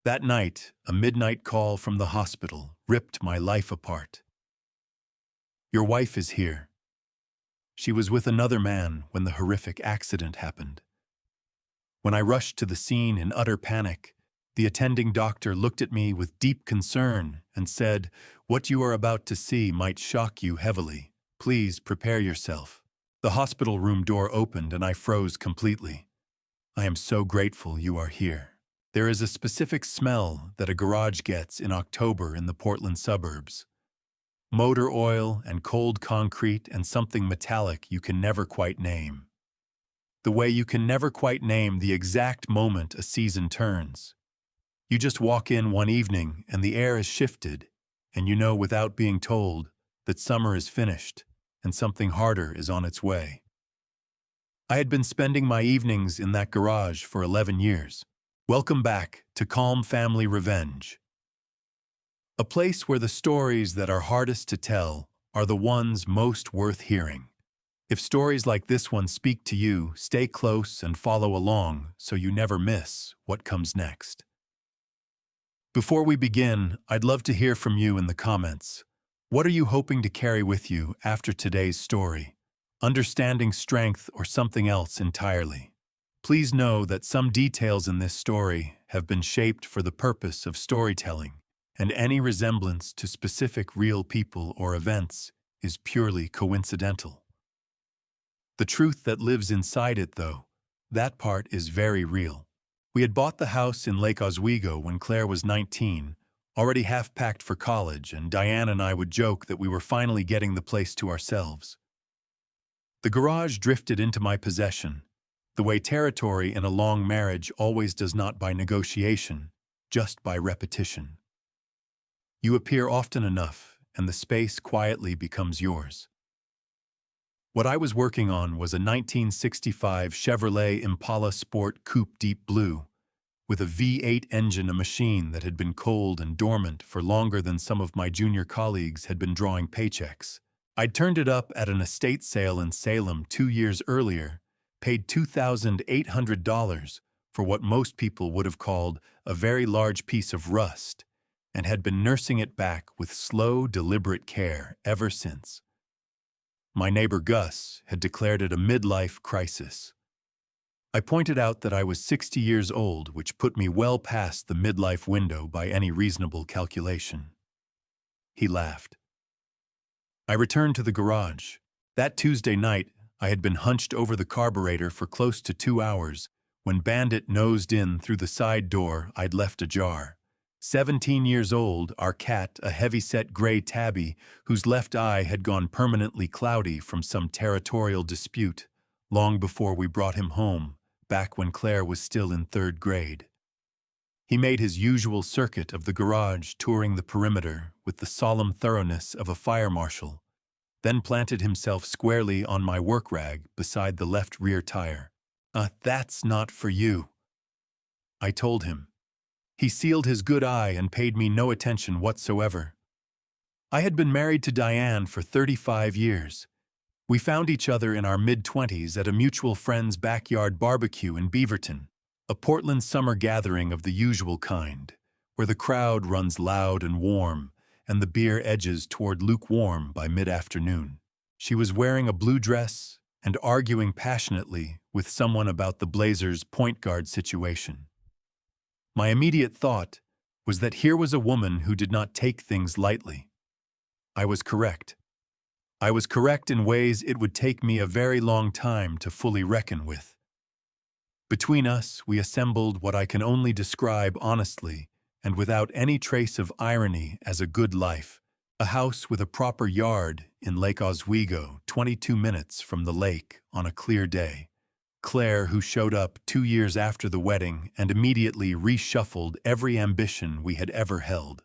That night, a midnight call from the hospital ripped my life apart. Your wife is here. She was with another man when the horrific accident happened. When I rushed to the scene in utter panic, the attending doctor looked at me with deep concern and said, "What you are about to see might shock you heavily. Please prepare yourself." The hospital room door opened and I froze completely. I am so grateful you are here. There is a specific smell that a garage gets in October in the Portland suburbs. Motor oil and cold concrete and something metallic you can never quite name. The way you can never quite name the exact moment a season turns. You just walk in one evening and the air has shifted, and you know without being told that summer is finished and something harder is on its way. I had been spending my evenings in that garage for 11 years. Welcome back to Calm Family Revenge. A place where the stories that are hardest to tell are the ones most worth hearing. If stories like this one speak to you, stay close and follow along so you never miss what comes next. Before we begin, I'd love to hear from you in the comments. What are you hoping to carry with you after today's story? Understanding strength or something else entirely? Please know that some details in this story have been shaped for the purpose of storytelling, and any resemblance to specific real people or events is purely coincidental. The truth that lives inside it, though, that part is very real. We had bought the house in Lake Oswego when Claire was 19, already half-packed for college, and Diane and I would joke that we were finally getting the place to ourselves. The garage drifted into my possession, the way territory in a long marriage always does not by negotiation, just by repetition. You appear often enough, and the space quietly becomes yours. What I was working on was a 1965 Chevrolet Impala Sport Coupe Deep Blue, with a V8 engine, a machine that had been cold and dormant for longer than some of my junior colleagues had been drawing paychecks. I'd turned it up at an estate sale in Salem 2 years earlier, paid $2,800 for what most people would have called a very large piece of rust, and had been nursing it back with slow, deliberate care ever since. My neighbor Gus had declared it a midlife crisis. I pointed out that I was 60 years old, which put me well past the midlife window by any reasonable calculation. He laughed. I returned to the garage. That Tuesday night, I had been hunched over the carburetor for close to 2 hours when Bandit nosed in through the side door I'd left ajar. 17 years old, our cat, a heavy-set gray tabby, whose left eye had gone permanently cloudy from some territorial dispute, long before we brought him home, back when Claire was still in 3rd grade. He made his usual circuit of the garage, touring the perimeter with the solemn thoroughness of a fire marshal, then planted himself squarely on my work rag beside the left rear tire. That's not for you," I told him. He sealed his good eye and paid me no attention whatsoever. I had been married to Diane for 35 years. We found each other in our mid-20s at a mutual friend's backyard barbecue in Beaverton, a Portland summer gathering of the usual kind, where the crowd runs loud and warm, and the beer edges toward lukewarm by mid-afternoon. She was wearing a blue dress and arguing passionately with someone about the Blazers' point guard situation. My immediate thought was that here was a woman who did not take things lightly. I was correct. I was correct in ways it would take me a very long time to fully reckon with. Between us, we assembled what I can only describe honestly and without any trace of irony as a good life, a house with a proper yard in Lake Oswego, 22 minutes from the lake on a clear day. Claire, who showed up 2 years after the wedding and immediately reshuffled every ambition we had ever held.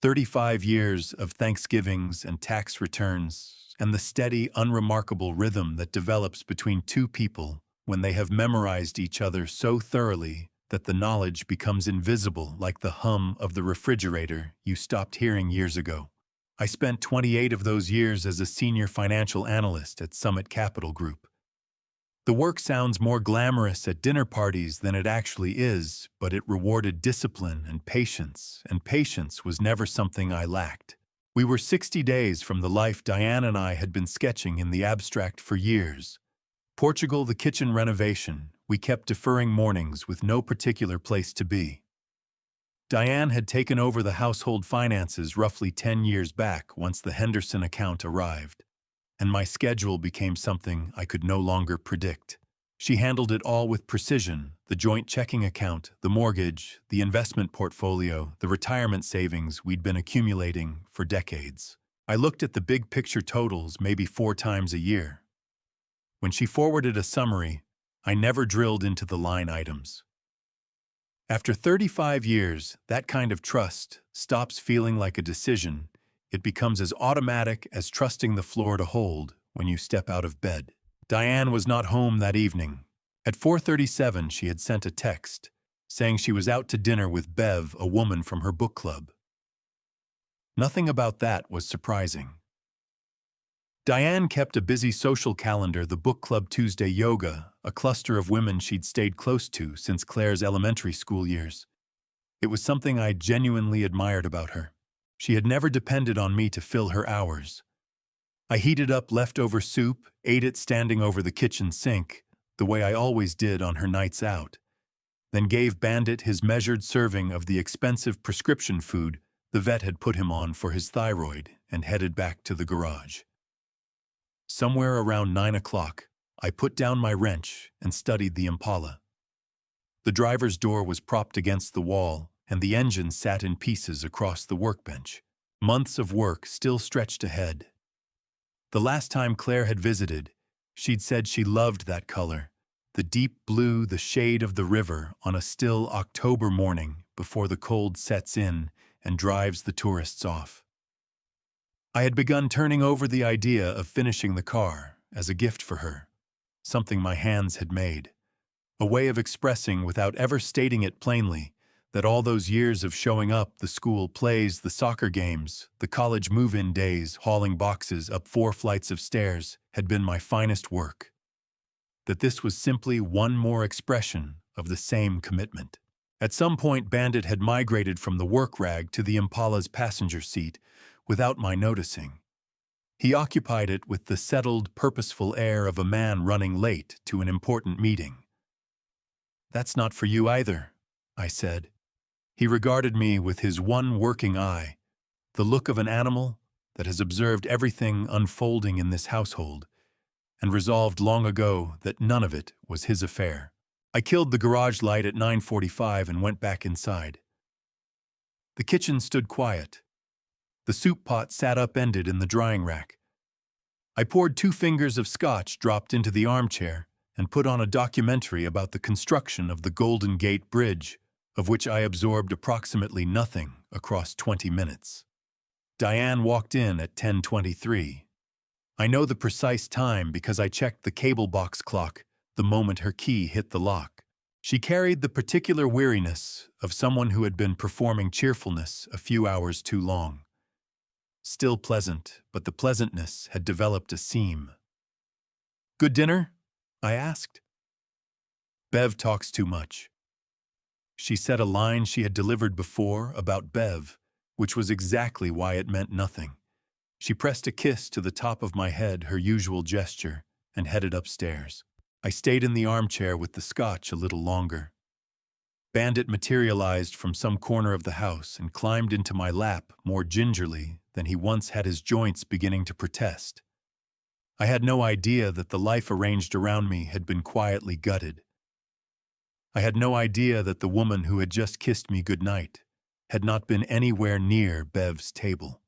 35 years of Thanksgivings and tax returns, and the steady, unremarkable rhythm that develops between two people when they have memorized each other so thoroughly that the knowledge becomes invisible like the hum of the refrigerator you stopped hearing years ago. I spent 28 of those years as a senior financial analyst at Summit Capital Group. The work sounds more glamorous at dinner parties than it actually is, but it rewarded discipline and patience was never something I lacked. We were 60 days from the life Diane and I had been sketching in the abstract for years. Portugal, the kitchen renovation, we kept deferring mornings with no particular place to be. Diane had taken over the household finances roughly 10 years back once the Henderson account arrived, and my schedule became something I could no longer predict. She handled it all with precision: the joint checking account, the mortgage, the investment portfolio, the retirement savings we'd been accumulating for decades. I looked at the big picture totals maybe 4 times a year. When she forwarded a summary, I never drilled into the line items. After 35 years, that kind of trust stops feeling like a decision. It becomes as automatic as trusting the floor to hold when you step out of bed. Diane was not home that evening. At 4:37, she had sent a text saying she was out to dinner with Bev, a woman from her book club. Nothing about that was surprising. Diane kept a busy social calendar: the book club, Tuesday yoga, a cluster of women she'd stayed close to since Claire's elementary school years. It was something I genuinely admired about her. She had never depended on me to fill her hours. I heated up leftover soup, ate it standing over the kitchen sink, the way I always did on her nights out, then gave Bandit his measured serving of the expensive prescription food the vet had put him on for his thyroid, and headed back to the garage. Somewhere around 9 o'clock, I put down my wrench and studied the Impala. The driver's door was propped against the wall, and the engine sat in pieces across the workbench. Months of work still stretched ahead. The last time Claire had visited, she'd said she loved that color, the deep blue, the shade of the river on a still October morning before the cold sets in and drives the tourists off. I had begun turning over the idea of finishing the car as a gift for her, something my hands had made, a way of expressing without ever stating it plainly that all those years of showing up, the school plays, the soccer games, the college move-in days, hauling boxes up 4 flights of stairs, had been my finest work. That this was simply one more expression of the same commitment. At some point, Bandit had migrated from the work rag to the Impala's passenger seat without my noticing. He occupied it with the settled, purposeful air of a man running late to an important meeting. "That's not for you either," I said. He regarded me with his one working eye, the look of an animal that has observed everything unfolding in this household and resolved long ago that none of it was his affair. I killed the garage light at 9:45 and went back inside. The kitchen stood quiet. The soup pot sat upended in the drying rack. I poured 2 fingers of scotch dropped into the armchair and put on a documentary about the construction of the Golden Gate Bridge, of which I absorbed approximately nothing across 20 minutes. Diane walked in at 10:23. I know the precise time because I checked the cable box clock the moment her key hit the lock. She carried the particular weariness of someone who had been performing cheerfulness a few hours too long. Still pleasant, but the pleasantness had developed a seam. "Good dinner?" I asked. "Bev talks too much." She said a line she had delivered before about Bev, which was exactly why it meant nothing. She pressed a kiss to the top of my head, her usual gesture, and headed upstairs. I stayed in the armchair with the scotch a little longer. Bandit materialized from some corner of the house and climbed into my lap more gingerly than he once had, his joints beginning to protest. I had no idea that the life arranged around me had been quietly gutted. I had no idea that the woman who had just kissed me goodnight had not been anywhere near Bev's table.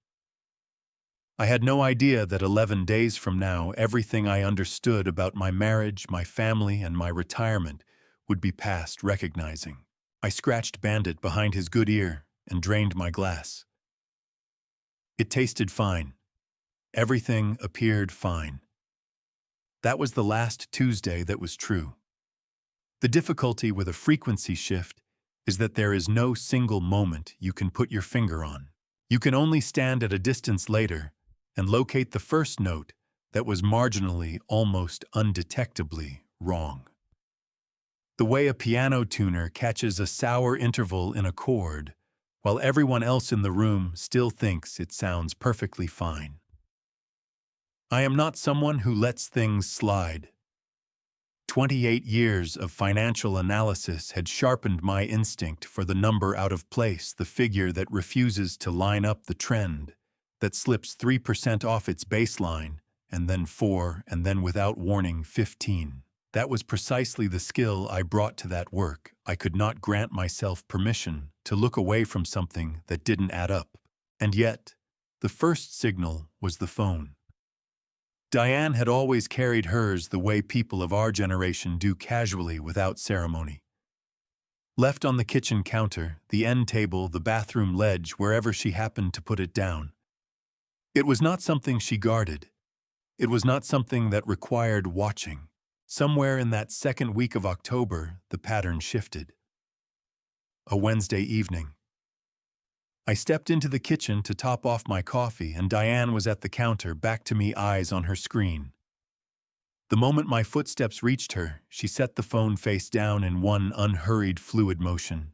I had no idea that 11 days from now everything I understood about my marriage, my family, and my retirement would be past recognizing. I scratched Bandit behind his good ear and drained my glass. It tasted fine. Everything appeared fine. That was the last Tuesday that was true. The difficulty with a frequency shift is that there is no single moment you can put your finger on. You can only stand at a distance later and locate the first note that was marginally, almost undetectably wrong. The way a piano tuner catches a sour interval in a chord, while everyone else in the room still thinks it sounds perfectly fine. I am not someone who lets things slide. 28 years of financial analysis had sharpened my instinct for the number out of place, the figure that refuses to line up the trend, that slips 3% off its baseline, and then 4, and then without warning 15. That was precisely the skill I brought to that work. I could not grant myself permission to look away from something that didn't add up. And yet, the first signal was the phone. Diane had always carried hers the way people of our generation do, casually, without ceremony. Left on the kitchen counter, the end table, the bathroom ledge, wherever she happened to put it down. It was not something she guarded. It was not something that required watching. Somewhere in that second week of October, the pattern shifted. A Wednesday evening. I stepped into the kitchen to top off my coffee, and Diane was at the counter, back to me, eyes on her screen. The moment my footsteps reached her, she set the phone face down in one unhurried, fluid motion.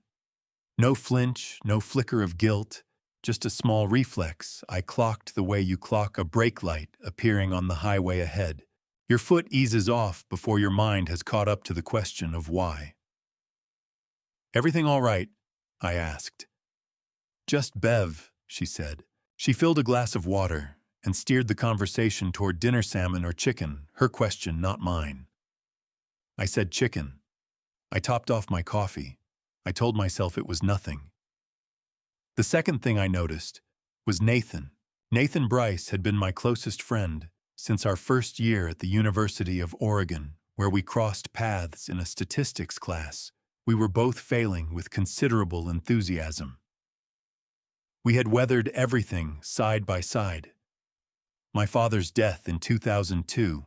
No flinch, no flicker of guilt, just a small reflex. I clocked the way you clock a brake light appearing on the highway ahead. Your foot eases off before your mind has caught up to the question of why. "Everything all right?" I asked. "Just Bev," she said. She filled a glass of water and steered the conversation toward dinner, salmon or chicken, her question, not mine. I said chicken. I topped off my coffee. I told myself it was nothing. The second thing I noticed was Nathan. Nathan Bryce had been my closest friend since our first year at the University of Oregon, where we crossed paths in a statistics class. We were both failing with considerable enthusiasm. We had weathered everything side by side. My father's death in 2002,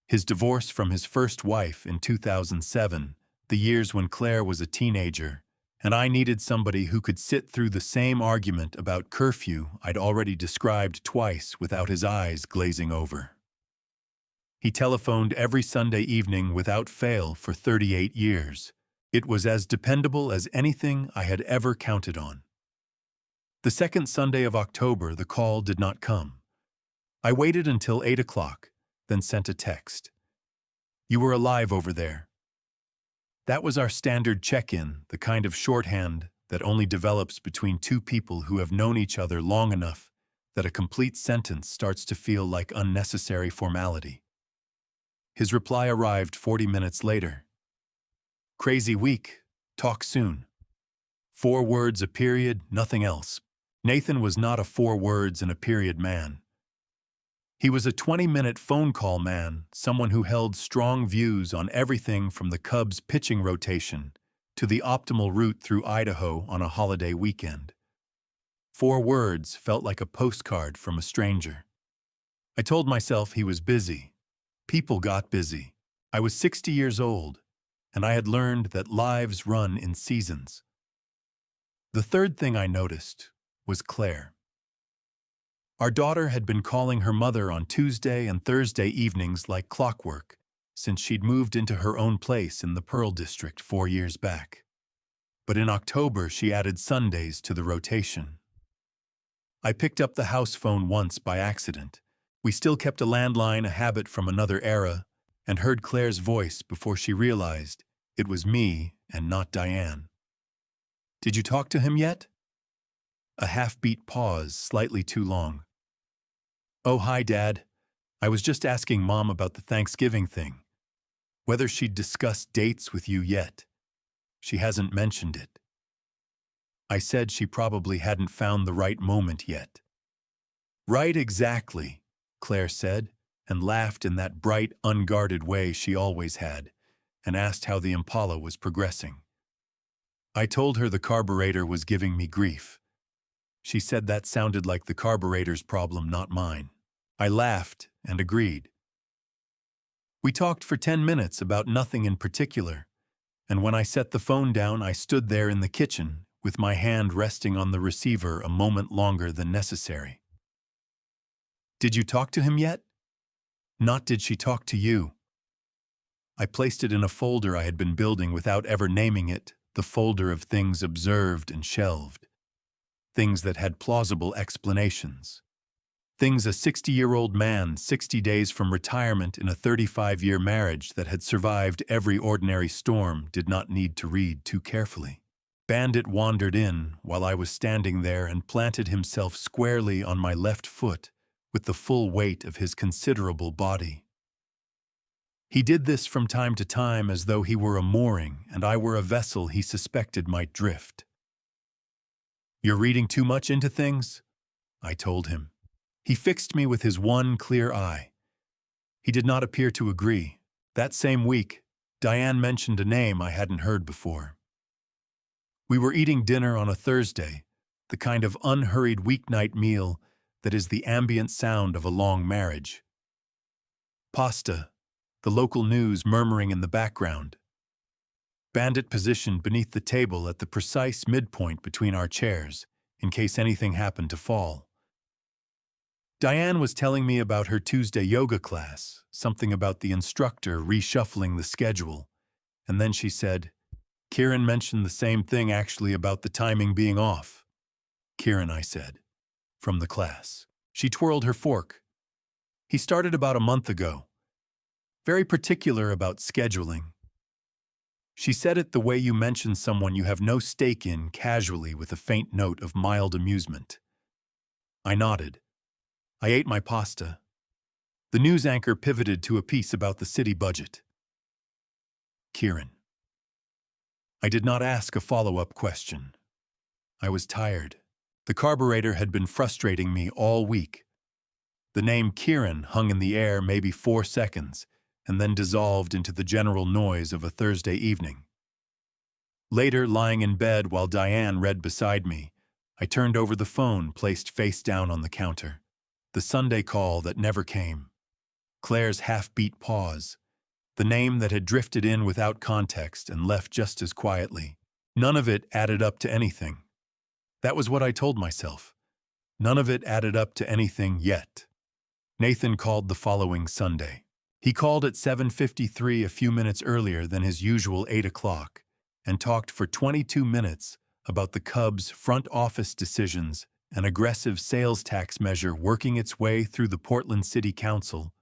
his divorce from his first wife in 2007, the years when Claire was a teenager, and I needed somebody who could sit through the same argument about curfew I'd already described twice without his eyes glazing over. He telephoned every Sunday evening without fail for 38 years. It was as dependable as anything I had ever counted on. The second Sunday of October, the call did not come. I waited until 8 o'clock, then sent a text. "You were alive over there." That was our standard check-in, the kind of shorthand that only develops between two people who have known each other long enough that a complete sentence starts to feel like unnecessary formality. His reply arrived 40 minutes later. "Crazy week. Talk soon." 4 words, a period, nothing else. Nathan was not a 4 words and a period man. He was a 20-minute phone call man, someone who held strong views on everything from the Cubs' pitching rotation to the optimal route through Idaho on a holiday weekend. 4 words felt like a postcard from a stranger. I told myself he was busy. People got busy. I was 60 years old, and I had learned that lives run in seasons. The third thing I noticed was Claire. Our daughter had been calling her mother on Tuesday and Thursday evenings like clockwork since she'd moved into her own place in the Pearl District 4 years back. But in October, she added Sundays to the rotation. I picked up the house phone once by accident. We still kept a landline, a habit from another era, and heard Claire's voice before she realized it was me and not Diane. "Did you talk to him yet?" A half-beat pause, slightly too long. "Oh, hi, Dad. I was just asking Mom about the Thanksgiving thing. Whether she'd discussed dates with you yet. She hasn't mentioned it." I said she probably hadn't found the right moment yet. "Right, exactly," Claire said, and laughed in that bright, unguarded way she always had, and asked how the Impala was progressing. I told her the carburetor was giving me grief. She said that sounded like the carburetor's problem, not mine. I laughed and agreed. We talked for 10 minutes about nothing in particular, and when I set the phone down, I stood there in the kitchen with my hand resting on the receiver a moment longer than necessary. "Did you talk to him yet?" Not did she talk to you. I placed it in a folder I had been building without ever naming it, the folder of things observed and shelved, things that had plausible explanations. Things a 60-year-old man, 60 days from retirement in a 35-year marriage that had survived every ordinary storm, did not need to read too carefully. Bandit wandered in while I was standing there and planted himself squarely on my left foot with the full weight of his considerable body. He did this from time to time as though he were a mooring and I were a vessel he suspected might drift. "You're reading too much into things?" I told him. He fixed me with his one clear eye. He did not appear to agree. That same week, Diane mentioned a name I hadn't heard before. We were eating dinner on a Thursday, the kind of unhurried weeknight meal that is the ambient sound of a long marriage. Pasta, the local news murmuring in the background. Bandit positioned beneath the table at the precise midpoint between our chairs, in case anything happened to fall. Diane was telling me about her Tuesday yoga class, something about the instructor reshuffling the schedule, and then she said, "Kieran mentioned the same thing actually about the timing being off." "Kieran," I said, "from the class." She twirled her fork. "He started about a month ago. Very particular about scheduling." She said it the way you mention someone you have no stake in casually with a faint note of mild amusement. I nodded. I ate my pasta. The news anchor pivoted to a piece about the city budget. Kieran. I did not ask a follow-up question. I was tired. The carburetor had been frustrating me all week. The name Kieran hung in the air maybe 4 seconds, and then dissolved into the general noise of a Thursday evening. Later, lying in bed while Diane read beside me, I turned over the phone placed face down on the counter. The Sunday call that never came. Claire's half-beat pause. The name that had drifted in without context and left just as quietly. None of it added up to anything. That was what I told myself. None of it added up to anything yet. Nathan called the following Sunday. He called at 7:53, a few minutes earlier than his usual 8 o'clock, and talked for 22 minutes about the Cubs' front office decisions, an aggressive sales tax measure working its way through the Portland City Council,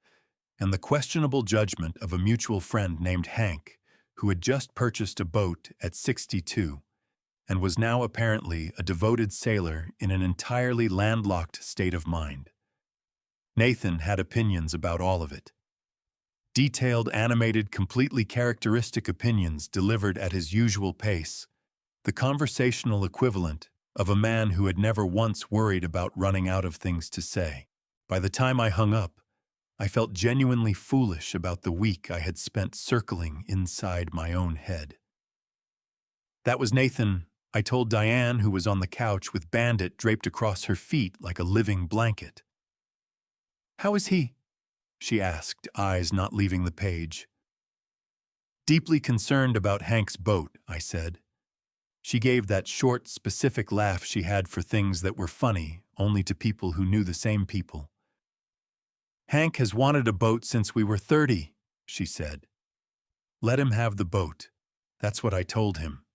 and the questionable judgment of a mutual friend named Hank, who had just purchased a boat at 62 and was now apparently a devoted sailor in an entirely landlocked state of mind. Nathan had opinions about all of it. Detailed, animated, completely characteristic opinions delivered at his usual pace, the conversational equivalent of a man who had never once worried about running out of things to say. By the time I hung up, I felt genuinely foolish about the week I had spent circling inside my own head. That was Nathan, I told Diane, who was on the couch with Bandit draped across her feet like a living blanket. "How is he?" she asked, eyes not leaving the page. "Deeply concerned about Hank's boat," I said. She gave that short, specific laugh she had for things that were funny only to people who knew the same people. "Hank has wanted a boat since we were 30, she said. "Let him have the boat. That's what I told him."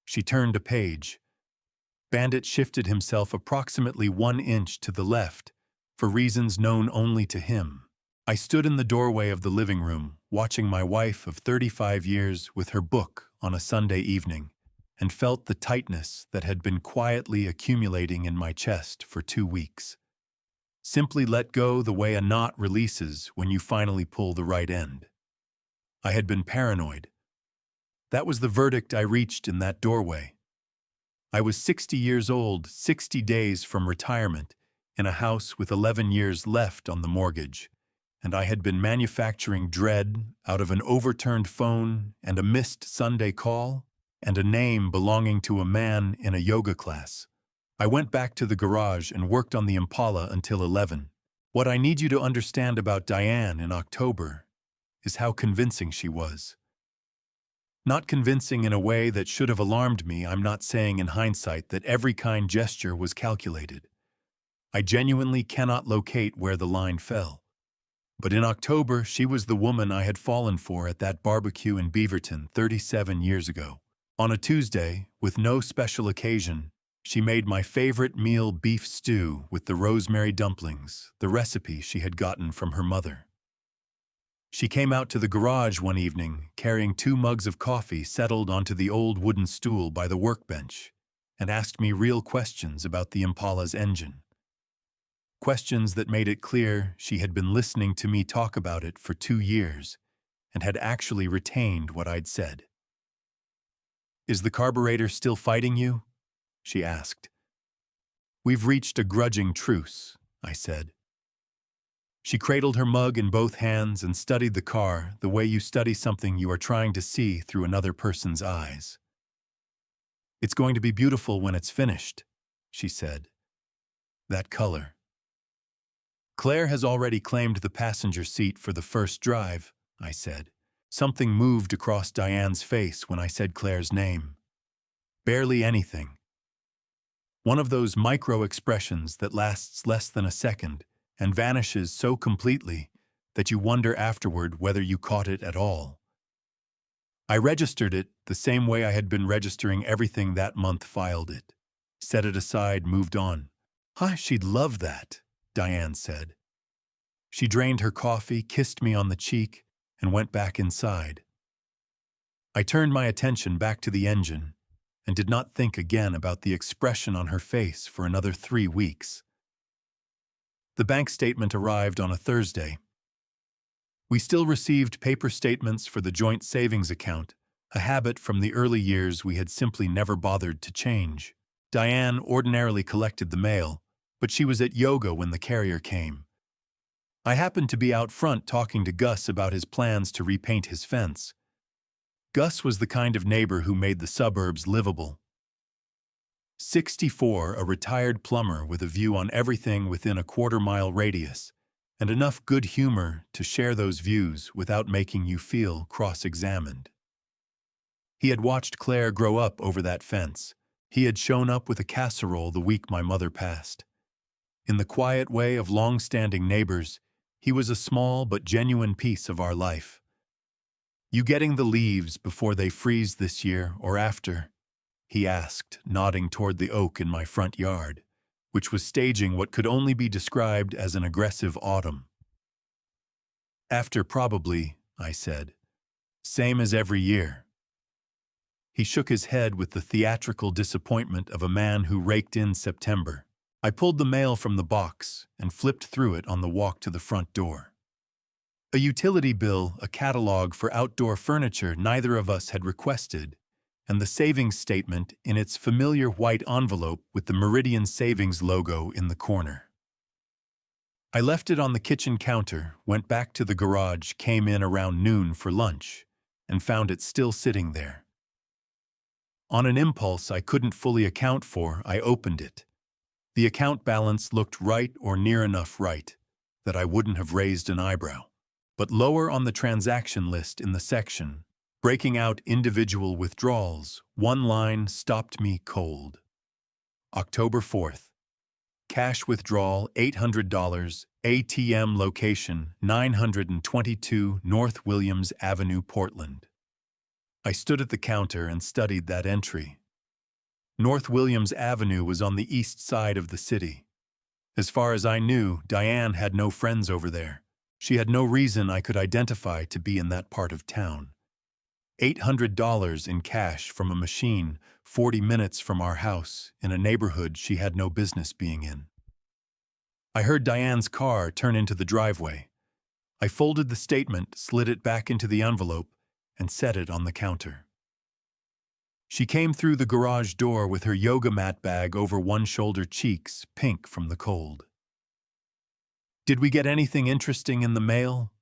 She turned a page. Bandit shifted himself approximately 1 inch to the left, for reasons known only to him. I stood in the doorway of the living room, watching my wife of 35 years with her book on a Sunday evening, and felt the tightness that had been quietly accumulating in my chest for 2 weeks. Simply let go the way a knot releases when you finally pull the right end. I had been paranoid. That was the verdict I reached in that doorway. I was 60 years old, 60 days from retirement, in a house with 11 years left on the mortgage, and I had been manufacturing dread out of an overturned phone and a missed Sunday call and a name belonging to a man in a yoga class. I went back to the garage and worked on the Impala until 11. What I need you to understand about Diane in October is how convincing she was. Not convincing in a way that should have alarmed me. I'm not saying in hindsight that every kind gesture was calculated. I genuinely cannot locate where the line fell. But in October, she was the woman I had fallen for at that barbecue in Beaverton 37 years ago. On a Tuesday, with no special occasion, she made my favorite meal, beef stew with the rosemary dumplings, the recipe she had gotten from her mother. She came out to the garage one evening, carrying 2 mugs of coffee settled onto the old wooden stool by the workbench, and asked me real questions about the Impala's engine. Questions that made it clear she had been listening to me talk about it for 2 years and had actually retained what I'd said. "Is the carburetor still fighting you?" she asked. "We've reached a grudging truce," I said. She cradled her mug in both hands and studied the car the way you study something you are trying to see through another person's eyes. "It's going to be beautiful when it's finished," she said. "That color." "Claire has already claimed the passenger seat for the first drive," I said. Something moved across Diane's face when I said Claire's name. Barely anything. One of those micro-expressions that lasts less than a second and vanishes so completely that you wonder afterward whether you caught it at all. I registered it the same way I had been registering everything that month, filed it, set it aside, moved on. She'd love that," Diane said. She drained her coffee, kissed me on the cheek, and went back inside. I turned my attention back to the engine and did not think again about the expression on her face for another 3 weeks. The bank statement arrived on a Thursday. We still received paper statements for the joint savings account, a habit from the early years we had simply never bothered to change. Diane ordinarily collected the mail, but she was at yoga when the carrier came. I happened to be out front talking to Gus about his plans to repaint his fence. Gus was the kind of neighbor who made the suburbs livable. 64, a retired plumber with a view on everything within a quarter-mile radius, and enough good humor to share those views without making you feel cross-examined. He had watched Claire grow up over that fence. He had shown up with a casserole the week my mother passed. In the quiet way of long-standing neighbors, he was a small but genuine piece of our life. "You getting the leaves before they freeze this year or after?" he asked, nodding toward the oak in my front yard, which was staging what could only be described as an aggressive autumn. "After, probably," I said. "Same as every year." He shook his head with the theatrical disappointment of a man who raked in September. I pulled the mail from the box and flipped through it on the walk to the front door. A utility bill, a catalog for outdoor furniture neither of us had requested, and the savings statement in its familiar white envelope with the Meridian Savings logo in the corner. I left it on the kitchen counter, went back to the garage, came in around noon for lunch, and found it still sitting there. On an impulse I couldn't fully account for, I opened it. The account balance looked right or near enough right that I wouldn't have raised an eyebrow. But lower on the transaction list in the section, breaking out individual withdrawals, one line stopped me cold. October 4th. Cash withdrawal $800, ATM location 922 North Williams Avenue, Portland. I stood at the counter and studied that entry. North Williams Avenue was on the east side of the city. As far as I knew, Diane had no friends over there. She had no reason I could identify to be in that part of town. $800 in cash from a machine 40 minutes from our house in a neighborhood she had no business being in. I heard Diane's car turn into the driveway. I folded the statement, slid it back into the envelope, and set it on the counter. She came through the garage door with her yoga mat bag over one shoulder, cheeks pink from the cold. "Did we get anything interesting in the mail?"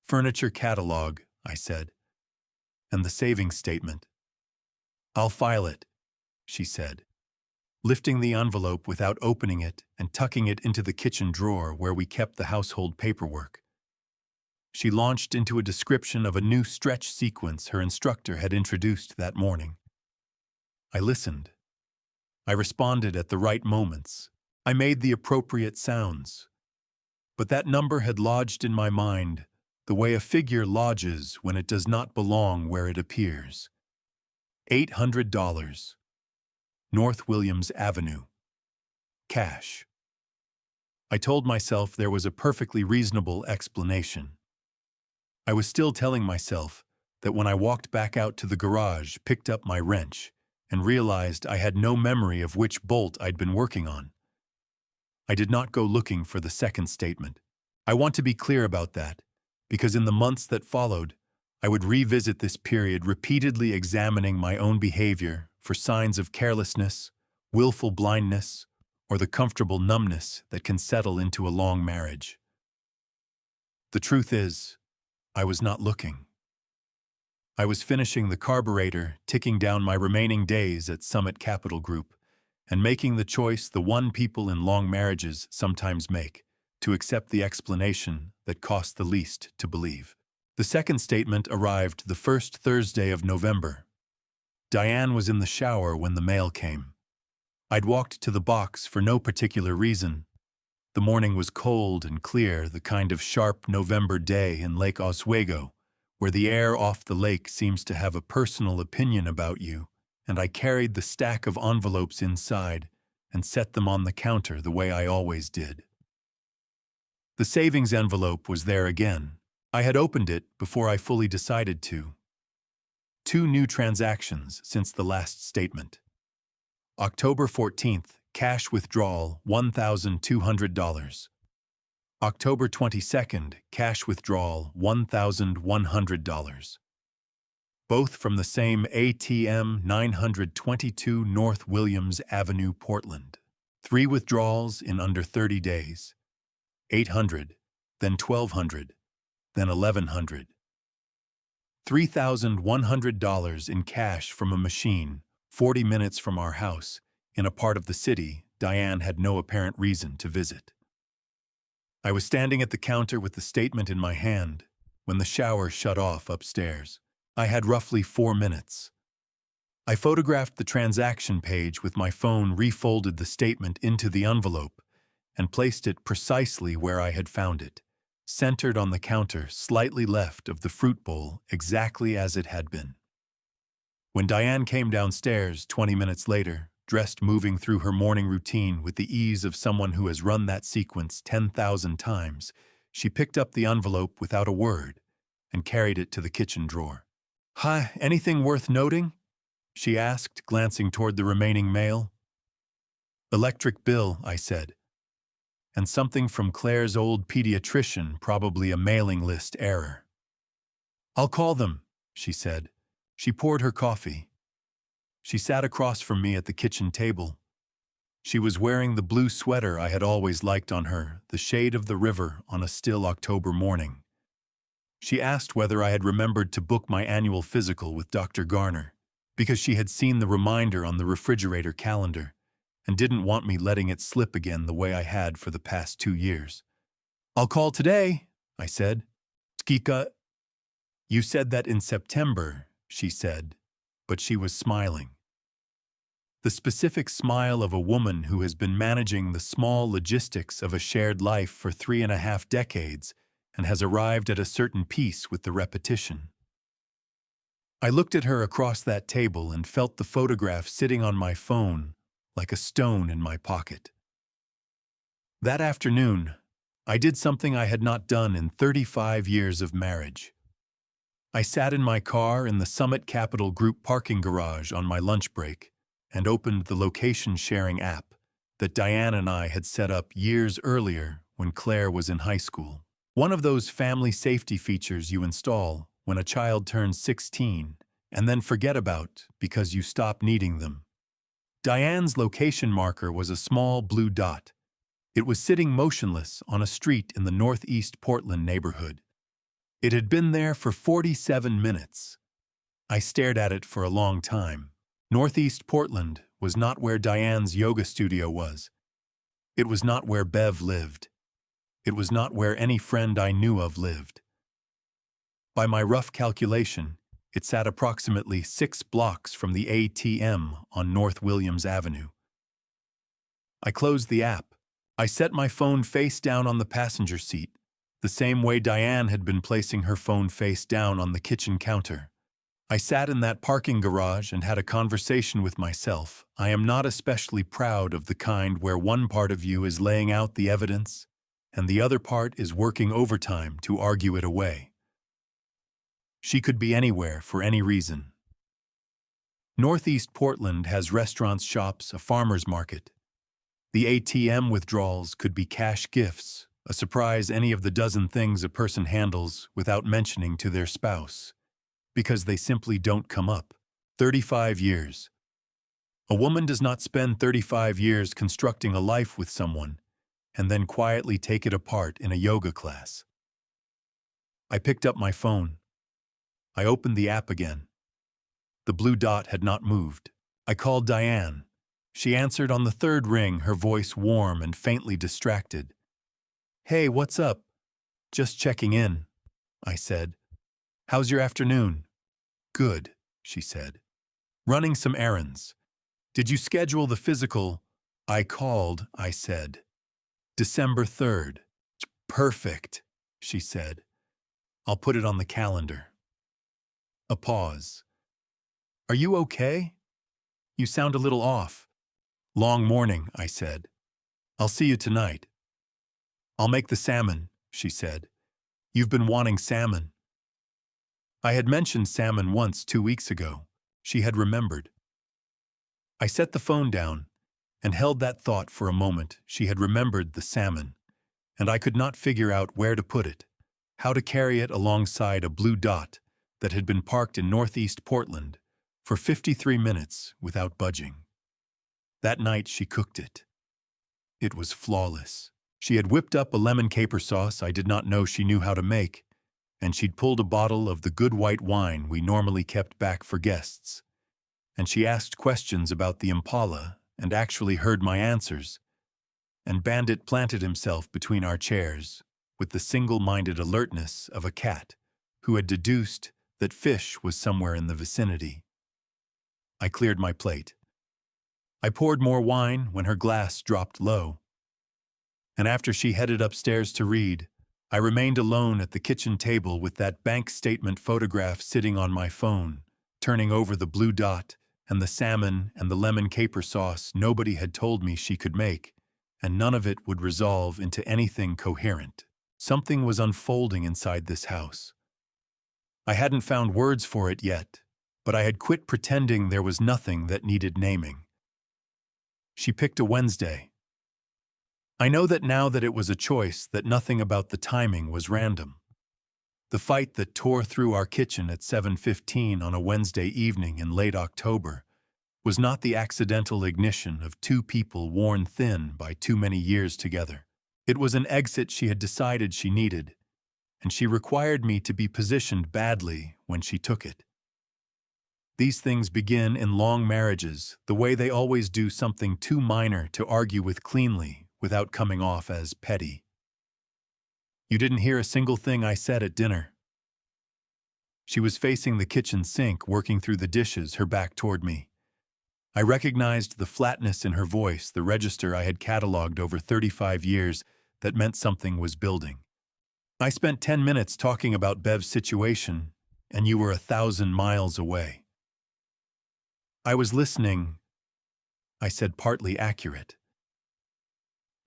"Furniture catalog," I said, "and the savings statement." "I'll file it," she said, lifting the envelope without opening it and tucking it into the kitchen drawer where we kept the household paperwork. She launched into a description of a new stretch sequence her instructor had introduced that morning. I listened. I responded at the right moments. I made the appropriate sounds. But that number had lodged in my mind the way a figure lodges when it does not belong where it appears. $800. North Williams Avenue. Cash. I told myself there was a perfectly reasonable explanation. I was still telling myself that when I walked back out to the garage, picked up my wrench, and realized I had no memory of which bolt I'd been working on. I did not go looking for the second statement. I want to be clear about that, because in the months that followed, I would revisit this period, repeatedly examining my own behavior for signs of carelessness, willful blindness, or the comfortable numbness that can settle into a long marriage. The truth is, I was not looking. I was finishing the carburetor, ticking down my remaining days at Summit Capital Group, and making the choice the one people in long marriages sometimes make, to accept the explanation that costs the least to believe. The second statement arrived the first Thursday of November. Diane was in the shower when the mail came. I'd walked to the box for no particular reason. The morning was cold and clear, the kind of sharp November day in Lake Oswego, where the air off the lake seems to have a personal opinion about you, and I carried the stack of envelopes inside and set them on the counter the way I always did. The savings envelope was there again. I had opened it before I fully decided to. 2 new transactions since the last statement. October 14th, cash withdrawal, $1,200. October 22nd, cash withdrawal, $1,100. Both from the same ATM, 922 North Williams Avenue, Portland. 3 withdrawals in under 30 days. $800, then $1,200, then $1,100. $3,100 in cash from a machine, 40 minutes from our house, in a part of the city Diane had no apparent reason to visit. I was standing at the counter with the statement in my hand when the shower shut off upstairs. I had roughly 4 minutes. I photographed the transaction page with my phone, refolded the statement into the envelope, and placed it precisely where I had found it, centered on the counter slightly left of the fruit bowl, exactly as it had been. When Diane came downstairs 20 minutes later, dressed, moving through her morning routine with the ease of someone who has run that sequence 10,000 times, she picked up the envelope without a word and carried it to the kitchen drawer. "Hi, anything worth noting?" she asked, glancing toward the remaining mail. "Electric bill," I said. "And something from Claire's old pediatrician, probably a mailing list error." "I'll call them," she said. She poured her coffee. She sat across from me at the kitchen table. She was wearing the blue sweater I had always liked on her, the shade of the river on a still October morning. She asked whether I had remembered to book my annual physical with Dr. Garner, because she had seen the reminder on the refrigerator calendar and didn't want me letting it slip again the way I had for the past 2 years. "I'll call today," I said. "Skika." "You said that in September," she said, but she was smiling. The specific smile of a woman who has been managing the small logistics of a shared life for 3.5 decades and has arrived at a certain peace with the repetition. I looked at her across that table and felt the photograph sitting on my phone like a stone in my pocket. That afternoon, I did something I had not done in 35 years of marriage. I sat in my car in the Summit Capital Group parking garage on my lunch break and opened the location-sharing app that Diane and I had set up years earlier when Claire was in high school. One of those family safety features you install when a child turns 16 and then forget about because you stop needing them. Diane's location marker was a small blue dot. It was sitting motionless on a street in the northeast Portland neighborhood. It had been there for 47 minutes. I stared at it for a long time. Northeast Portland was not where Diane's yoga studio was. It was not where Bev lived. It was not where any friend I knew of lived. By my rough calculation, it sat approximately 6 blocks from the ATM on North Williams Avenue. I closed the app, I set my phone face down on the passenger seat, the same way Diane had been placing her phone face down on the kitchen counter. I sat in that parking garage and had a conversation with myself. I am not especially proud of the kind where one part of you is laying out the evidence and the other part is working overtime to argue it away. She could be anywhere for any reason. Northeast Portland has restaurants, shops, a farmer's market. The ATM withdrawals could be cash gifts, a surprise, any of the dozen things a person handles without mentioning to their spouse, because they simply don't come up. 35 years. A woman does not spend 35 years constructing a life with someone and then quietly take it apart in a yoga class. I picked up my phone. I opened the app again. The blue dot had not moved. I called Diane. She answered on the third ring, her voice warm and faintly distracted. "Hey, what's up? Just checking in," I said. "How's your afternoon?" "Good," she said. "Running some errands. Did you schedule the physical?" "I called," I said. "December 3rd. "Perfect," she said. "I'll put it on the calendar." A pause. "Are you okay? You sound a little off." "Long morning," I said. "I'll see you tonight." "I'll make the salmon," she said. "You've been wanting salmon." I had mentioned salmon once 2 weeks ago. She had remembered. I set the phone down and held that thought for a moment. She had remembered the salmon, and I could not figure out where to put it, how to carry it alongside a blue dot that had been parked in Northeast Portland for 53 minutes without budging. That night she cooked it. It was flawless. She had whipped up a lemon caper sauce I did not know she knew how to make, and she'd pulled a bottle of the good white wine we normally kept back for guests. And she asked questions about the Impala and actually heard my answers. And Bandit planted himself between our chairs with the single-minded alertness of a cat who had deduced that fish was somewhere in the vicinity. I cleared my plate. I poured more wine when her glass dropped low. And after she headed upstairs to read, I remained alone at the kitchen table with that bank statement photograph sitting on my phone, turning over the blue dot and the salmon and the lemon caper sauce nobody had told me she could make, and none of it would resolve into anything coherent. Something was unfolding inside this house. I hadn't found words for it yet, but I had quit pretending there was nothing that needed naming. She picked a Wednesday. I know that now that it was a choice, that nothing about the timing was random. The fight that tore through our kitchen at 7:15 on a Wednesday evening in late October was not the accidental ignition of two people worn thin by too many years together. It was an exit she had decided she needed, and she required me to be positioned badly when she took it. These things begin in long marriages the way they always do, something too minor to argue with cleanly without coming off as petty. "You didn't hear a single thing I said at dinner." She was facing the kitchen sink, working through the dishes, her back toward me. I recognized the flatness in her voice, the register I had cataloged over 35 years that meant something was building. "I spent 10 minutes talking about Bev's situation, and you were 1,000 miles away." "I was listening," I said, partly accurate.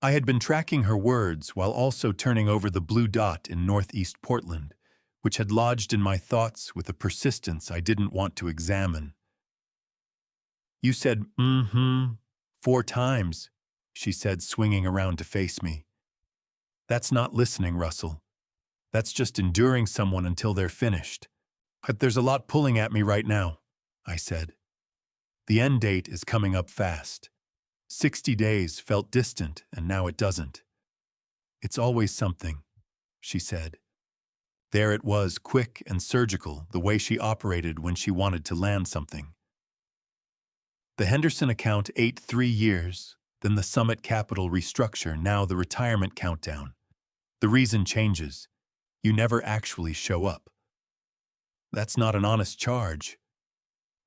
I had been tracking her words while also turning over the blue dot in Northeast Portland, which had lodged in my thoughts with a persistence I didn't want to examine. "You said 4 times, she said, swinging around to face me. "That's not listening, Russell. That's just enduring someone until they're finished." "But there's a lot pulling at me right now," I said. "The end date is coming up fast. 60 days felt distant, and now it doesn't." "It's always something," she said. There it was, quick and surgical, the way she operated when she wanted to land something. The Henderson account ate 3 years, then the Summit Capital restructure, now the retirement countdown. The reason changes. You never actually show up. "That's not an honest charge,"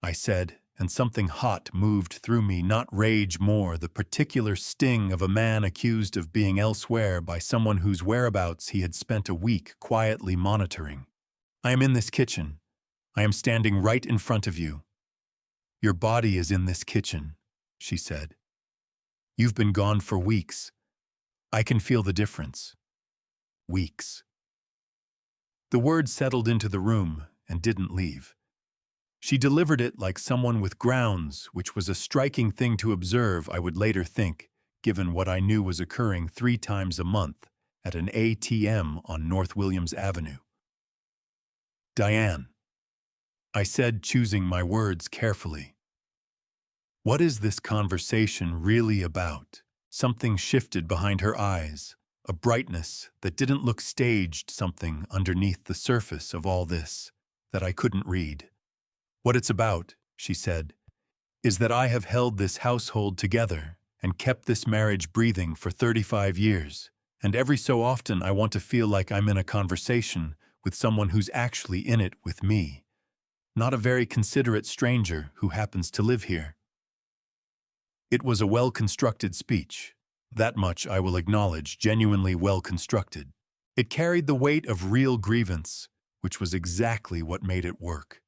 I said, and something hot moved through me, not rage more, the particular sting of a man accused of being elsewhere by someone whose whereabouts he had spent a week quietly monitoring. I am in this kitchen. I am standing right in front of you. Your body is in this kitchen, she said. You've been gone for weeks. I can feel the difference. Weeks. The word settled into the room and didn't leave. She delivered it like someone with grounds, which was a striking thing to observe, I would later think, given what I knew was occurring 3 times a month at an ATM on North Williams Avenue. Diane, I said, choosing my words carefully. What is this conversation really about? Something shifted behind her eyes, a brightness that didn't look staged, something underneath the surface of all this that I couldn't read. What it's about, she said, is that I have held this household together and kept this marriage breathing for 35 years, and every so often I want to feel like I'm in a conversation with someone who's actually in it with me, not a very considerate stranger who happens to live here. It was a well-constructed speech. That much I will acknowledge, genuinely well-constructed. It carried the weight of real grievance, which was exactly what made it work.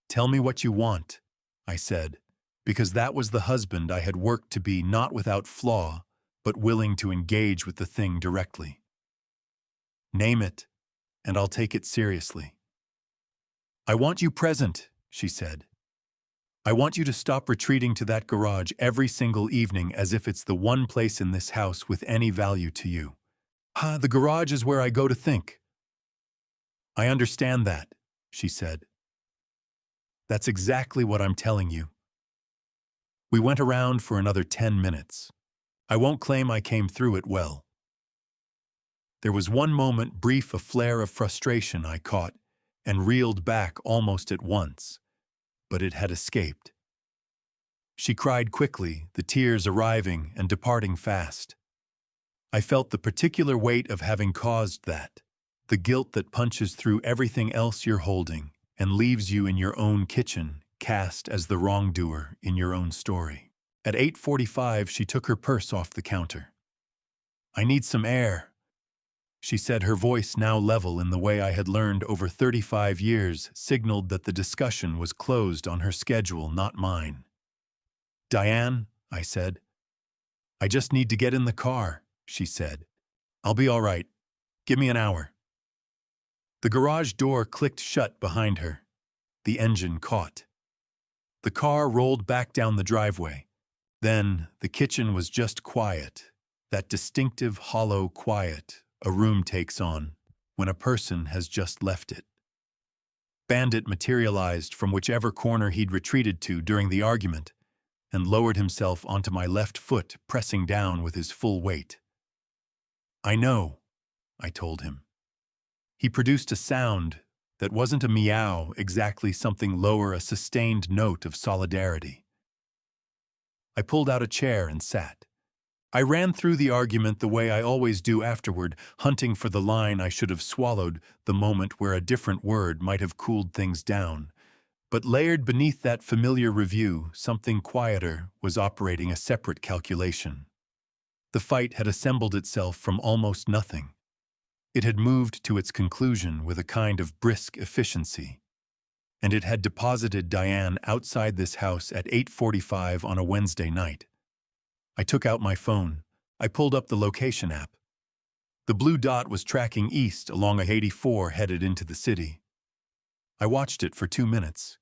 Tell me what you want, I said, because that was the husband I had worked to be, not without flaw, but willing to engage with the thing directly. Name it, and I'll take it seriously. I want you present, she said. I want you to stop retreating to that garage every single evening as if it's the one place in this house with any value to you. The garage is where I go to think. I understand that, she said. That's exactly what I'm telling you. We went around for another 10 minutes. I won't claim I came through it well. There was one moment, brief, a flare of frustration I caught and reeled back almost at once, but it had escaped. She cried quickly, the tears arriving and departing fast. I felt the particular weight of having caused that, the guilt that punches through everything else you're holding and leaves you in your own kitchen, cast as the wrongdoer in your own story. At 8:45, she took her purse off the counter. I need some air, she said, her voice now level in the way I had learned over 35 years, signaled that the discussion was closed on her schedule, not mine. Diane, I said. I just need to get in the car, she said. I'll be all right. Give me an hour. The garage door clicked shut behind her. The engine caught. The car rolled back down the driveway. Then the kitchen was just quiet, that distinctive hollow quiet a room takes on when a person has just left it. Bandit materialized from whichever corner he'd retreated to during the argument and lowered himself onto my left foot, pressing down with his full weight. I know, I told him. He produced a sound that wasn't a meow, exactly, something lower, a sustained note of solidarity. I pulled out a chair and sat. I ran through the argument the way I always do afterward, hunting for the line I should have swallowed, the moment where a different word might have cooled things down. But layered beneath that familiar review, something quieter was operating, a separate calculation. The fight had assembled itself from almost nothing. It had moved to its conclusion with a kind of brisk efficiency. And it had deposited Diane outside this house at 8:45 on a Wednesday night. I took out my phone. I pulled up the location app. The blue dot was tracking east along a 84 headed into the city. I watched it for 2 minutes.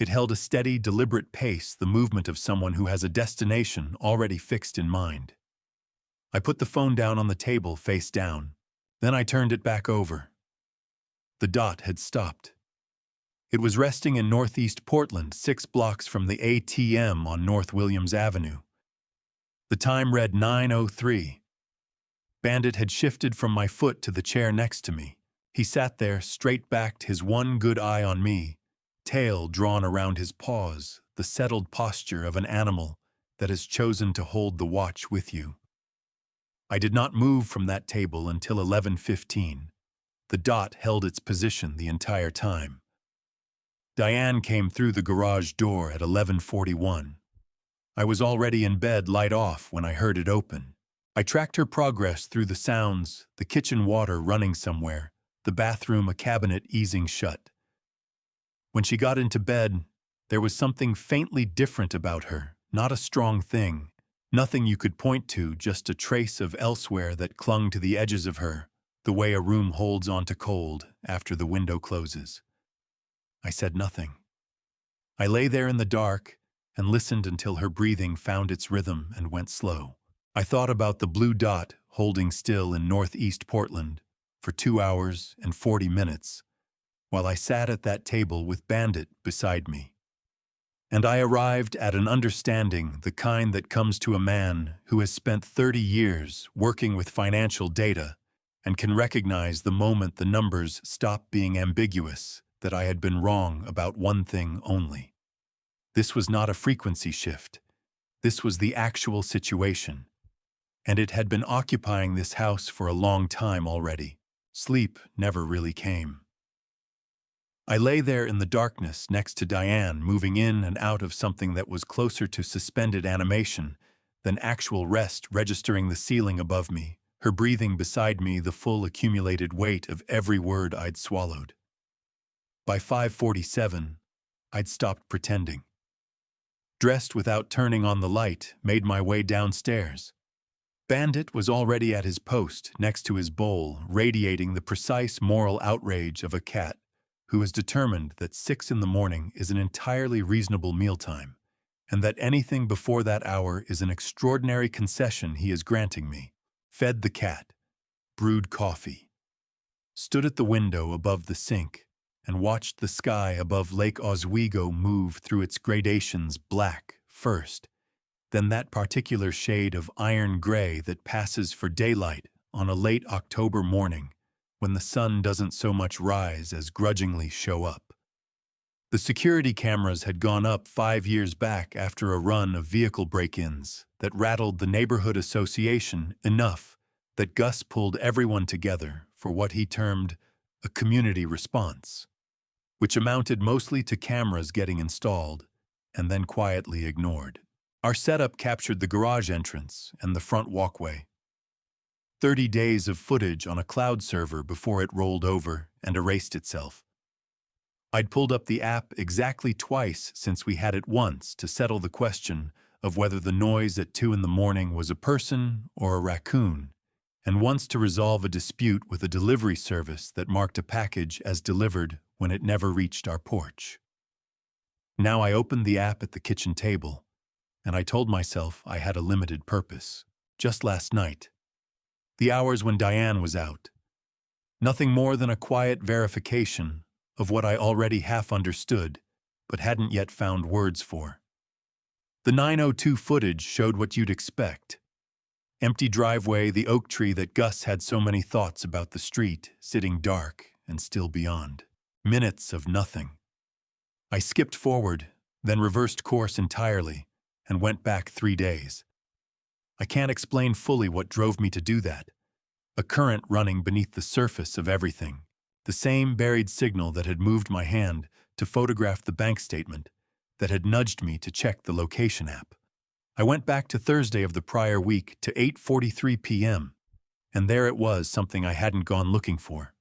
It held a steady, deliberate pace, the movement of someone who has a destination already fixed in mind. I put the phone down on the table, face down. Then I turned it back over. The dot had stopped. It was resting in northeast Portland, 6 blocks from the ATM on North Williams Avenue. The time read 9:03. Bandit had shifted from my foot to the chair next to me. He sat there, straight-backed, his one good eye on me, tail drawn around his paws, the settled posture of an animal that has chosen to hold the watch with you. I did not move from that table until 11:15. The dot held its position the entire time. Diane came through the garage door at 11:41. I was already in bed, light off, when I heard it open. I tracked her progress through the sounds, the kitchen water running somewhere, the bathroom a cabinet easing shut. When she got into bed, there was something faintly different about her, not a strong thing, nothing you could point to, just a trace of elsewhere that clung to the edges of her, the way a room holds onto cold after the window closes. I said nothing. I lay there in the dark and listened until her breathing found its rhythm and went slow. I thought about the blue dot holding still in northeast Portland for 2 hours and 40 minutes, while I sat at that table with Bandit beside me. And I arrived at an understanding, the kind that comes to a man who has spent 30 years working with financial data and can recognize the moment the numbers stop being ambiguous, that I had been wrong about one thing only. This was not a frequency shift. This was the actual situation. And it had been occupying this house for a long time already. Sleep never really came. I lay there in the darkness next to Diane, moving in and out of something that was closer to suspended animation than actual rest, registering the ceiling above me, her breathing beside me, the full accumulated weight of every word I'd swallowed. By 5:47, I'd stopped pretending. Dressed without turning on the light, made my way downstairs. Bandit was already at his post, next to his bowl, radiating the precise moral outrage of a cat who is determined that 6 in the morning is an entirely reasonable mealtime, and that anything before that hour is an extraordinary concession he is granting me. Fed the cat, brewed coffee, stood at the window above the sink, and watched the sky above Lake Oswego move through its gradations, black first, then that particular shade of iron gray that passes for daylight on a late October morning when the sun doesn't so much rise as grudgingly show up. The security cameras had gone up 5 years back after a run of vehicle break-ins that rattled the neighborhood association enough that Gus pulled everyone together for what he termed a community response, which amounted mostly to cameras getting installed and then quietly ignored. Our setup captured the garage entrance and the front walkway. 30 days of footage on a cloud server before it rolled over and erased itself. I'd pulled up the app exactly twice since we had it once to settle the question of whether the noise at 2 in the morning was a person or a raccoon, and once to resolve a dispute with a delivery service that marked a package as delivered when it never reached our porch. Now I opened the app at the kitchen table, and I told myself I had a limited purpose. Just last night, the hours when Diane was out, nothing more than a quiet verification of what I already half understood but hadn't yet found words for. The 9:02 footage showed what you'd expect. Empty driveway, the oak tree that Gus had so many thoughts about, the street sitting dark and still beyond. Minutes of nothing. I skipped forward, then reversed course entirely, and went back 3 days. I can't explain fully what drove me to do that. A current running beneath the surface of everything. The same buried signal that had moved my hand to photograph the bank statement, that had nudged me to check the location app. I went back to Thursday of the prior week to 8:43 p.m., and there it was, something I hadn't gone looking for.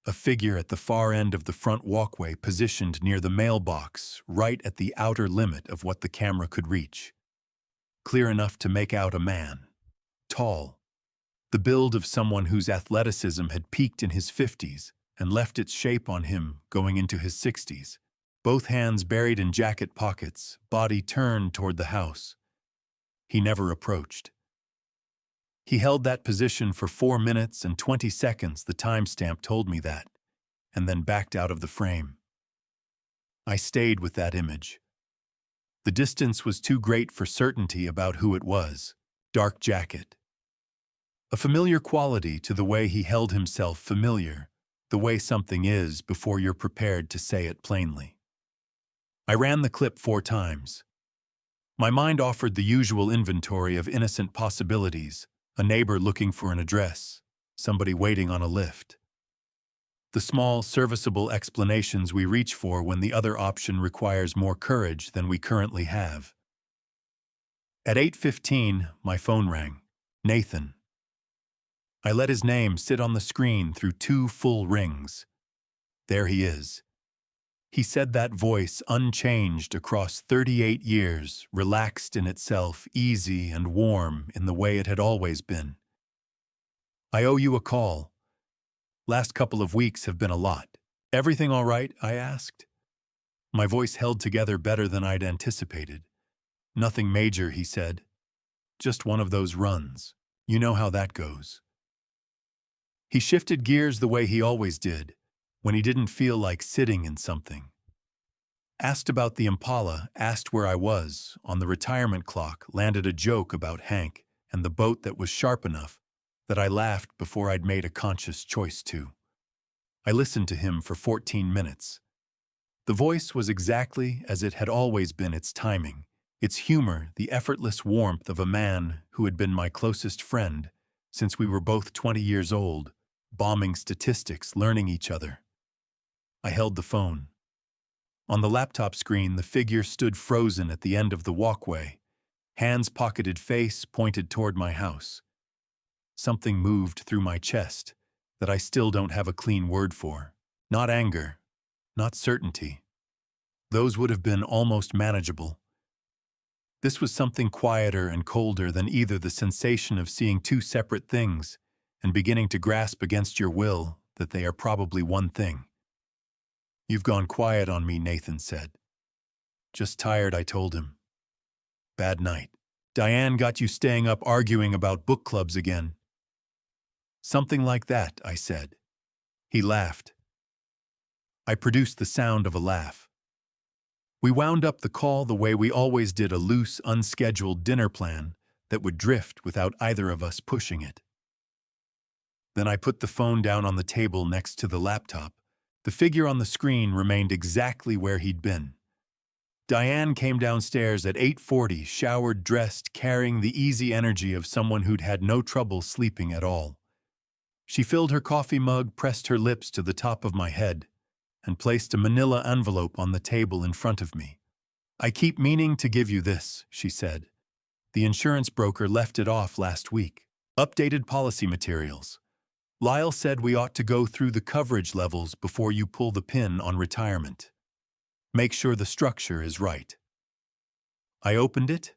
A figure at the far end of the front walkway, positioned near the mailbox, right at the outer limit of what the camera could reach. Clear enough to make out a man. Tall. The build of someone whose athleticism had peaked in his 50s and left its shape on him going into his 60s. Both hands buried in jacket pockets, body turned toward the house. He never approached. He held that position for 4 minutes and 20 seconds, the timestamp told me that, and then backed out of the frame. I stayed with that image. The distance was too great for certainty about who it was. Dark jacket. A familiar quality to the way he held himself, familiar, the way something is before you're prepared to say it plainly. I ran the clip 4 times. My mind offered the usual inventory of innocent possibilities: a neighbor looking for an address, somebody waiting on a lift. The small, serviceable explanations we reach for when the other option requires more courage than we currently have. At 8:15, my phone rang. Nathan. I let his name sit on the screen through 2 full rings. There he is. He said that voice unchanged across 38 years, relaxed in itself, easy and warm in the way it had always been. I owe you a call. Last couple of weeks have been a lot. Everything all right? I asked. My voice held together better than I'd anticipated. Nothing major, he said. Just one of those runs. You know how that goes. He shifted gears the way he always did, when he didn't feel like sitting in something. Asked about the Impala, asked where I was, on the retirement clock, landed a joke about Hank and the boat that was sharp enough that I laughed before I'd made a conscious choice to. I listened to him for 14 minutes. The voice was exactly as it had always been, its timing, its humor, the effortless warmth of a man who had been my closest friend since we were both 20 years old, bombing statistics, learning each other. I held the phone. On the laptop screen, the figure stood frozen at the end of the walkway, hands pocketed, face pointed toward my house. Something moved through my chest that I still don't have a clean word for. Not anger, not certainty. Those would have been almost manageable. This was something quieter and colder than either, the sensation of seeing 2 separate things and beginning to grasp against your will that they are probably one thing. You've gone quiet on me, Nathan said. Just tired, I told him. Bad night. Diane got you staying up arguing about book clubs again. Something like that, I said. He laughed. I produced the sound of a laugh. We wound up the call the way we always did, a loose, unscheduled dinner plan that would drift without either of us pushing it. Then I put the phone down on the table next to the laptop. The figure on the screen remained exactly where he'd been. Diane came downstairs at 8:40, showered, dressed, carrying the easy energy of someone who'd had no trouble sleeping at all. She filled her coffee mug, pressed her lips to the top of my head, and placed a manila envelope on the table in front of me. I keep meaning to give you this, she said. The insurance broker left it off last week. Updated policy materials. Lyle said we ought to go through the coverage levels before you pull the pin on retirement. Make sure the structure is right. I opened it.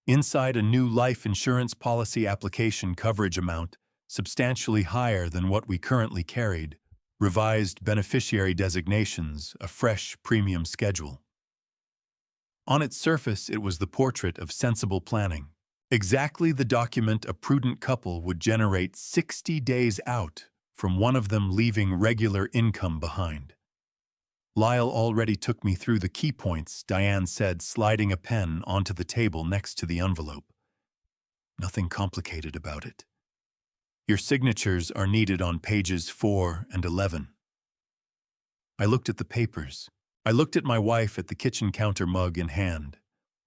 Inside, a new life insurance policy application, coverage amount substantially higher than what we currently carried, revised beneficiary designations, a fresh premium schedule. On its surface, it was the portrait of sensible planning. Exactly the document a prudent couple would generate 60 days out from one of them leaving regular income behind. Lyle already took me through the key points, Diane said, sliding a pen onto the table next to the envelope. Nothing complicated about it. Your signatures are needed on pages 4 and 11. I looked at the papers. I looked at my wife at the kitchen counter, mug in hand,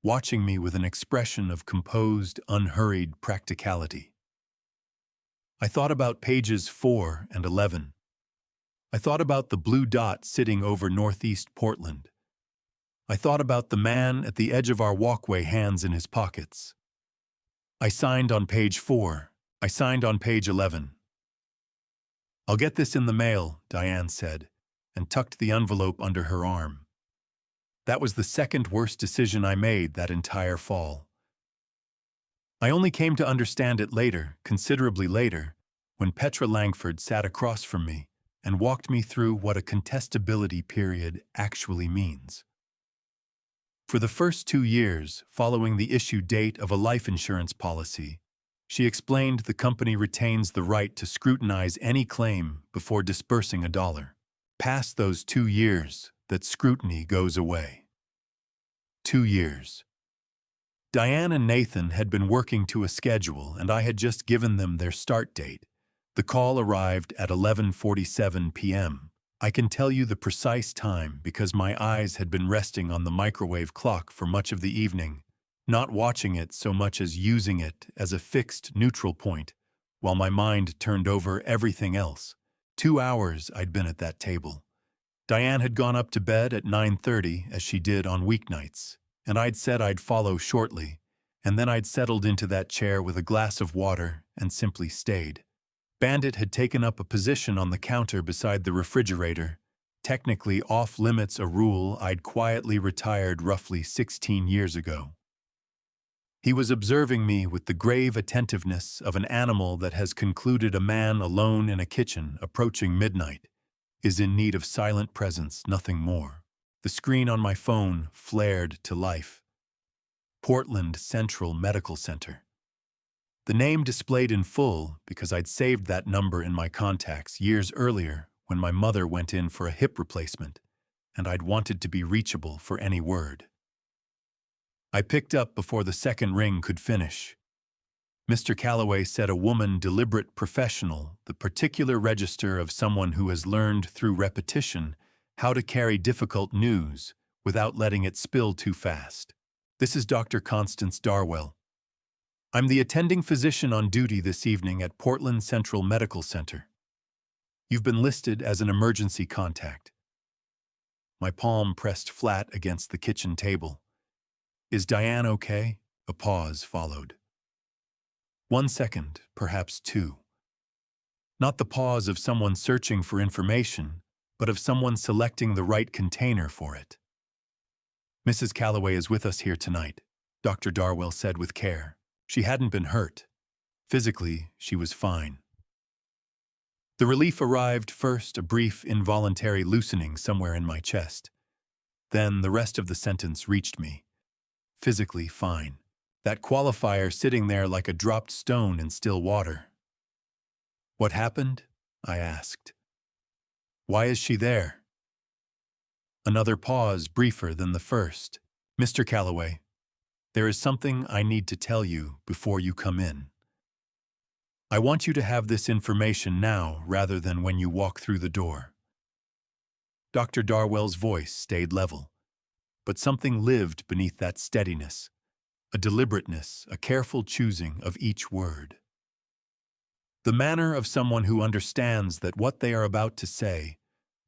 watching me with an expression of composed, unhurried practicality. I thought about pages 4 and 11. I thought about the blue dot sitting over Northeast Portland. I thought about the man at the edge of our walkway, hands in his pockets. I signed on page 4. I signed on page 11. I'll get this in the mail, Diane said, and tucked the envelope under her arm. That was the second worst decision I made that entire fall. I only came to understand it later, considerably later, when Petra Langford sat across from me and walked me through what a contestability period actually means. For the first 2 years following the issue date of a life insurance policy, she explained the company retains the right to scrutinize any claim before disbursing a dollar. Past those 2 years, that scrutiny goes away. 2 years. Diane and Nathan had been working to a schedule, and I had just given them their start date. The call arrived at 11:47 p.m. I can tell you the precise time because my eyes had been resting on the microwave clock for much of the evening, not watching it so much as using it as a fixed neutral point, while my mind turned over everything else. 2 hours I'd been at that table. Diane had gone up to bed at 9:30, as she did on weeknights, and I'd said I'd follow shortly, and then I'd settled into that chair with a glass of water and simply stayed. Bandit had taken up a position on the counter beside the refrigerator, technically off-limits, a rule I'd quietly retired roughly 16 years ago. He was observing me with the grave attentiveness of an animal that has concluded a man alone in a kitchen approaching midnight is in need of silent presence, nothing more. The screen on my phone flared to life. Portland Central Medical Center. The name displayed in full because I'd saved that number in my contacts years earlier when my mother went in for a hip replacement, and I'd wanted to be reachable for any word. I picked up before the second ring could finish. Mr. Calloway said a woman, deliberate professional, the particular register of someone who has learned through repetition how to carry difficult news without letting it spill too fast. This is Dr. Constance Darwell. I'm the attending physician on duty this evening at Portland Central Medical Center. You've been listed as an emergency contact. My palm pressed flat against the kitchen table. Is Diane okay? A pause followed. 1 second, perhaps 2. Not the pause of someone searching for information, but of someone selecting the right container for it. Mrs. Calloway is with us here tonight, Dr. Darwell said with care. She hadn't been hurt. Physically, she was fine. The relief arrived first, a brief, involuntary loosening somewhere in my chest. Then the rest of the sentence reached me. Physically fine. That qualifier sitting there like a dropped stone in still water. What happened? I asked. Why is she there? Another pause, briefer than the first. Mr. Calloway, there is something I need to tell you before you come in. I want you to have this information now rather than when you walk through the door. Dr. Darwell's voice stayed level, but something lived beneath that steadiness, a deliberateness, a careful choosing of each word. The manner of someone who understands that what they are about to say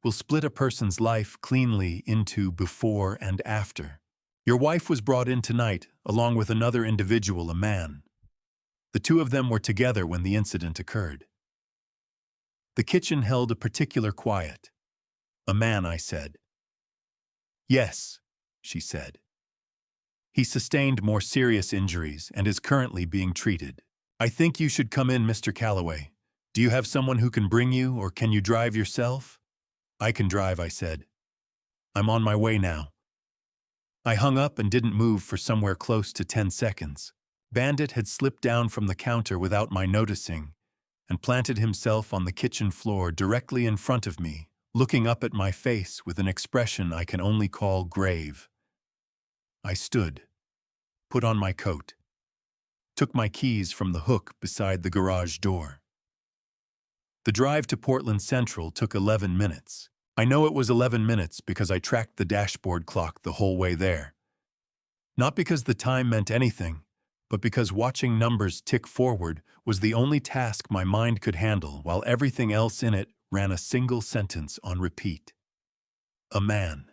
will split a person's life cleanly into before and after. Your wife was brought in tonight, along with another individual, a man. The two of them were together when the incident occurred. The kitchen held a particular quiet. A man, I said. Yes, she said. He sustained more serious injuries and is currently being treated. I think you should come in, Mr. Calloway. Do you have someone who can bring you, or can you drive yourself? I can drive, I said. I'm on my way now. I hung up and didn't move for somewhere close to 10 seconds. Bandit had slipped down from the counter without my noticing and planted himself on the kitchen floor directly in front of me, looking up at my face with an expression I can only call grave. I stood, put on my coat, took my keys from the hook beside the garage door. The drive to Portland Central took 11 minutes. I know it was 11 minutes because I tracked the dashboard clock the whole way there. Not because the time meant anything, but because watching numbers tick forward was the only task my mind could handle while everything else in it ran a single sentence on repeat. A man.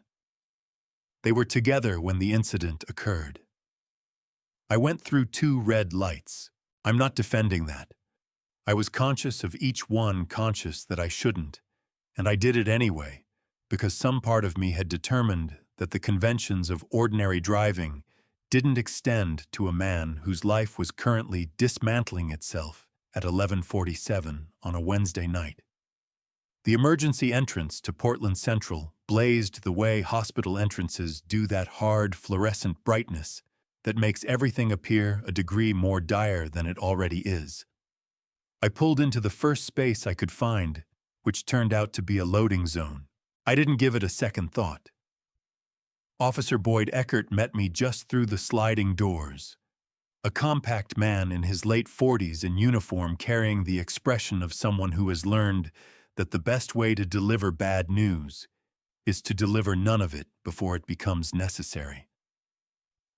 They were together when the incident occurred. I went through 2 red lights. I'm not defending that. I was conscious of each one, conscious that I shouldn't, and I did it anyway, because some part of me had determined that the conventions of ordinary driving didn't extend to a man whose life was currently dismantling itself at 11:47 on a Wednesday night. The emergency entrance to Portland Central blazed the way hospital entrances do, that hard, fluorescent brightness that makes everything appear a degree more dire than it already is. I pulled into the first space I could find, which turned out to be a loading zone. I didn't give it a second thought. Officer Boyd Eckert met me just through the sliding doors. A compact man in his late 40s in uniform, carrying the expression of someone who has learned that the best way to deliver bad news is to deliver none of it before it becomes necessary.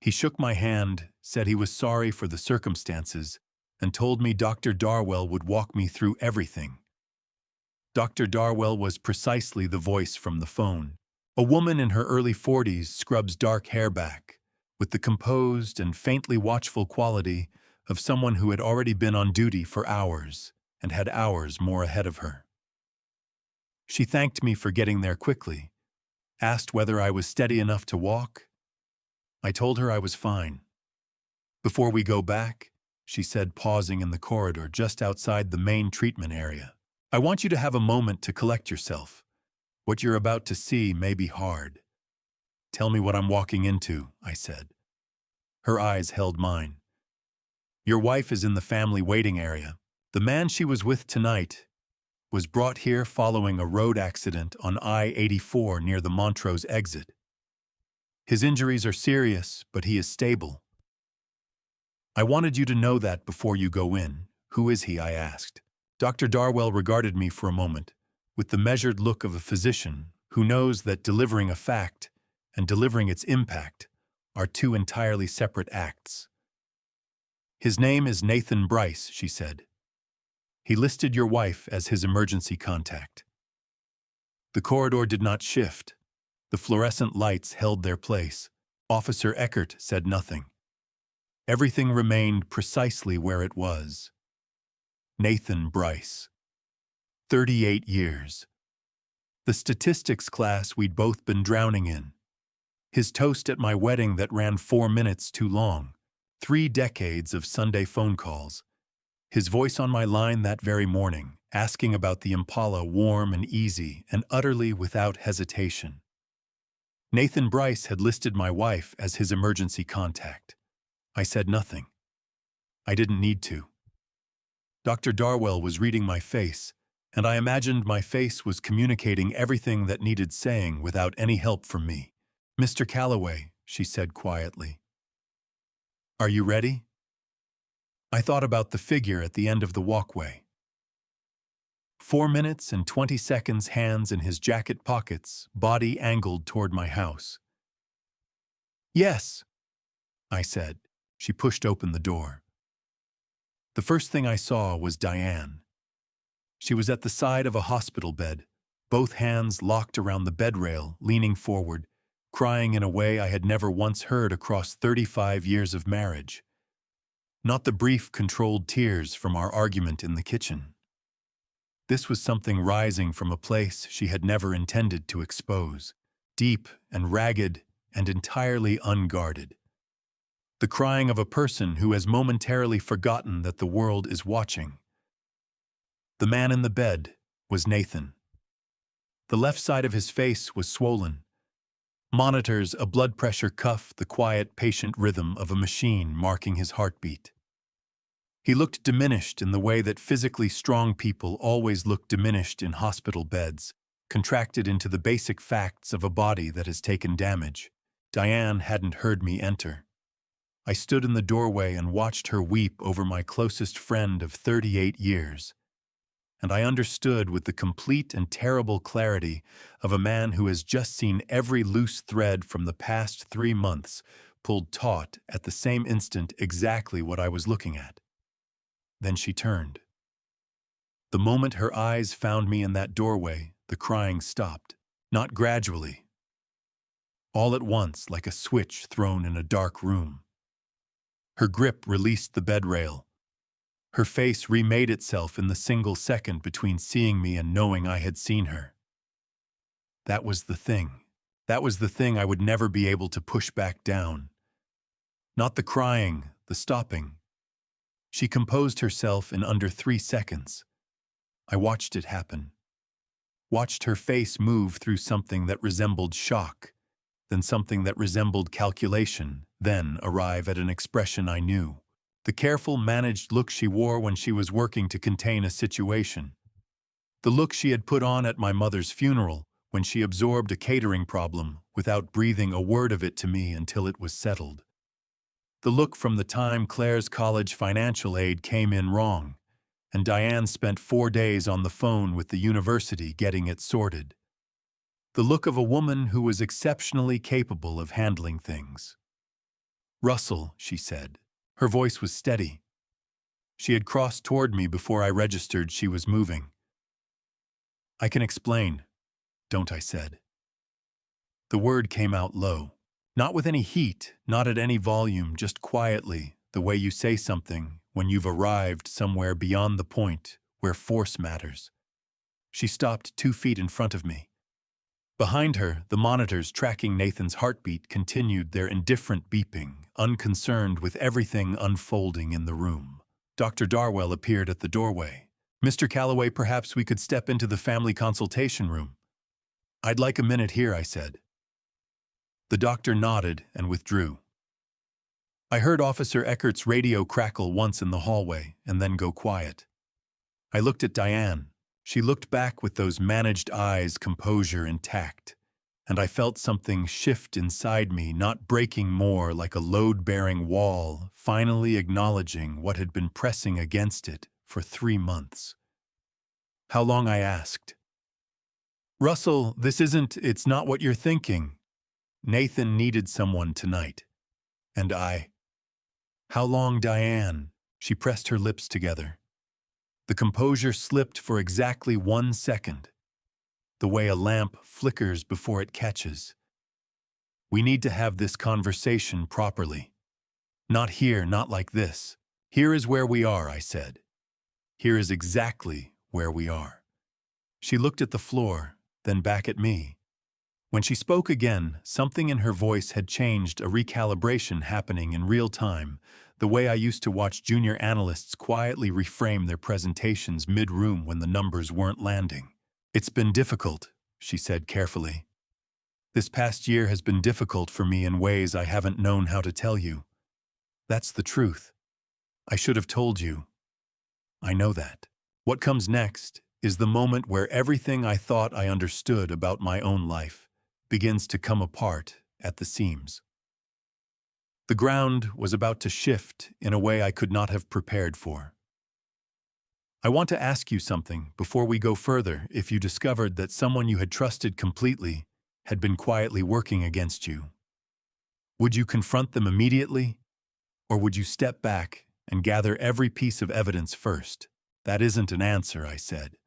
He shook my hand, said he was sorry for the circumstances, and told me Dr. Darwell would walk me through everything. Dr. Darwell was precisely the voice from the phone. A woman in her early 40s scrubs dark hair back, with the composed and faintly watchful quality of someone who had already been on duty for hours and had hours more ahead of her. She thanked me for getting there quickly, asked whether I was steady enough to walk. I told her I was fine. Before we go back, she said, pausing in the corridor just outside the main treatment area, I want you to have a moment to collect yourself. What you're about to see may be hard. Tell me what I'm walking into, I said. Her eyes held mine. Your wife is in the family waiting area. The man she was with tonight was brought here following a road accident on I-84 near the Montrose exit. His injuries are serious, but he is stable. I wanted you to know that before you go in. Who is he? I asked. Dr. Darwell regarded me for a moment, with the measured look of a physician who knows that delivering a fact and delivering its impact are two entirely separate acts. His name is Nathan Bryce, she said. He listed your wife as his emergency contact. The corridor did not shift. The fluorescent lights held their place. Officer Eckert said nothing. Everything remained precisely where it was. Nathan Bryce. 38 years. The statistics class we'd both been drowning in. His toast at my wedding that ran 4 minutes too long. 3 decades of Sunday phone calls. His voice on my line that very morning, asking about the Impala, warm and easy and utterly without hesitation. Nathan Bryce had listed my wife as his emergency contact. I said nothing. I didn't need to. Dr. Darwell was reading my face, and I imagined my face was communicating everything that needed saying without any help from me. Mr. Calloway, she said quietly. Are you ready? I thought about the figure at the end of the walkway. 4 minutes and 20 seconds, hands in his jacket pockets, body angled toward my house. Yes, I said. She pushed open the door. The first thing I saw was Diane. She was at the side of a hospital bed, both hands locked around the bed rail, leaning forward, crying in a way I had never once heard across 35 years of marriage. Not the brief, controlled tears from our argument in the kitchen. This was something rising from a place she had never intended to expose, deep and ragged and entirely unguarded. The crying of a person who has momentarily forgotten that the world is watching. The man in the bed was Nathan. The left side of his face was swollen. Monitors, a blood pressure cuff, the quiet, patient rhythm of a machine marking his heartbeat. He looked diminished in the way that physically strong people always look diminished in hospital beds, contracted into the basic facts of a body that has taken damage. Diane hadn't heard me enter. I stood in the doorway and watched her weep over my closest friend of 38 years. And I understood with the complete and terrible clarity of a man who has just seen every loose thread from the past 3 months pulled taut at the same instant exactly what I was looking at. Then she turned. The moment her eyes found me in that doorway, the crying stopped. Not gradually. All at once, like a switch thrown in a dark room. Her grip released the bed rail. Her face remade itself in the single second between seeing me and knowing I had seen her. That was the thing. That was the thing I would never be able to push back down. Not the crying, the stopping. She composed herself in under 3 seconds. I watched it happen. Watched her face move through something that resembled shock, then something that resembled calculation, then arrive at an expression I knew. The careful, managed look she wore when she was working to contain a situation. The look she had put on at my mother's funeral when she absorbed a catering problem without breathing a word of it to me until it was settled. The look from the time Claire's college financial aid came in wrong, and Diane spent 4 days on the phone with the university getting it sorted. The look of a woman who was exceptionally capable of handling things. Russell, she said. Her voice was steady. She had crossed toward me before I registered she was moving. I can explain, don't I said. The word came out low. Not with any heat, not at any volume, just quietly, the way you say something when you've arrived somewhere beyond the point where force matters. She stopped 2 feet in front of me. Behind her, the monitors tracking Nathan's heartbeat continued their indifferent beeping, unconcerned with everything unfolding in the room. Dr. Darwell appeared at the doorway. "Mr. Calloway, perhaps we could step into the family consultation room." "I'd like a minute here," I said. The doctor nodded and withdrew. I heard Officer Eckert's radio crackle once in the hallway and then go quiet. I looked at Diane. She looked back with those managed eyes, composure intact, and I felt something shift inside me, not breaking more, like a load-bearing wall, finally acknowledging what had been pressing against it for 3 months. "How long?" I asked. "Russell, it's not what you're thinking. Nathan needed someone tonight. And I." "How long, Diane?" She pressed her lips together. The composure slipped for exactly 1 second, the way a lamp flickers before it catches. "We need to have this conversation properly. Not here, not like this. Here is where we are," I said. "Here is exactly where we are." She looked at the floor, then back at me. When she spoke again, something in her voice had changed, a recalibration happening in real time, the way I used to watch junior analysts quietly reframe their presentations mid-room when the numbers weren't landing. "It's been difficult," she said carefully. "This past year has been difficult for me in ways I haven't known how to tell you. That's the truth. I should have told you. I know that. What comes next is the moment where everything I thought I understood about my own life begins to come apart at the seams. The ground was about to shift in a way I could not have prepared for. I want to ask you something before we go further. If you discovered that someone you had trusted completely had been quietly working against you, would you confront them immediately, or would you step back and gather every piece of evidence first? "That isn't an answer," I said.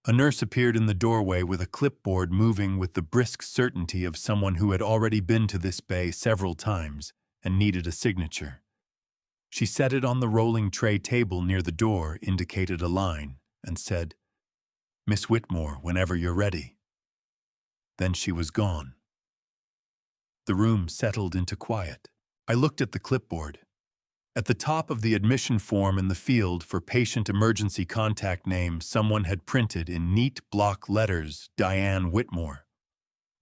A nurse appeared in the doorway with a clipboard, moving with the brisk certainty of someone who had already been to this bay several times and needed a signature. She set it on the rolling tray table near the door, indicated a line, and said, "Miss Whitmore, whenever you're ready." Then she was gone. The room settled into quiet. I looked at the clipboard. At the top of the admission form in the field for patient emergency contact name, someone had printed in neat block letters, "Diane Whitmore."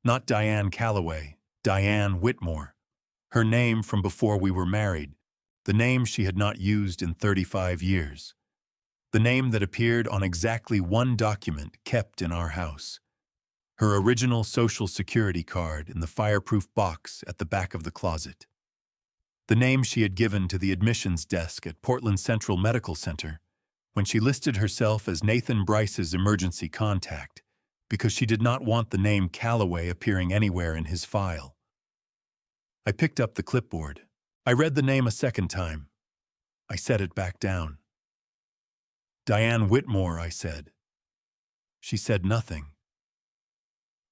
Not Diane Calloway, Diane Whitmore. Her name from before we were married, the name she had not used in 35 years. The name that appeared on exactly one document kept in our house. Her original Social Security card in the fireproof box at the back of the closet. The name she had given to the admissions desk at Portland Central Medical Center when she listed herself as Nathan Bryce's emergency contact, because she did not want the name Calloway appearing anywhere in his file. I picked up the clipboard. I read the name a second time. I set it back down. "Diane Whitmore," I said. She said nothing.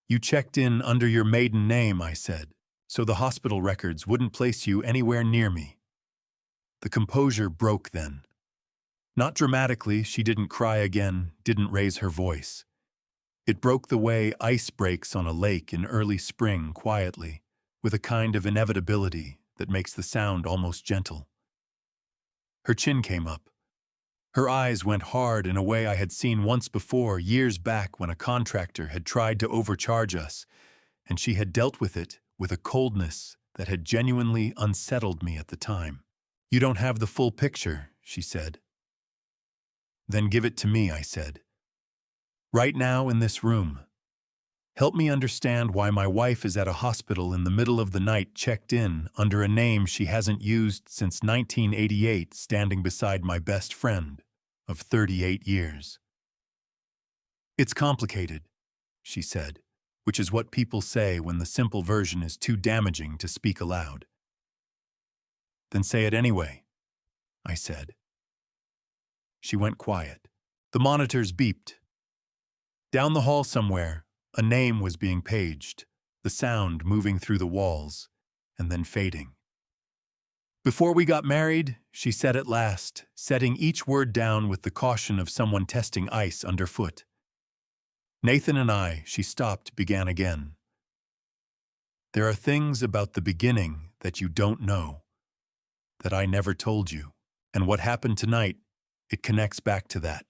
"You checked in under your maiden name," I said, "so the hospital records wouldn't place you anywhere near me." The composure broke then. Not dramatically, she didn't cry again, didn't raise her voice. It broke the way ice breaks on a lake in early spring, quietly, with a kind of inevitability that makes the sound almost gentle. Her chin came up. Her eyes went hard in a way I had seen once before, years back, when a contractor had tried to overcharge us, and she had dealt with it with a coldness that had genuinely unsettled me at the time. "You don't have the full picture," she said. "Then give it to me," I said. "Right now in this room. Help me understand why my wife is at a hospital in the middle of the night, checked in under a name she hasn't used since 1988, standing beside my best friend of 38 years. "It's complicated," she said, which is what people say when the simple version is too damaging to speak aloud. "Then say it anyway," I said. She went quiet. The monitors beeped. Down the hall somewhere, a name was being paged, the sound moving through the walls, and then fading. "Before we got married," she said at last, setting each word down with the caution of someone testing ice underfoot. "Nathan and I," she stopped, began again. "There are things about the beginning that you don't know, that I never told you. And what happened tonight, it connects back to that.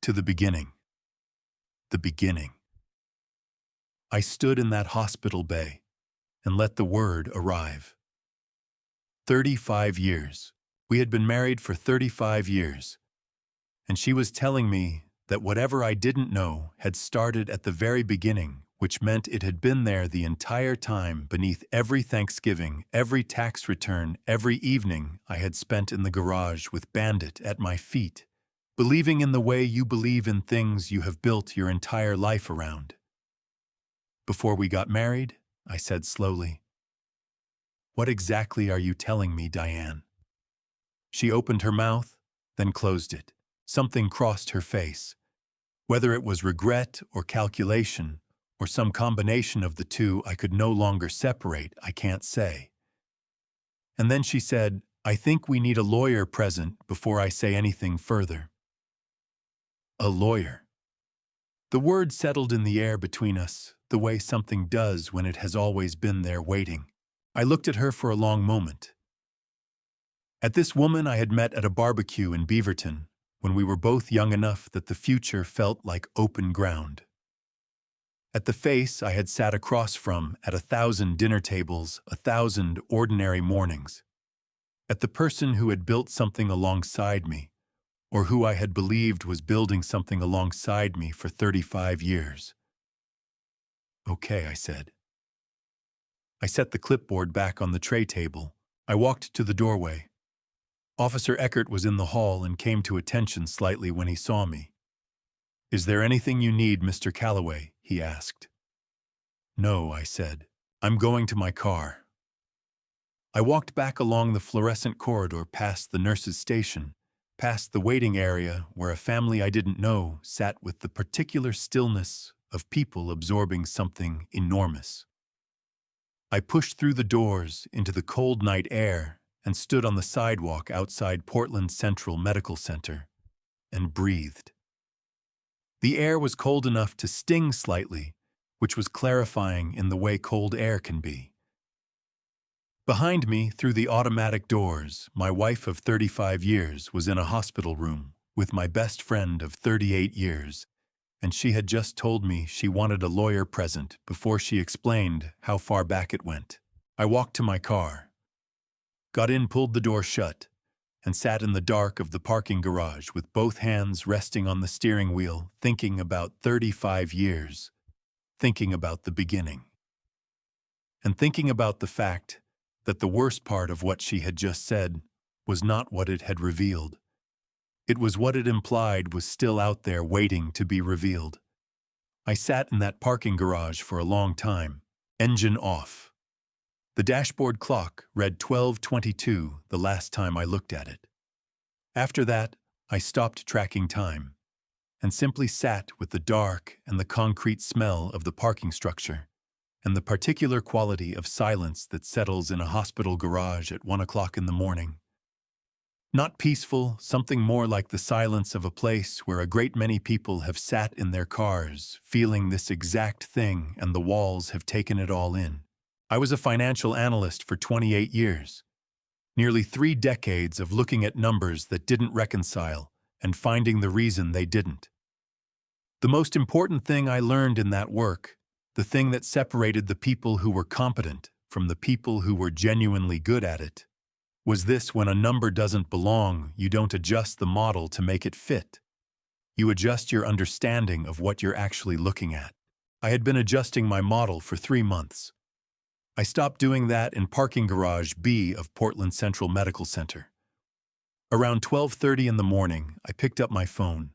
To the beginning. The beginning." I stood in that hospital bay and let the word arrive. 35 years. We had been married for 35 years. And she was telling me that whatever I didn't know had started at the very beginning, which meant it had been there the entire time beneath every Thanksgiving, every tax return, every evening I had spent in the garage with Bandit at my feet, believing in the way you believe in things you have built your entire life around. "Before we got married," I said slowly. "What exactly are you telling me, Diane?" She opened her mouth, then closed it. Something crossed her face. Whether it was regret or calculation, or some combination of the two I could no longer separate, I can't say. And then she said, "I think we need a lawyer present before I say anything further." A lawyer. The word settled in the air between us, the way something does when it has always been there waiting. I looked at her for a long moment. At this woman I had met at a barbecue in Beaverton, when we were both young enough that the future felt like open ground. At the face I had sat across from at 1,000 dinner tables, 1,000 ordinary mornings. At the person who had built something alongside me, or who I had believed was building something alongside me for 35 years. "Okay," I said. I set the clipboard back on the tray table. I walked to the doorway. Officer Eckert was in the hall and came to attention slightly when he saw me. "Is there anything you need, Mr. Calloway?" he asked. "No," I said. "I'm going to my car." I walked back along the fluorescent corridor past the nurse's station, past the waiting area where a family I didn't know sat with the particular stillness of people absorbing something enormous. I pushed through the doors into the cold night air and stood on the sidewalk outside Portland Central Medical Center and breathed. The air was cold enough to sting slightly, which was clarifying in the way cold air can be. Behind me, through the automatic doors, my wife of 35 years was in a hospital room with my best friend of 38 years, and she had just told me she wanted a lawyer present before she explained how far back it went. I walked to my car, got in, pulled the door shut, and sat in the dark of the parking garage with both hands resting on the steering wheel, thinking about 35 years, thinking about the beginning, and thinking about the fact that the worst part of what she had just said was not what it had revealed. It was what it implied was still out there waiting to be revealed. I sat in that parking garage for a long time, engine off. The dashboard clock read 12:22 the last time I looked at it. After that, I stopped tracking time and simply sat with the dark and the concrete smell of the parking structure and the particular quality of silence that settles in a hospital garage at 1 o'clock in the morning. Not peaceful, something more like the silence of a place where a great many people have sat in their cars, feeling this exact thing, and the walls have taken it all in. I was a financial analyst for 28 years. Nearly 3 decades of looking at numbers that didn't reconcile and finding the reason they didn't. The most important thing I learned in that work, the thing that separated the people who were competent from the people who were genuinely good at it, was this: when a number doesn't belong, you don't adjust the model to make it fit. You adjust your understanding of what you're actually looking at. I had been adjusting my model for 3 months. I stopped doing that in parking garage B of Portland Central Medical Center. Around 12:30 in the morning, I picked up my phone.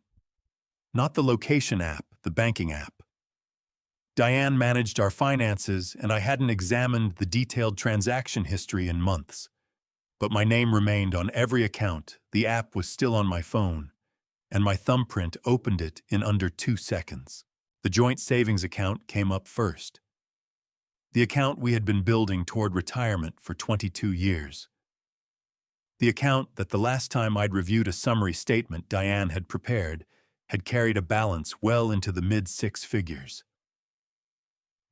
Not the location app, the banking app. Diane managed our finances, and I hadn't examined the detailed transaction history in months. But my name remained on every account, the app was still on my phone, and my thumbprint opened it in under 2 seconds. The joint savings account came up first. The account we had been building toward retirement for 22 years. The account that the last time I'd reviewed a summary statement Diane had prepared had carried a balance well into the mid-six figures.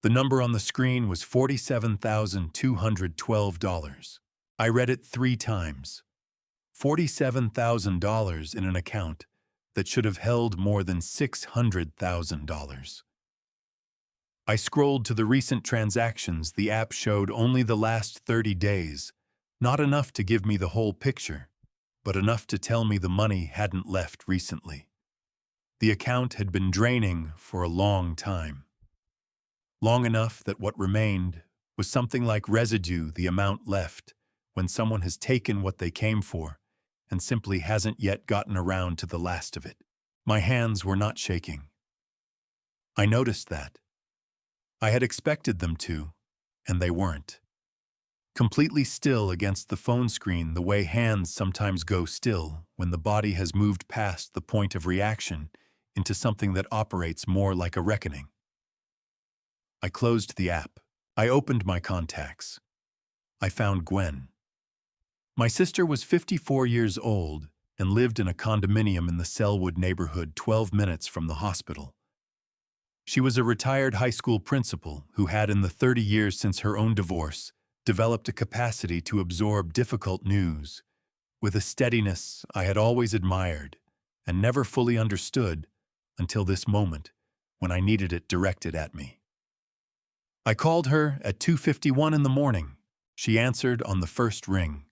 The number on the screen was $47,212. I read it 3 times. $47,000 in an account that should have held more than $600,000. I scrolled to the recent transactions. The app showed only the last 30 days, not enough to give me the whole picture, but enough to tell me the money hadn't left recently. The account had been draining for a long time. Long enough that what remained was something like residue, the amount left when someone has taken what they came for and simply hasn't yet gotten around to the last of it. My hands were not shaking. I noticed that. I had expected them to, and they weren't. Completely still against the phone screen, the way hands sometimes go still when the body has moved past the point of reaction into something that operates more like a reckoning. I closed the app. I opened my contacts. I found Gwen. My sister was 54 years old and lived in a condominium in the Selwood neighborhood 12 minutes from the hospital. She was a retired high school principal who had, in the 30 years since her own divorce, developed a capacity to absorb difficult news with a steadiness I had always admired and never fully understood until this moment when I needed it directed at me. I called her at 2:51 in the morning. She answered on the first ring.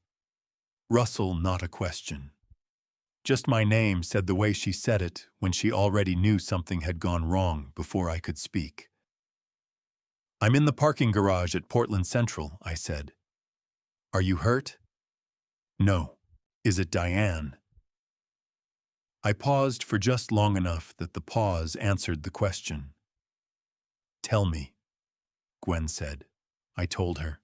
Russell, not a question. Just my name, said the way she said it when she already knew something had gone wrong before I could speak. I'm in the parking garage at Portland Central, I said. Are you hurt? No. Is it Diane? I paused for just long enough that the pause answered the question. Tell me, Gwen said. I told her.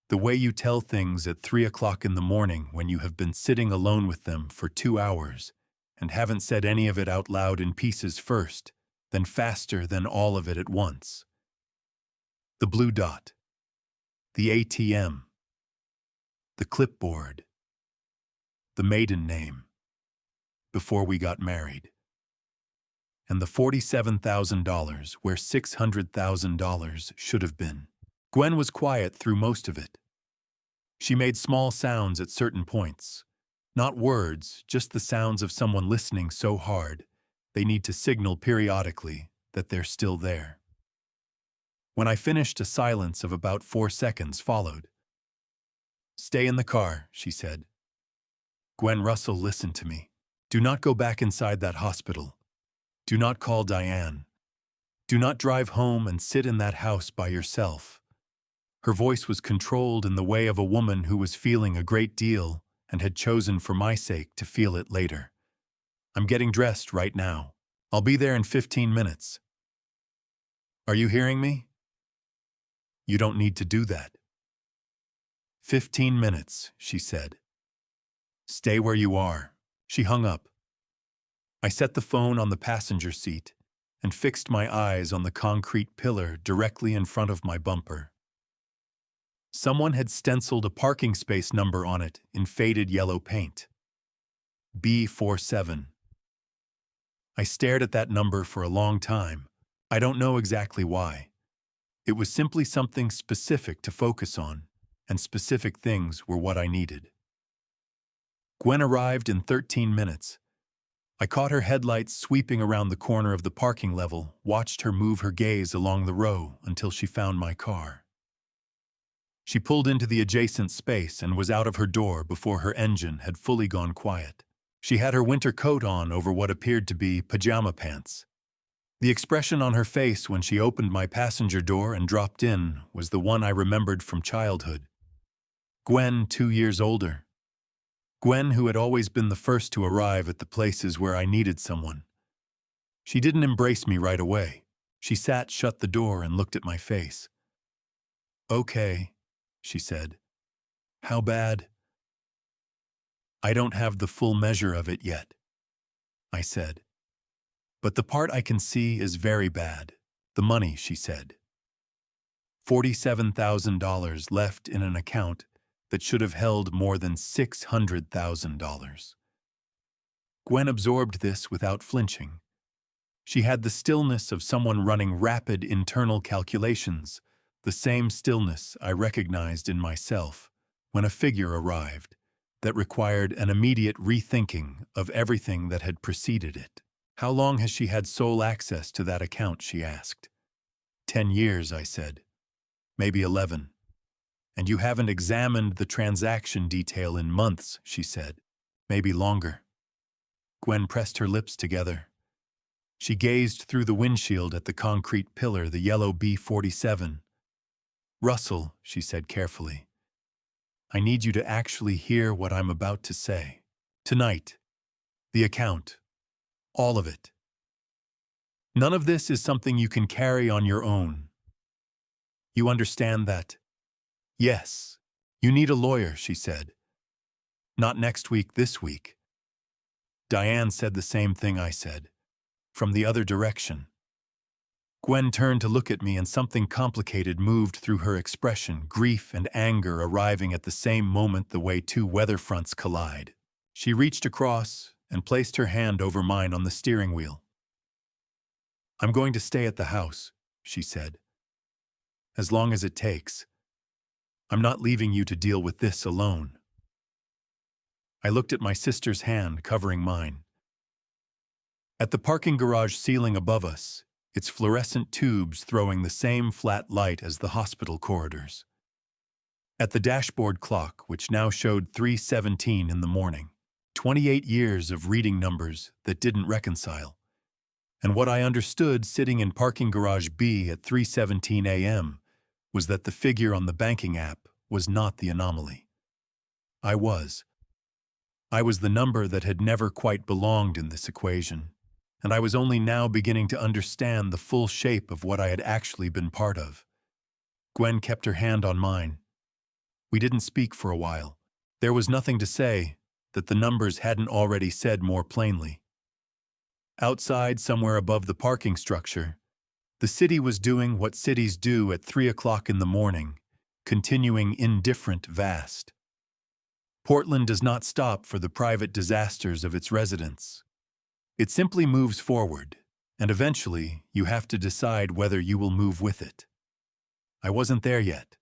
The way you tell things at 3 o'clock in the morning when you have been sitting alone with them for 2 hours and haven't said any of it out loud in pieces first, then faster than all of it at once. The blue dot, the ATM, the clipboard, the maiden name, before we got married, and the $47,000 where $600,000 should have been. Gwen was quiet through most of it. She made small sounds at certain points. Not words, just the sounds of someone listening so hard they need to signal periodically that they're still there. When I finished, a silence of about 4 seconds followed. Stay in the car, she said. Gwen, Russell listened to me. Do not go back inside that hospital. Do not call Diane. Do not drive home and sit in that house by yourself. Her voice was controlled in the way of a woman who was feeling a great deal and had chosen for my sake to feel it later. I'm getting dressed right now. I'll be there in 15 minutes. Are you hearing me? You don't need to do that. 15 minutes, she said. Stay where you are. She hung up. I set the phone on the passenger seat and fixed my eyes on the concrete pillar directly in front of my bumper. Someone had stenciled a parking space number on it in faded yellow paint. B47. I stared at that number for a long time. I don't know exactly why. It was simply something specific to focus on, and specific things were what I needed. Gwen arrived in 13 minutes. I caught her headlights sweeping around the corner of the parking level, watched her move her gaze along the row until she found my car. She pulled into the adjacent space and was out of her door before her engine had fully gone quiet. She had her winter coat on over what appeared to be pajama pants. The expression on her face when she opened my passenger door and dropped in was the one I remembered from childhood. Gwen, 2 years older. Gwen, who had always been the first to arrive at the places where I needed someone. She didn't embrace me right away. She sat, shut the door, and looked at my face. Okay, she said. How bad? I don't have the full measure of it yet. I said. But the part I can see is very bad. The money, she said. $47,000 left in an account that should have held more than $600,000. Gwen absorbed this without flinching. She had the stillness of someone running rapid internal calculations, the same stillness I recognized in myself when a figure arrived that required an immediate rethinking of everything that had preceded it. How long has she had sole access to that account, she asked. 10 years, I said. Maybe 11. And you haven't examined the transaction detail in months, she said. Maybe longer. Gwen pressed her lips together. She gazed through the windshield at the concrete pillar, the yellow B-47. Russell, she said carefully, I need you to actually hear what I'm about to say. Tonight, the account, all of it. None of this is something you can carry on your own. You understand that? Yes. You need a lawyer, she said. Not next week, this week. Diane said the same thing I said, from the other direction. Gwen turned to look at me and something complicated moved through her expression, grief and anger arriving at the same moment the way two weather fronts collide. She reached across and placed her hand over mine on the steering wheel. I'm going to stay at the house, she said. As long as it takes. I'm not leaving you to deal with this alone. I looked at my sister's hand covering mine. At the parking garage ceiling above us, its fluorescent tubes throwing the same flat light as the hospital corridors. At the dashboard clock, which now showed 3:17 in the morning, 28 years of reading numbers that didn't reconcile. And what I understood sitting in parking garage B at 3:17 a.m. was that the figure on the banking app was not the anomaly. I was. I was the number that had never quite belonged in this equation, and I was only now beginning to understand the full shape of what I had actually been part of. Gwen kept her hand on mine. We didn't speak for a while. There was nothing to say that the numbers hadn't already said more plainly. Outside, somewhere above the parking structure, the city was doing what cities do at 3 o'clock in the morning, continuing indifferent vast. Portland does not stop for the private disasters of its residents. It simply moves forward, and eventually you have to decide whether you will move with it. I wasn't there yet.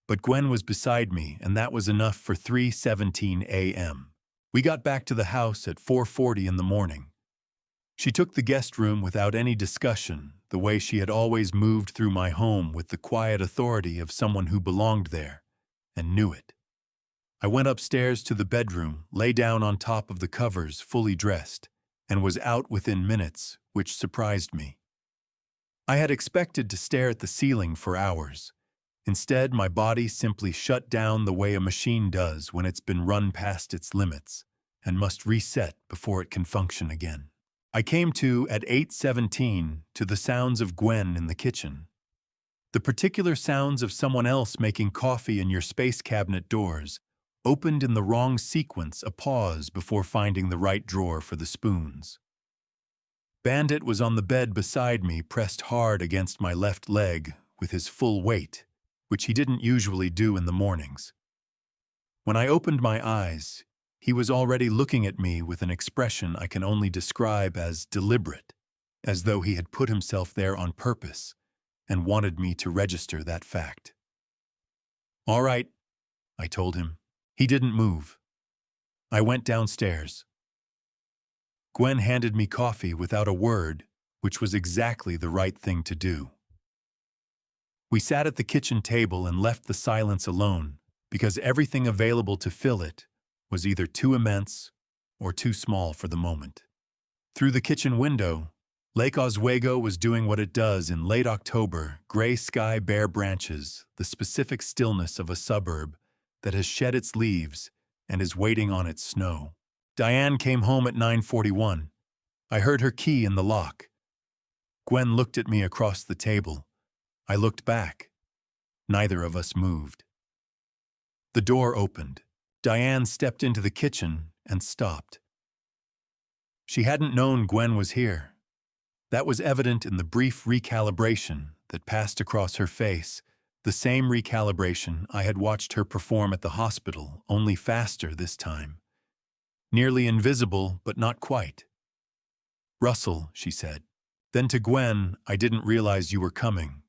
But Gwen was beside me, and that was enough for 3:17 a.m. We got back to the house at 4:40 in the morning. She took the guest room without any discussion, the way she had always moved through my home with the quiet authority of someone who belonged there and knew it. I went upstairs to the bedroom, lay down on top of the covers, fully dressed, and was out within minutes, which surprised me. I had expected to stare at the ceiling for hours. Instead, my body simply shut down the way a machine does when it's been run past its limits and must reset before it can function again. I came to at 8:17 to the sounds of Gwen in the kitchen. The particular sounds of someone else making coffee in your space cabinet doors opened in the wrong sequence, a pause before finding the right drawer for the spoons. Bandit was on the bed beside me, pressed hard against my left leg with his full weight, which he didn't usually do in the mornings. When I opened my eyes, he was already looking at me with an expression I can only describe as deliberate, as though he had put himself there on purpose and wanted me to register that fact. All right, I told him. He didn't move. I went downstairs. Gwen handed me coffee without a word, which was exactly the right thing to do. We sat at the kitchen table and left the silence alone because everything available to fill it was either too immense or too small for the moment. Through the kitchen window, Lake Oswego was doing what it does in late October, gray sky, bare branches, the specific stillness of a suburb that has shed its leaves and is waiting on its snow. Diane came home at 9:41. I heard her key in the lock. Gwen looked at me across the table. I looked back. Neither of us moved. The door opened. Diane stepped into the kitchen and stopped. She hadn't known Gwen was here. That was evident in the brief recalibration that passed across her face, the same recalibration I had watched her perform at the hospital, only faster this time. Nearly invisible, but not quite. "Russell," she said. Then to Gwen, "I didn't realize you were coming."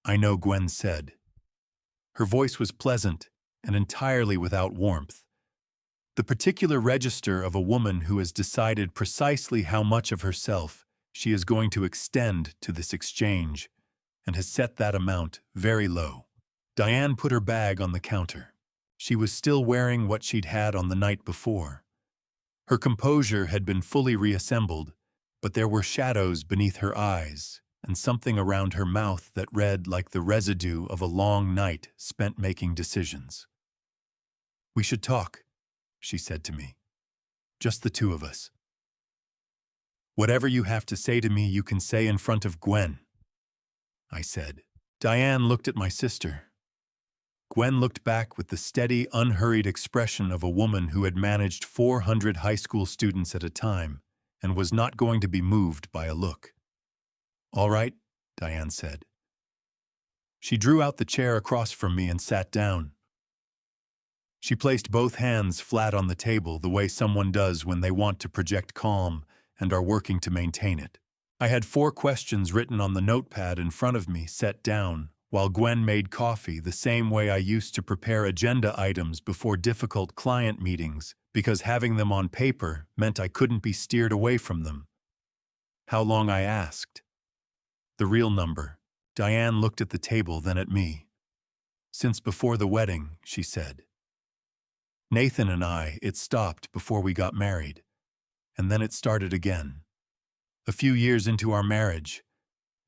"I know," Gwen said. Her voice was pleasant and entirely without warmth. The particular register of a woman who has decided precisely how much of herself she is going to extend to this exchange, and has set that amount very low. Diane put her bag on the counter. She was still wearing what she'd had on the night before. Her composure had been fully reassembled, but there were shadows beneath her eyes and something around her mouth that read like the residue of a long night spent making decisions. "We should talk," she said to me. "Just the two of us. Whatever you have to say to me, you can say in front of Gwen," I said. Diane looked at my sister. Gwen looked back with the steady, unhurried expression of a woman who had managed 400 high school students at a time and was not going to be moved by a look. "All right," Diane said. She drew out the chair across from me and sat down. She placed both hands flat on the table the way someone does when they want to project calm and are working to maintain it. I had 4 questions written on the notepad in front of me set down, while Gwen made coffee the same way I used to prepare agenda items before difficult client meetings, because having them on paper meant I couldn't be steered away from them. How long, I asked. The real number. Diane looked at the table, then at me. "Since before the wedding," she said. "Nathan and I, it stopped before we got married. And then it started again. A few years into our marriage,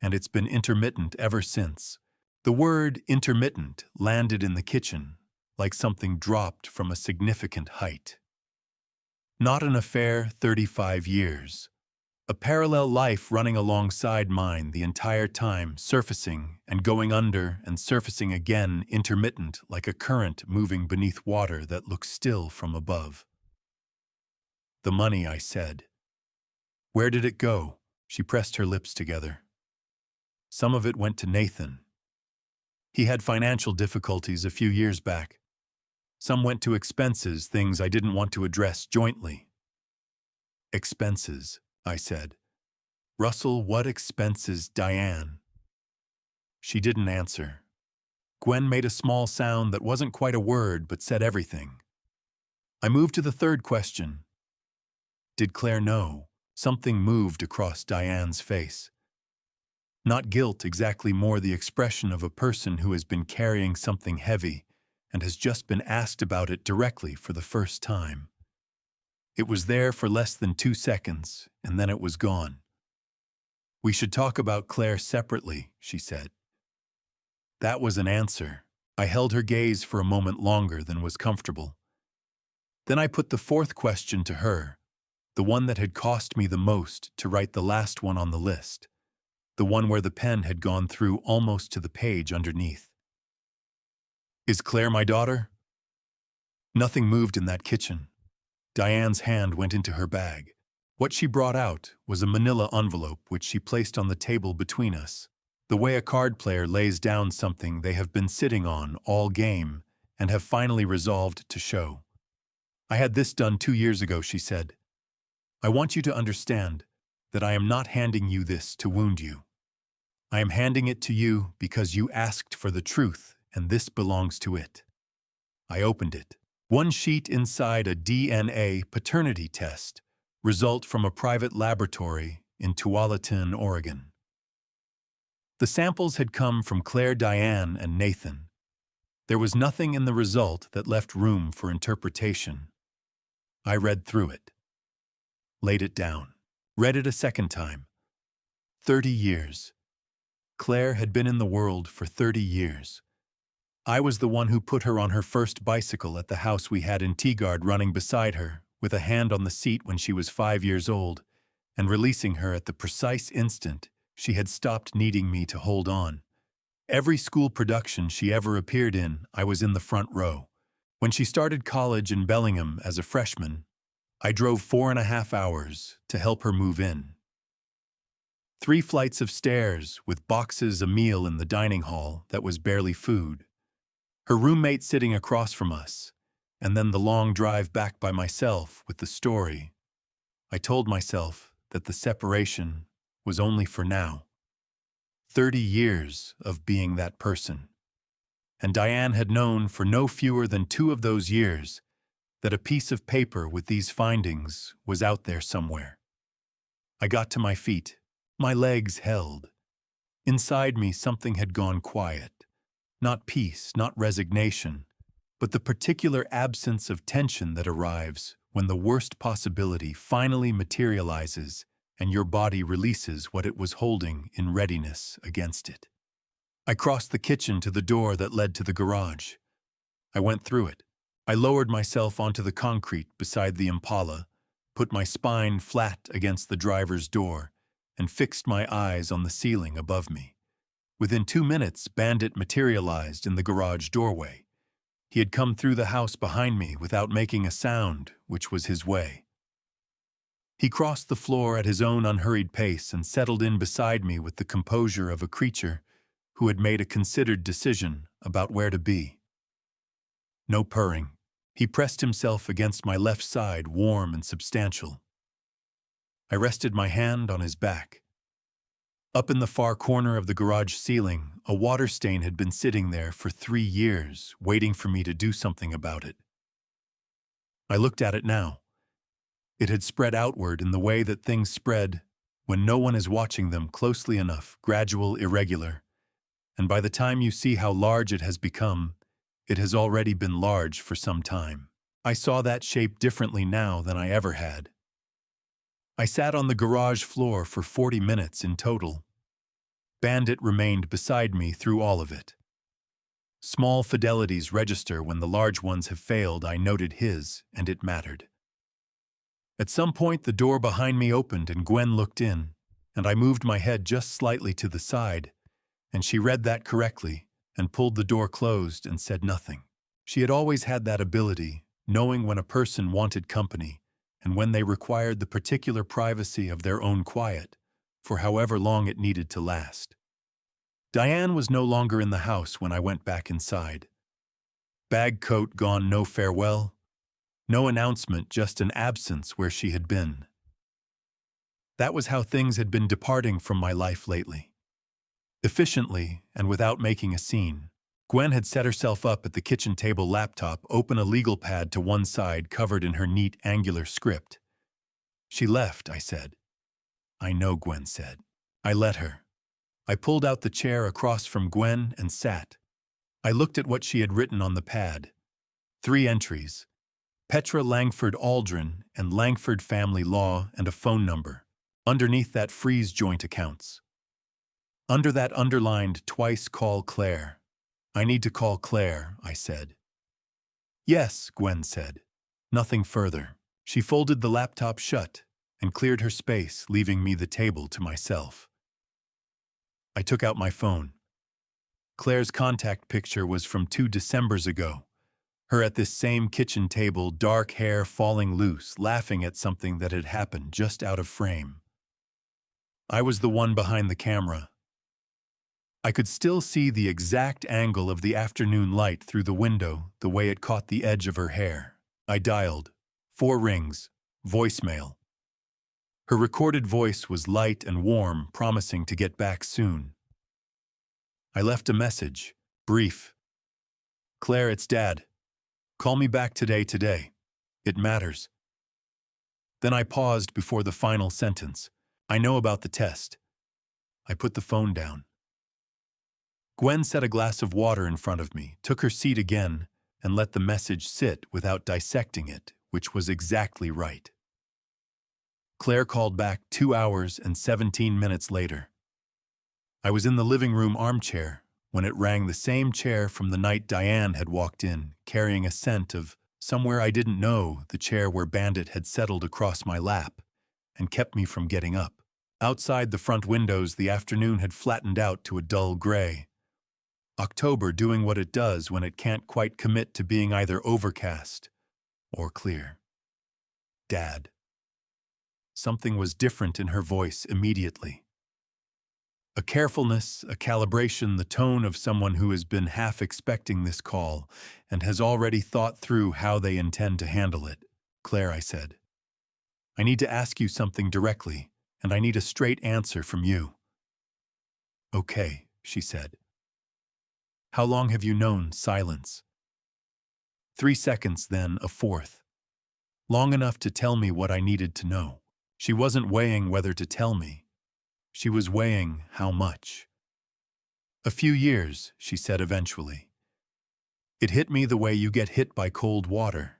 and it's been intermittent ever since." The word intermittent landed in the kitchen, like something dropped from a significant height. Not an affair, 35 years. A parallel life running alongside mine the entire time, surfacing and going under and surfacing again, intermittent like a current moving beneath water that looks still from above. "The money," I said. "Where did it go?" She pressed her lips together. "Some of it went to Nathan. He had financial difficulties a few years back. Some went to expenses, things I didn't want to address jointly." "Expenses," I said. "Russell, what expenses, Diane?" She didn't answer. Gwen made a small sound that wasn't quite a word but said everything. I moved to the 3rd question. Did Claire know? Something moved across Diane's face. Not guilt, exactly, more the expression of a person who has been carrying something heavy and has just been asked about it directly for the first time. It was there for less than 2 seconds, and then it was gone. "We should talk about Claire separately," she said. That was an answer. I held her gaze for a moment longer than was comfortable. Then I put the 4th question to her, the one that had cost me the most to write, the last one on the list. The one where the pen had gone through almost to the page underneath. "Is Claire my daughter?" Nothing moved in that kitchen. Diane's hand went into her bag. What she brought out was a manila envelope which she placed on the table between us, the way a card player lays down something they have been sitting on all game and have finally resolved to show. "I had this done 2 years ago," she said. "I want you to understand that I am not handing you this to wound you. I am handing it to you because you asked for the truth, and this belongs to it." I opened it. One sheet inside a DNA paternity test, result from a private laboratory in Tualatin, Oregon. The samples had come from Claire, Diane, and Nathan. There was nothing in the result that left room for interpretation. I read through it. Laid it down. Read it a second time. 30 years. Claire had been in the world for 30 years. I was the one who put her on her first bicycle at the house we had in Teagard, running beside her, with a hand on the seat when she was 5 years old, and releasing her at the precise instant she had stopped needing me to hold on. Every school production she ever appeared in, I was in the front row. When she started college in Bellingham as a freshman, I drove 4.5 hours to help her move in. 3 flights of stairs with boxes, a meal in the dining hall that was barely food, her roommate sitting across from us, and then the long drive back by myself with the story. I told myself that the separation was only for now. 30 years of being that person. And Diane had known for no fewer than 2 of those years that a piece of paper with these findings was out there somewhere. I got to my feet, my legs held. Inside me something had gone quiet. Not peace, not resignation, but the particular absence of tension that arrives when the worst possibility finally materializes and your body releases what it was holding in readiness against it. I crossed the kitchen to the door that led to the garage. I went through it. I lowered myself onto the concrete beside the Impala, put my spine flat against the driver's door, and fixed my eyes on the ceiling above me. Within 2 minutes, Bandit materialized in the garage doorway. He had come through the house behind me without making a sound, which was his way. He crossed the floor at his own unhurried pace and settled in beside me with the composure of a creature who had made a considered decision about where to be. No purring. He pressed himself against my left side, warm and substantial. I rested my hand on his back. Up in the far corner of the garage ceiling, a water stain had been sitting there for 3 years, waiting for me to do something about it. I looked at it now. It had spread outward in the way that things spread when no one is watching them closely enough, gradual, irregular. And by the time you see how large it has become, it has already been large for some time. I saw that shape differently now than I ever had. I sat on the garage floor for 40 minutes in total. Bandit remained beside me through all of it. Small fidelities register when the large ones have failed. I noted his, and it mattered. At some point, the door behind me opened and Gwen looked in, and I moved my head just slightly to the side, and she read that correctly and pulled the door closed and said nothing. She had always had that ability, knowing when a person wanted company and when they required the particular privacy of their own quiet, for however long it needed to last. Diane was no longer in the house when I went back inside. Bag coat gone, no farewell, no announcement, just an absence where she had been. That was how things had been departing from my life lately. Efficiently and without making a scene, Gwen had set herself up at the kitchen table laptop, open a legal pad to one side covered in her neat angular script. She left, I said. I know, Gwen said. I let her. I pulled out the chair across from Gwen and sat. I looked at what she had written on the pad. 3 entries. Petra Langford Aldrin and Langford Family Law and a phone number. Underneath that, freeze joint accounts. Under that, underlined twice, call Claire. I need to call Claire, I said. Yes, Gwen said. Nothing further. She folded the laptop shut and cleared her space, leaving me the table to myself. I took out my phone. Claire's contact picture was from 2 Decembers ago. Her at this same kitchen table, dark hair falling loose, laughing at something that had happened just out of frame. I was the one behind the camera. I could still see the exact angle of the afternoon light through the window, the way it caught the edge of her hair. I dialed. 4 rings. Voicemail. Her recorded voice was light and warm, promising to get back soon. I left a message, brief. Claire, it's Dad. Call me back today. It matters. Then I paused before the final sentence. I know about the test. I put the phone down. Gwen set a glass of water in front of me, took her seat again, and let the message sit without dissecting it, which was exactly right. Claire called back 2 hours and 17 minutes later. I was in the living room armchair when it rang, the same chair from the night Diane had walked in, carrying a scent of somewhere I didn't know, the chair where Bandit had settled across my lap and kept me from getting up. Outside the front windows, the afternoon had flattened out to a dull gray. October doing what it does when it can't quite commit to being either overcast or clear. Dad. Something was different in her voice immediately. A carefulness, a calibration, the tone of someone who has been half expecting this call and has already thought through how they intend to handle it. Claire, I said, I need to ask you something directly, and I need a straight answer from you. Okay, she said. How long have you known silence? 3 seconds, then a fourth. Long enough to tell me what I needed to know. She wasn't weighing whether to tell me. She was weighing how much. A few years, she said eventually. It hit me the way you get hit by cold water.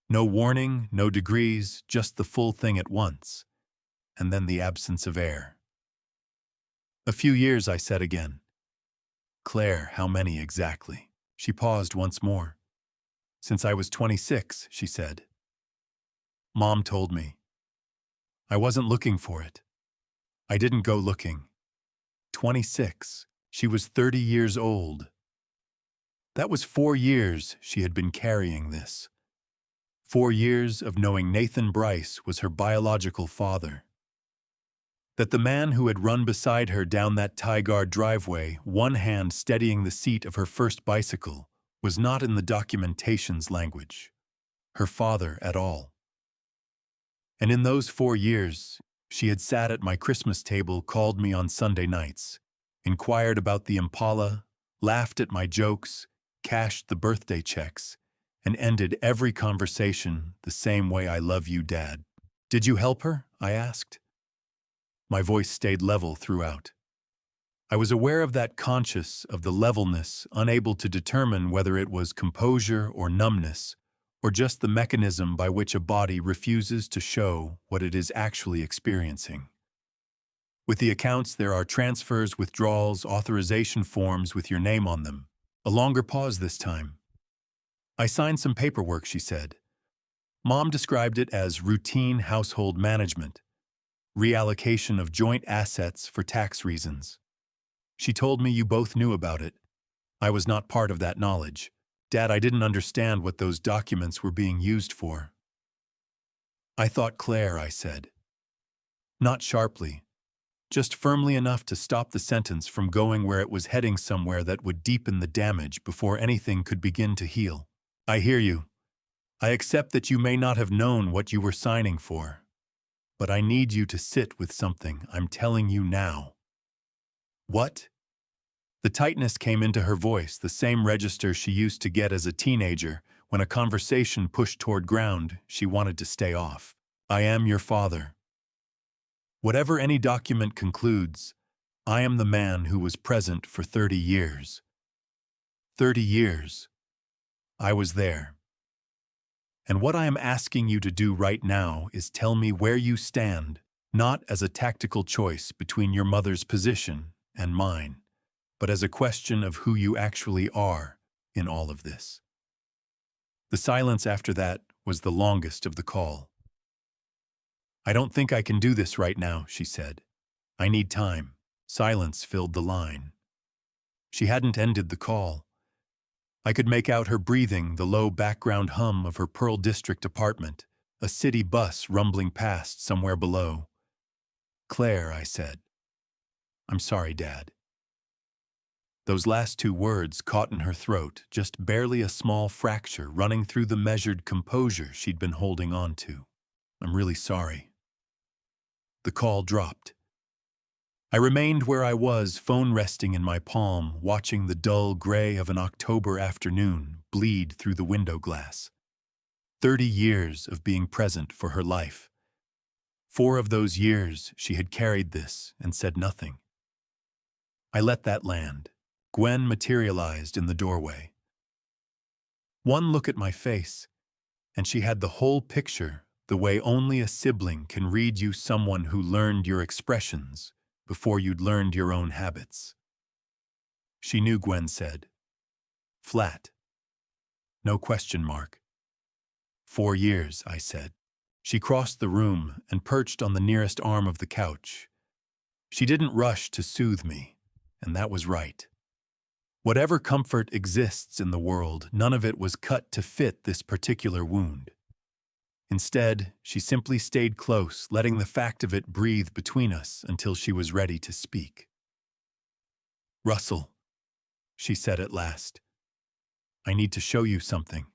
No warning, no degrees, just the full thing at once. And then the absence of air. A few years, I said again. Claire, how many exactly? She paused once more. Since I was 26, she said. Mom told me. I wasn't looking for it. I didn't go looking. 26. She was 30 years old. That was 4 years she had been carrying this. 4 years of knowing Nathan Bryce was her biological father. That the man who had run beside her down that Tigard driveway, one hand steadying the seat of her first bicycle, was not in the documentation's language. Her father at all. And in those 4 years, she had sat at my Christmas table, called me on Sunday nights, inquired about the Impala, laughed at my jokes, cashed the birthday checks, and ended every conversation the same way, I love you, Dad. Did you help her? I asked. My voice stayed level throughout. I was aware of that, conscious of the levelness, unable to determine whether it was composure or numbness, or just the mechanism by which a body refuses to show what it is actually experiencing. With the accounts, there are transfers, withdrawals, authorization forms with your name on them. A longer pause this time. I signed some paperwork, she said. Mom described it as routine household management, reallocation of joint assets for tax reasons. She told me you both knew about it. I was not part of that knowledge. Dad, I didn't understand what those documents were being used for. I thought, Claire, I said. Not sharply, just firmly enough to stop the sentence from going where it was heading, somewhere that would deepen the damage before anything could begin to heal. I hear you. I accept that you may not have known what you were signing for. But I need you to sit with something I'm telling you now. What? The tightness came into her voice, the same register she used to get as a teenager when a conversation pushed toward ground she wanted to stay off. I am your father. Whatever any document concludes, I am the man who was present for 30 years. 30 years. I was there. And what I am asking you to do right now is tell me where you stand, not as a tactical choice between your mother's position and mine, but as a question of who you actually are in all of this. The silence after that was the longest of the call. I don't think I can do this right now, she said. I need time. Silence filled the line. She hadn't ended the call. I could make out her breathing, the low background hum of her Pearl District apartment, a city bus rumbling past somewhere below. Claire, I said. I'm sorry, Dad. Those last 2 words caught in her throat, just barely a small fracture running through the measured composure she'd been holding on to. I'm really sorry. The call dropped. I remained where I was, phone resting in my palm, watching the dull gray of an October afternoon bleed through the window glass. 30 years of being present for her life. 4 of those years she had carried this and said nothing. I let that land. Gwen materialized in the doorway. One look at my face, and she had the whole picture, the way only a sibling can read you, someone who learned your expressions before you'd learned your own habits. She knew, Gwen said. Flat. No question mark. 4 years, I said. She crossed the room and perched on the nearest arm of the couch. She didn't rush to soothe me, and that was right. Whatever comfort exists in the world, none of it was cut to fit this particular wound. Instead, she simply stayed close, letting the fact of it breathe between us until she was ready to speak. "Russell," she said at last, "I need to show you something."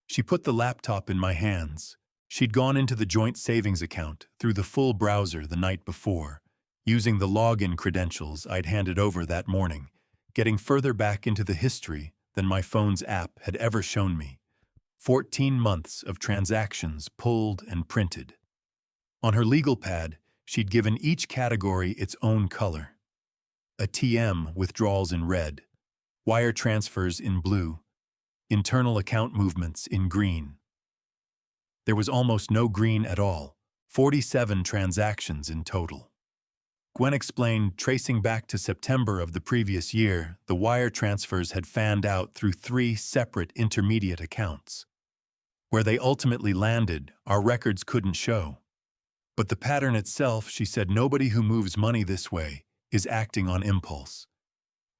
She put the laptop in my hands. She'd gone into the joint savings account through the full browser the night before, using the login credentials I'd handed over that morning, getting further back into the history than my phone's app had ever shown me. 14 months of transactions pulled and printed. On her legal pad, she'd given each category its own color. ATM withdrawals in red, wire transfers in blue, internal account movements in green. There was almost no green at all, 47 transactions in total. Gwen explained, tracing back to September of the previous year, the wire transfers had fanned out through 3 separate intermediate accounts. Where they ultimately landed, our records couldn't show. But the pattern itself, she said, nobody who moves money this way is acting on impulse.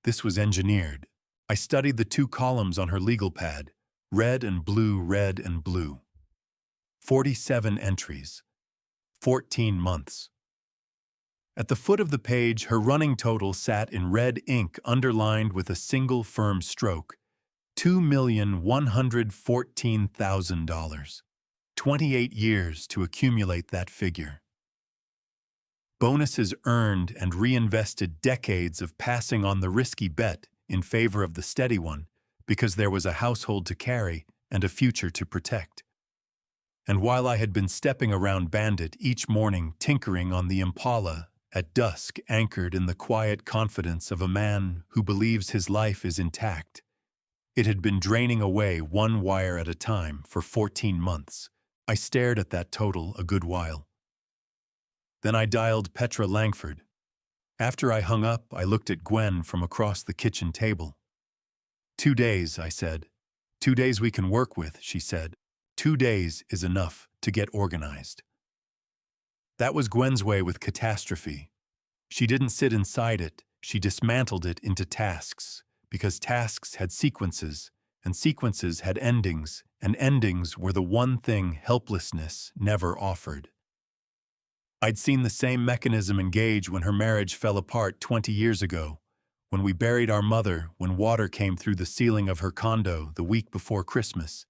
This was engineered. I studied the 2 columns on her legal pad, red and blue, red and blue. 47 entries. 14 months. At the foot of the page, her running total sat in red ink underlined with a single firm stroke, $2,114,000. 28 years to accumulate that figure. Bonuses earned and reinvested, decades of passing on the risky bet in favor of the steady one because there was a household to carry and a future to protect. And while I had been stepping around Bandit each morning tinkering on the Impala, at dusk anchored in the quiet confidence of a man who believes his life is intact, it had been draining away one wire at a time for 14 months. I stared at that total a good while. Then I dialed Petra Langford. After I hung up, I looked at Gwen from across the kitchen table. 2 days, I said. 2 days we can work with, she said. 2 days is enough to get organized. That was Gwen's way with catastrophe. She didn't sit inside it, she dismantled it into tasks, because tasks had sequences, and sequences had endings, and endings were the one thing helplessness never offered. I'd seen the same mechanism engage when her marriage fell apart 20 years ago, when we buried our mother when water came through the ceiling of her condo the week before Christmas.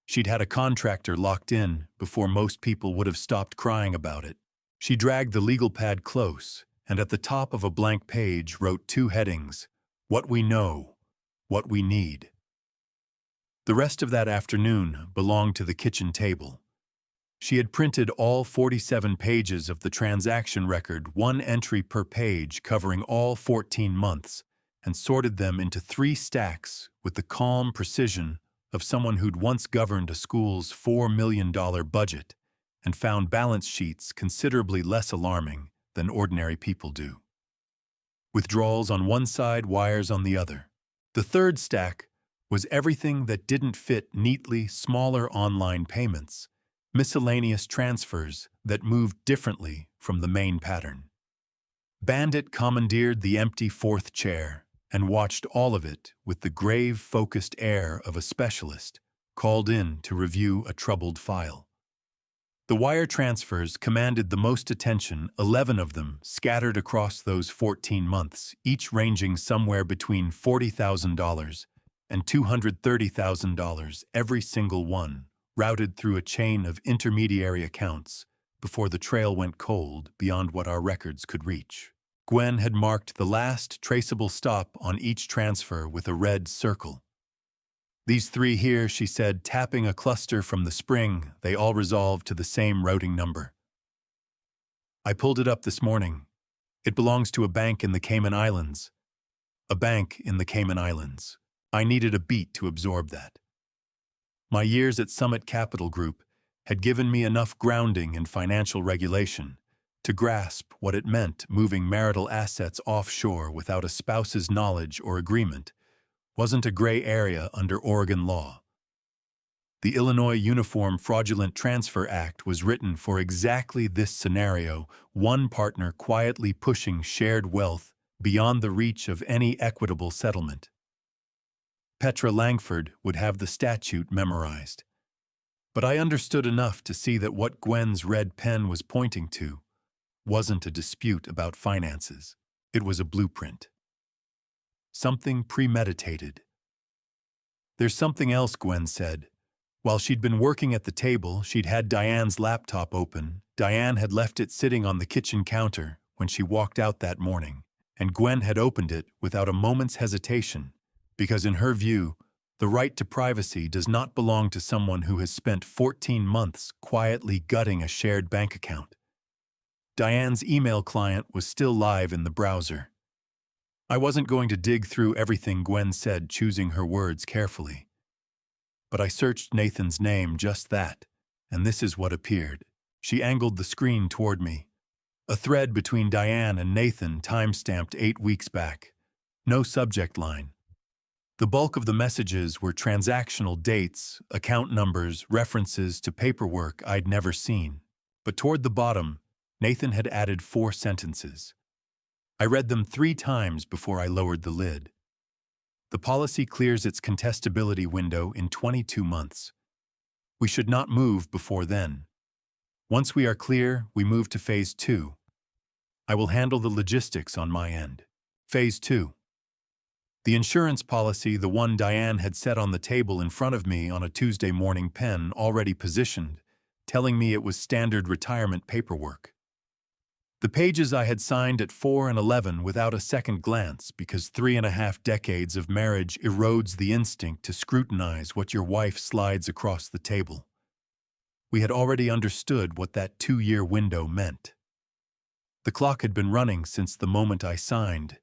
She'd had a contractor locked in before most people would have stopped crying about it. She dragged the legal pad close, and at the top of a blank page wrote 2 headings, "What we know, what we need." The rest of that afternoon belonged to the kitchen table. She had printed all 47 pages of the transaction record, 1 entry per page covering all 14 months, and sorted them into 3 stacks with the calm precision of someone who'd once governed a school's $4 million budget and found balance sheets considerably less alarming than ordinary people do. Withdrawals on one side, wires on the other. The third stack was everything that didn't fit neatly, smaller online payments, miscellaneous transfers that moved differently from the main pattern. Bandit commandeered the empty 4th chair and watched all of it with the grave, focused air of a specialist called in to review a troubled file. The wire transfers commanded the most attention, 11 of them scattered across those 14 months, each ranging somewhere between $40,000 and $230,000, every single one, routed through a chain of intermediary accounts before the trail went cold beyond what our records could reach. Gwen had marked the last traceable stop on each transfer with a red circle. "These 3 here," she said, tapping a cluster from the spring, "they all resolve to the same routing number." I pulled it up this morning. It belongs to a bank in the Cayman Islands. A bank in the Cayman Islands. I needed a beat to absorb that. My years at Summit Capital Group had given me enough grounding in financial regulation to grasp what it meant moving marital assets offshore without a spouse's knowledge or agreement wasn't a gray area under Oregon law. The Illinois Uniform Fraudulent Transfer Act was written for exactly this scenario, one partner quietly pushing shared wealth beyond the reach of any equitable settlement. Petra Langford would have the statute memorized. But I understood enough to see that what Gwen's red pen was pointing to wasn't a dispute about finances. It was a blueprint. Something premeditated. "There's something else," Gwen said. While she'd been working at the table, she'd had Diane's laptop open. Diane had left it sitting on the kitchen counter when she walked out that morning, and Gwen had opened it without a moment's hesitation, because in her view, the right to privacy does not belong to someone who has spent 14 months quietly gutting a shared bank account. Diane's email client was still live in the browser. I wasn't going to dig through everything Gwen said, choosing her words carefully. But I searched Nathan's name, just that, and this is what appeared. She angled the screen toward me. A thread between Diane and Nathan, time-stamped 8 weeks back. No subject line. The bulk of the messages were transactional dates, account numbers, references to paperwork I'd never seen. But toward the bottom, Nathan had added 4 sentences. I read them 3 times before I lowered the lid. The policy clears its contestability window in 22 months. We should not move before then. Once we are clear, we move to Phase 2. I will handle the logistics on my end. Phase 2. The insurance policy, the one Diane had set on the table in front of me on a Tuesday morning, pen already positioned, telling me it was standard retirement paperwork. The pages I had signed at 4 and 11 without a second glance, because 3.5 decades of marriage erodes the instinct to scrutinize what your wife slides across the table. We had already understood what that 2-year window meant. The clock had been running since the moment I signed,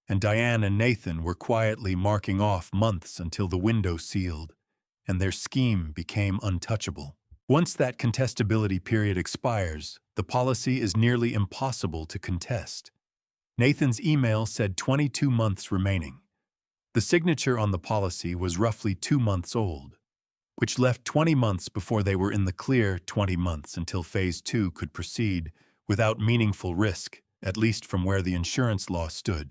and Diane and Nathan were quietly marking off months until the window sealed, and their scheme became untouchable. Once that contestability period expires, the policy is nearly impossible to contest. Nathan's email said 22 months remaining. The signature on the policy was roughly 2 months old, which left 20 months before they were in the clear, 20 months until Phase 2 could proceed without meaningful risk, at least from where the insurance law stood.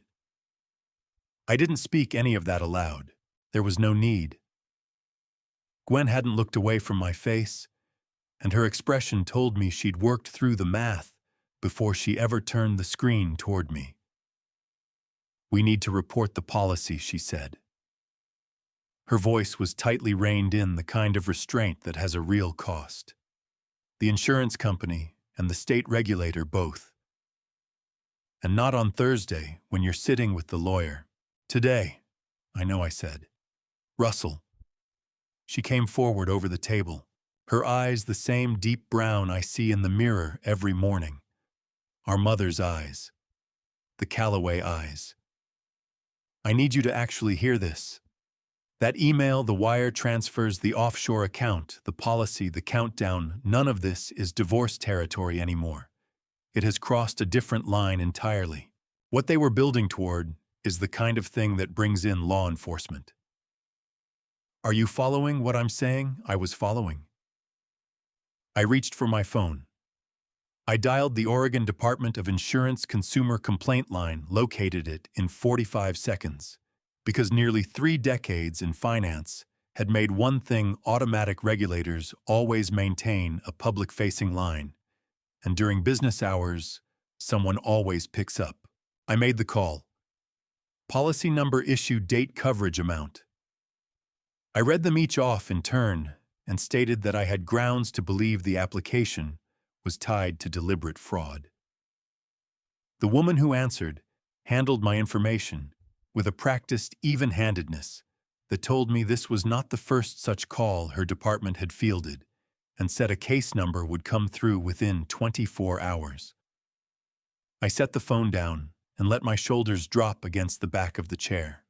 I didn't speak any of that aloud. There was no need. Gwen hadn't looked away from my face, and her expression told me she'd worked through the math before she ever turned the screen toward me. "We need to report the policy," she said. Her voice was tightly reined in, the kind of restraint that has a real cost. The insurance company and the state regulator both. "And not on Thursday, when you're sitting with the lawyer. Today." "I know," I said. "Russell." She came forward over the table. Her eyes the same deep brown I see in the mirror every morning. Our mother's eyes. The Calloway eyes. "I need you to actually hear this. That email, the wire transfers, the offshore account, the policy, the countdown, none of this is divorce territory anymore. It has crossed a different line entirely. What they were building toward is the kind of thing that brings in law enforcement." Are you following what I'm saying? I was following. I reached for my phone. I dialed the Oregon Department of Insurance Consumer Complaint line, located it in 45 seconds, because nearly 3 decades in finance had made one thing: automatic regulators always maintain a public-facing line, and during business hours, someone always picks up. I made the call. Policy number, issue date, coverage amount. I read them each off in turn and stated that I had grounds to believe the application was tied to deliberate fraud. The woman who answered handled my information with a practiced even-handedness that told me this was not the first such call her department had fielded, and said a case number would come through within 24 hours. I set the phone down and let my shoulders drop against the back of the chair.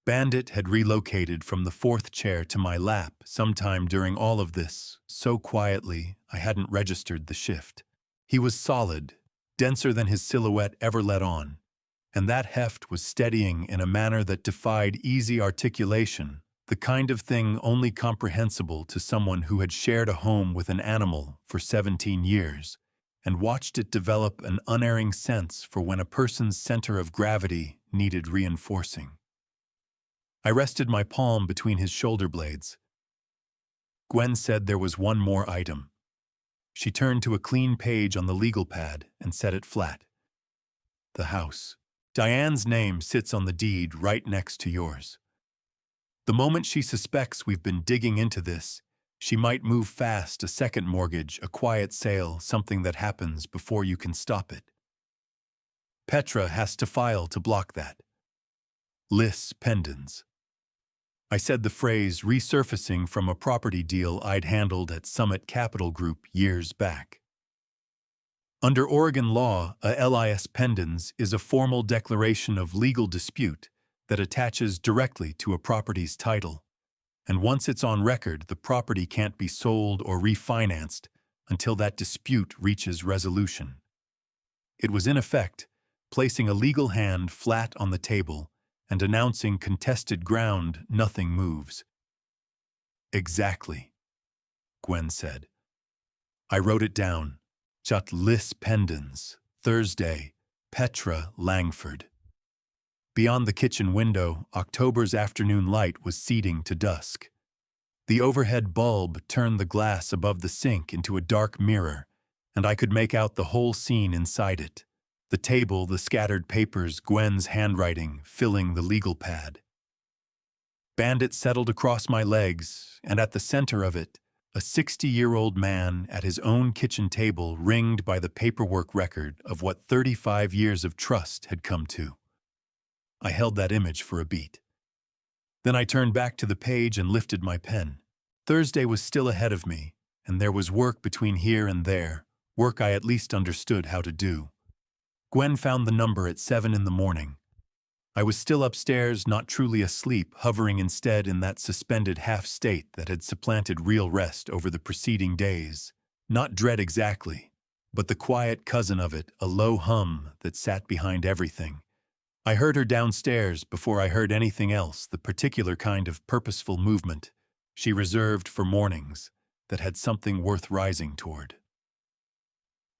Bandit had relocated from the 4th chair to my lap sometime during all of this, so quietly I hadn't registered the shift. He was solid, denser than his silhouette ever let on, and that heft was steadying in a manner that defied easy articulation, the kind of thing only comprehensible to someone who had shared a home with an animal for 17 years and watched it develop an unerring sense for when a person's center of gravity needed reinforcing. I rested my palm between his shoulder blades. Gwen said there was one more item. She turned to a clean page on the legal pad and set it flat. The house. Diane's name sits on the deed right next to yours. The moment she suspects we've been digging into this, she might move fast, a second mortgage, a quiet sale, something that happens before you can stop it. Petra has to file to block that. Lis Pendens. I said the phrase resurfacing from a property deal I'd handled at Summit Capital Group years back. Under Oregon law, a lis pendens is a formal declaration of legal dispute that attaches directly to a property's title, and once it's on record, the property can't be sold or refinanced until that dispute reaches resolution. It was in effect placing a legal hand flat on the table and announcing contested ground, nothing moves. Exactly, Gwen said. I wrote it down. Jut Lis Pendens, Thursday, Petra Langford. Beyond the kitchen window, October's afternoon light was seeding to dusk. The overhead bulb turned the glass above the sink into a dark mirror, and I could make out the whole scene inside it. The table, the scattered papers, Gwen's handwriting filling the legal pad. Bandit settled across my legs, and at the center of it, a 60-year-old man at his own kitchen table ringed by the paperwork record of what 35 years of trust had come to. I held that image for a beat. Then I turned back to the page and lifted my pen. Thursday was still ahead of me, and there was work between here and there, work I at least understood how to do. Gwen found the number at 7 in the morning. I was still upstairs, not truly asleep, hovering instead in that suspended half-state that had supplanted real rest over the preceding days. Not dread exactly, but the quiet cousin of it, a low hum that sat behind everything. I heard her downstairs before I heard anything else, the particular kind of purposeful movement she reserved for mornings that had something worth rising toward.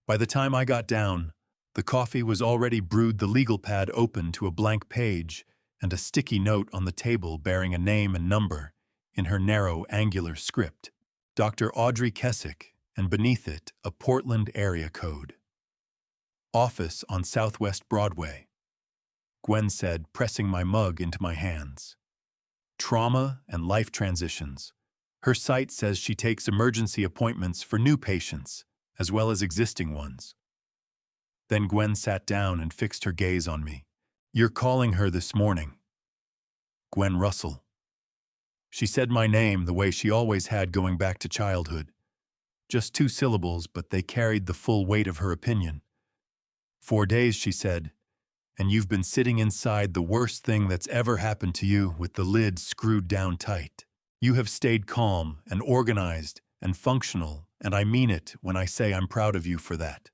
By the time I got down, the coffee was already brewed, the legal pad open to a blank page, and a sticky note on the table bearing a name and number in her narrow, angular script. Dr. Audrey Kessick, and beneath it, a Portland area code. Office on Southwest Broadway. Gwen said, pressing my mug into my hands. Trauma and life transitions. Her site says she takes emergency appointments for new patients, as well as existing ones. Then Gwen sat down and fixed her gaze on me. You're calling her this morning. Gwen Russell. She said my name the way she always had going back to childhood. Just 2 syllables, but they carried the full weight of her opinion. 4 days, she said, and you've been sitting inside the worst thing that's ever happened to you with the lid screwed down tight. You have stayed calm and organized and functional, and I mean it when I say I'm proud of you for that.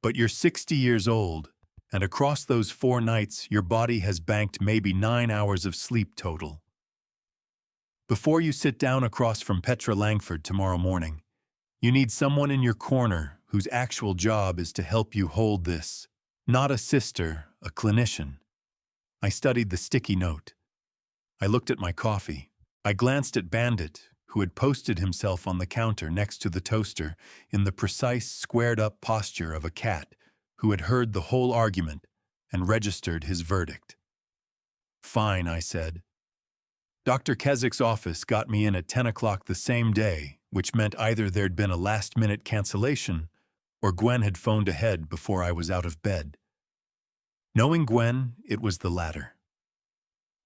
But you're 60 years old, and across those 4 nights, your body has banked maybe 9 hours of sleep total. Before you sit down across from Petra Langford tomorrow morning, you need someone in your corner whose actual job is to help you hold this. Not a sister, a clinician. I studied the sticky note. I looked at my coffee. I glanced at Bandit, who had posted himself on the counter next to the toaster in the precise, squared-up posture of a cat who had heard the whole argument and registered his verdict. Fine, I said. Dr. Kessick's office got me in at 10 o'clock the same day, which meant either there'd been a last-minute cancellation or Gwen had phoned ahead before I was out of bed. Knowing Gwen, it was the latter.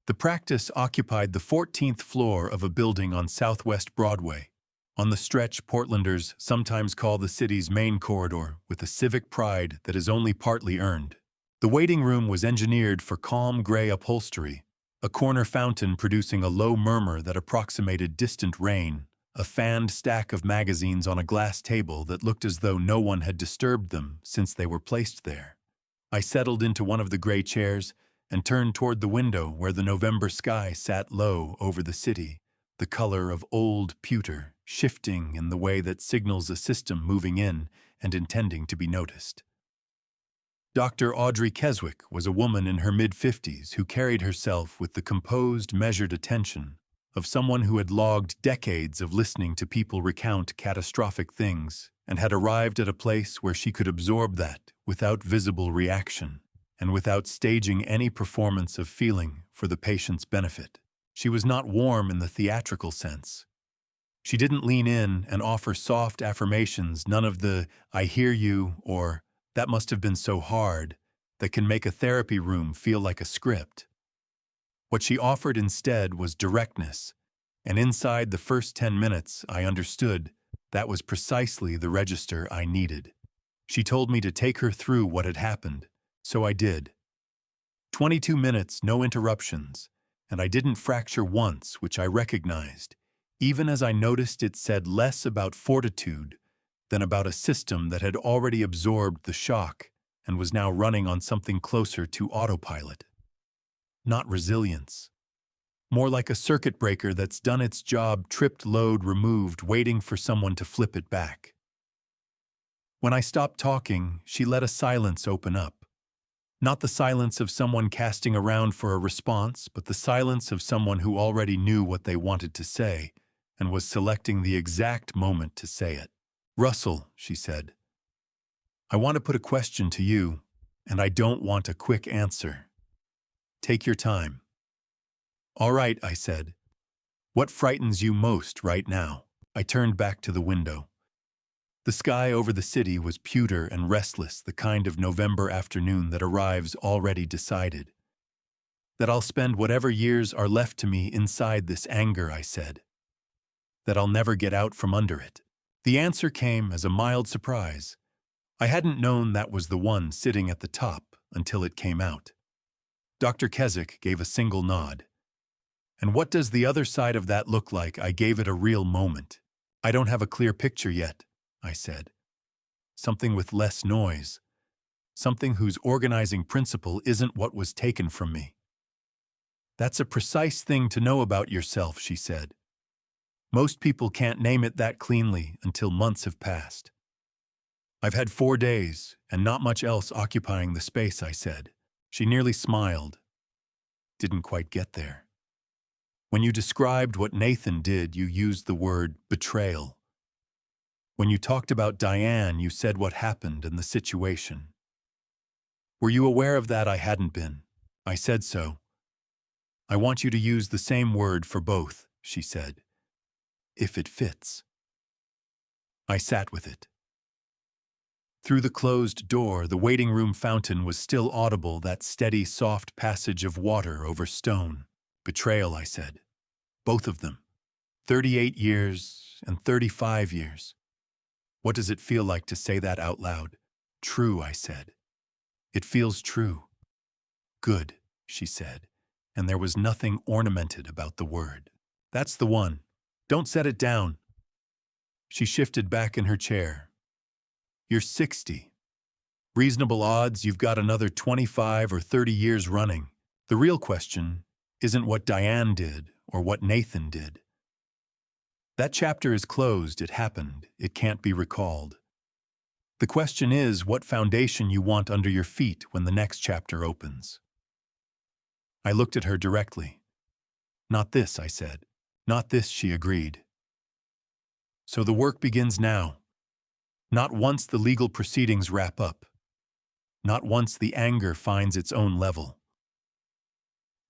The practice occupied the 14th floor of a building on Southwest Broadway, on the stretch Portlanders sometimes call the city's main corridor, with a civic pride that is only partly earned. The waiting room was engineered for calm gray upholstery, a corner fountain producing a low murmur that approximated distant rain, a fanned stack of magazines on a glass table that looked as though no one had disturbed them since they were placed there. I settled into one of the gray chairs and turned toward the window where the November sky sat low over the city, the color of old pewter, shifting in the way that signals a system moving in and intending to be noticed. Dr. Audrey Keswick was a woman in her mid-50s who carried herself with the composed, measured attention of someone who had logged decades of listening to people recount catastrophic things and had arrived at a place where she could absorb that without visible reaction and without staging any performance of feeling for the patient's benefit. She was not warm in the theatrical sense. She didn't lean in and offer soft affirmations, none of the "I hear you" or "that must have been so hard" that can make a therapy room feel like a script. What she offered instead was directness, and inside the first 10 minutes I understood that was precisely the register I needed. She told me to take her through what had happened, so I did. 22 minutes, no interruptions, and I didn't fracture once, which I recognized, even as I noticed it said less about fortitude than about a system that had already absorbed the shock and was now running on something closer to autopilot. Not resilience. More like a circuit breaker that's done its job, tripped, load removed, waiting for someone to flip it back. When I stopped talking, she let a silence open up. Not the silence of someone casting around for a response, but the silence of someone who already knew what they wanted to say and was selecting the exact moment to say it. "Russell," she said, "I want to put a question to you, and I don't want a quick answer. Take your time." "All right," I said. "What frightens you most right now?" I turned back to the window. The sky over the city was pewter and restless, the kind of November afternoon that arrives already decided. "That I'll spend whatever years are left to me inside this anger," I said. "That I'll never get out from under it." The answer came as a mild surprise. I hadn't known that was the one sitting at the top until it came out. Dr. Keswick gave a single nod. "And what does the other side of that look like?" I gave it a real moment. "I don't have a clear picture yet," I said. "Something with less noise. Something whose organizing principle isn't what was taken from me." "That's a precise thing to know about yourself," she said. "Most people can't name it that cleanly until months have passed." "I've had 4 days, and not much else occupying the space," I said. She nearly smiled. "Didn't quite get there. When you described what Nathan did, you used the word betrayal. When you talked about Diane, you said what happened and the situation. Were you aware of that?" I hadn't been. I said so. "I want you to use the same word for both," she said. "If it fits." I sat with it. Through the closed door, the waiting room fountain was still audible, that steady, soft passage of water over stone. "Betrayal," I said. "Both of them. 38 years and 35 years. What does it feel like to say that out loud?" "True," I said. "It feels true." "Good," she said, and there was nothing ornamented about the word. "That's the one. Don't set it down." She shifted back in her chair. "You're 60. Reasonable odds you've got another 25 or 30 years running. The real question isn't what Diane did or what Nathan did. That chapter is closed, it happened, it can't be recalled. The question is what foundation you want under your feet when the next chapter opens." I looked at her directly. "Not this," I said. "Not this," she agreed. "So the work begins now. Not once the legal proceedings wrap up. Not once the anger finds its own level.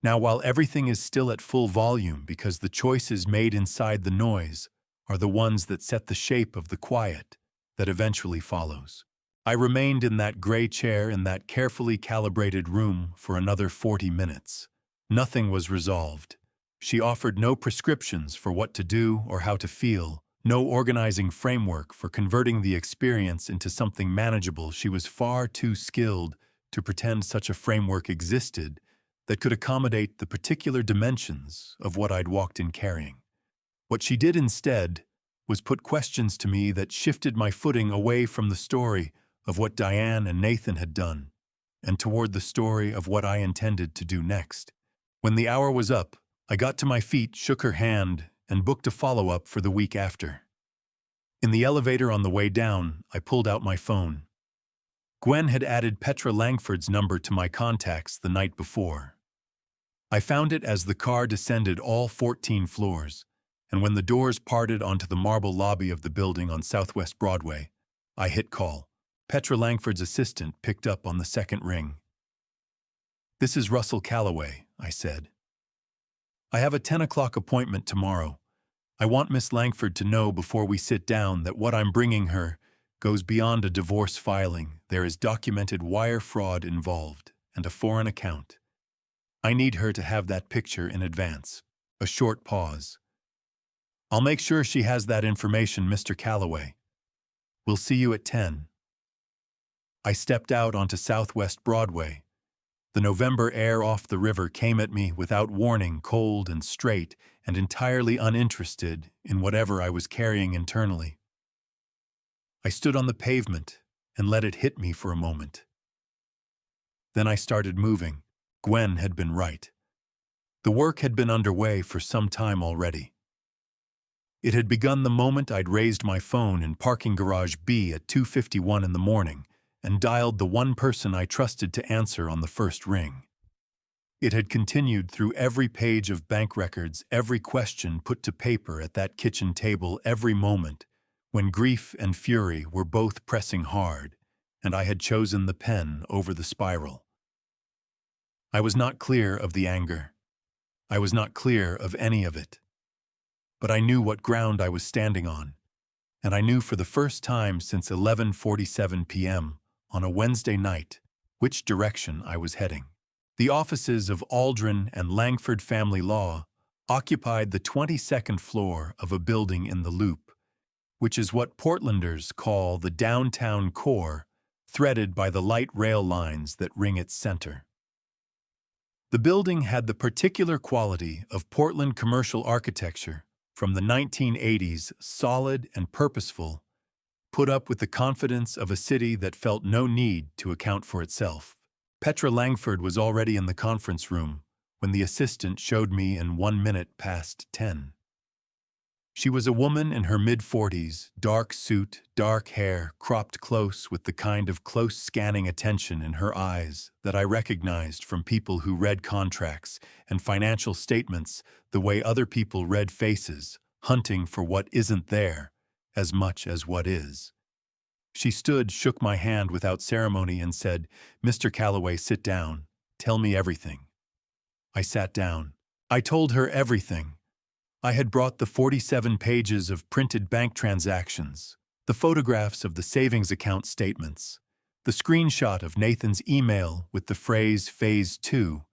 Now, while everything is still at full volume because the choices made inside the noise are the ones that set the shape of the quiet that eventually follows." I remained in that gray chair in that carefully calibrated room for another 40 minutes. Nothing was resolved. She offered no prescriptions for what to do or how to feel, no organizing framework for converting the experience into something manageable. She was far too skilled to pretend such a framework existed that could accommodate the particular dimensions of what I'd walked in carrying. What she did instead was put questions to me that shifted my footing away from the story of what Diane and Nathan had done and toward the story of what I intended to do next. When the hour was up, I got to my feet, shook her hand, and booked a follow-up for the week after. In the elevator on the way down, I pulled out my phone. Gwen had added Petra Langford's number to my contacts the night before. I found it as the car descended all 14 floors, and when the doors parted onto the marble lobby of the building on Southwest Broadway, I hit call. Petra Langford's assistant picked up on the second ring. "This is Russell Calloway," I said. "I have a 10 o'clock appointment tomorrow. I want Miss Langford to know before we sit down that what I'm bringing her goes beyond a divorce filing. There is documented wire fraud involved and a foreign account. I need her to have that picture in advance." A short pause. "I'll make sure she has that information, Mr. Calloway. We'll see you at 10. I stepped out onto Southwest Broadway. The November air off the river came at me without warning, cold and straight, and entirely uninterested in whatever I was carrying internally. I stood on the pavement and let it hit me for a moment. Then I started moving. Gwen had been right. The work had been underway for some time already. It had begun the moment I'd raised my phone in parking garage B at 2:51 in the morning and dialed the one person I trusted to answer on the first ring. It had continued through every page of bank records, every question put to paper at that kitchen table, every moment when grief and fury were both pressing hard, and I had chosen the pen over the spiral. I was not clear of the anger. I was not clear of any of it. But I knew what ground I was standing on, and I knew for the first time since 11:47 p.m. on a Wednesday night which direction I was heading. The offices of Aldrin and Langford Family Law occupied the 22nd floor of a building in the Loop, which is what Portlanders call the downtown core, threaded by the light rail lines that ring its center. The building had the particular quality of Portland commercial architecture from the 1980s, solid and purposeful, put up with the confidence of a city that felt no need to account for itself. Petra Langford was already in the conference room when the assistant showed me in 1 minute past 10. She was a woman in her mid-40s, dark suit, dark hair, cropped close with the kind of close scanning attention in her eyes that I recognized from people who read contracts and financial statements the way other people read faces, hunting for what isn't there as much as what is. She stood, shook my hand without ceremony, and said, "Mr. Calloway, sit down. Tell me everything." I sat down. I told her everything. I had brought the 47 pages of printed bank transactions, the photographs of the savings account statements, the screenshot of Nathan's email with the phrase Phase 2,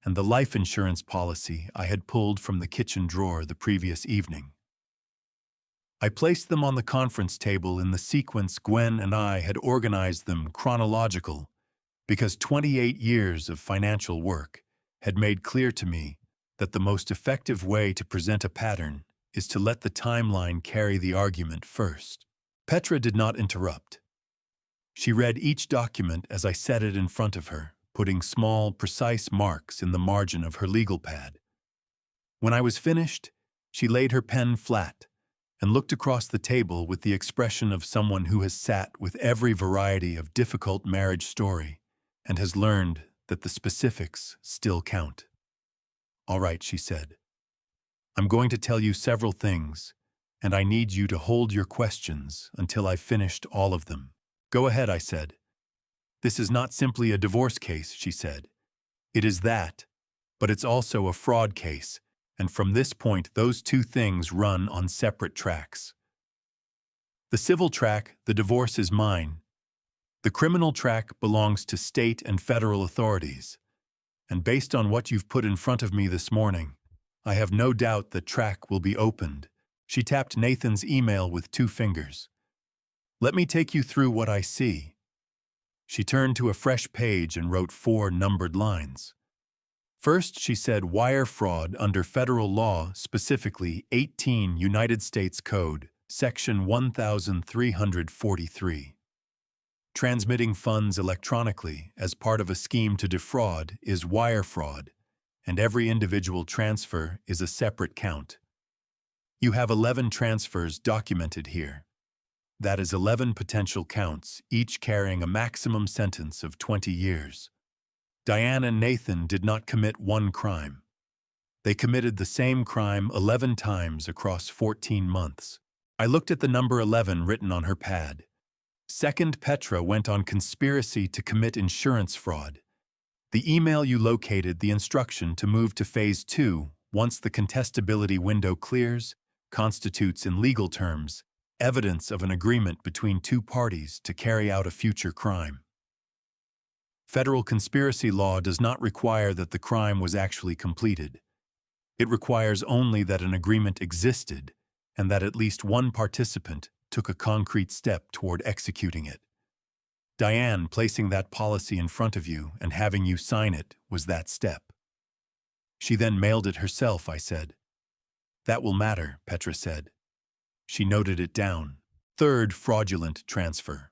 and the life insurance policy I had pulled from the kitchen drawer the previous evening. I placed them on the conference table in the sequence Gwen and I had organized them, chronological, because 28 years of financial work had made clear to me that the most effective way to present a pattern is to let the timeline carry the argument first. Petra did not interrupt. She read each document as I set it in front of her, putting small, precise marks in the margin of her legal pad. When I was finished, she laid her pen flat and looked across the table with the expression of someone who has sat with every variety of difficult marriage story and has learned that the specifics still count. "All right," she said. "I'm going to tell you several things, and I need you to hold your questions until I've finished all of them." "Go ahead," I said. "This is not simply a divorce case," she said. "It is that, but it's also a fraud case, and from this point those two things run on separate tracks. The civil track, the divorce is mine. The criminal track belongs to state and federal authorities. And based on what you've put in front of me this morning, I have no doubt the track will be opened." She tapped Nathan's email with 2 fingers. "Let me take you through what I see." She turned to a fresh page and wrote 4 numbered lines. First, she said wire fraud under federal law, specifically 18 United States Code, Section 1343. Transmitting funds electronically as part of a scheme to defraud is wire fraud, and every individual transfer is a separate count. You have 11 transfers documented here. That is 11 potential counts, each carrying a maximum sentence of 20 years. Diane and Nathan did not commit one crime. They committed the same crime 11 times across 14 months. I looked at the number 11 written on her pad. Second, Petra went on conspiracy to commit insurance fraud. The email you located the instruction to move to Phase 2 once the contestability window clears constitutes, in legal terms, evidence of an agreement between two parties to carry out a future crime. Federal conspiracy law does not require that the crime was actually completed. It requires only that an agreement existed and that at least one participant took a concrete step toward executing it. Diane placing that policy in front of you and having you sign it was that step. She then mailed it herself, I said. That will matter, Petra said. She noted it down. Third, fraudulent transfer.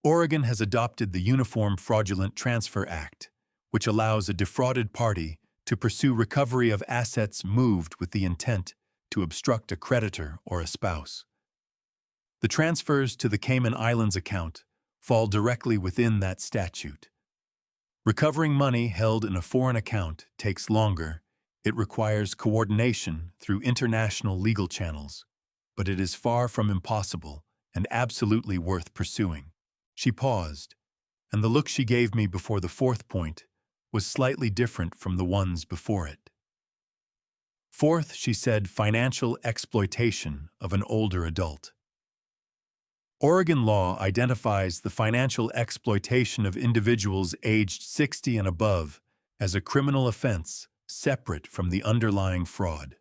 Oregon has adopted the Uniform Fraudulent Transfer Act, which allows a defrauded party to pursue recovery of assets moved with the intent to obstruct a creditor or a spouse. The transfers to the Cayman Islands account fall directly within that statute. Recovering money held in a foreign account takes longer. It requires coordination through international legal channels, but it is far from impossible and absolutely worth pursuing. She paused, and the look she gave me before the fourth point was slightly different from the ones before it. Fourth, she said, financial exploitation of an older adult. Oregon law identifies the financial exploitation of individuals aged 60 and above as a criminal offense separate from the underlying fraud.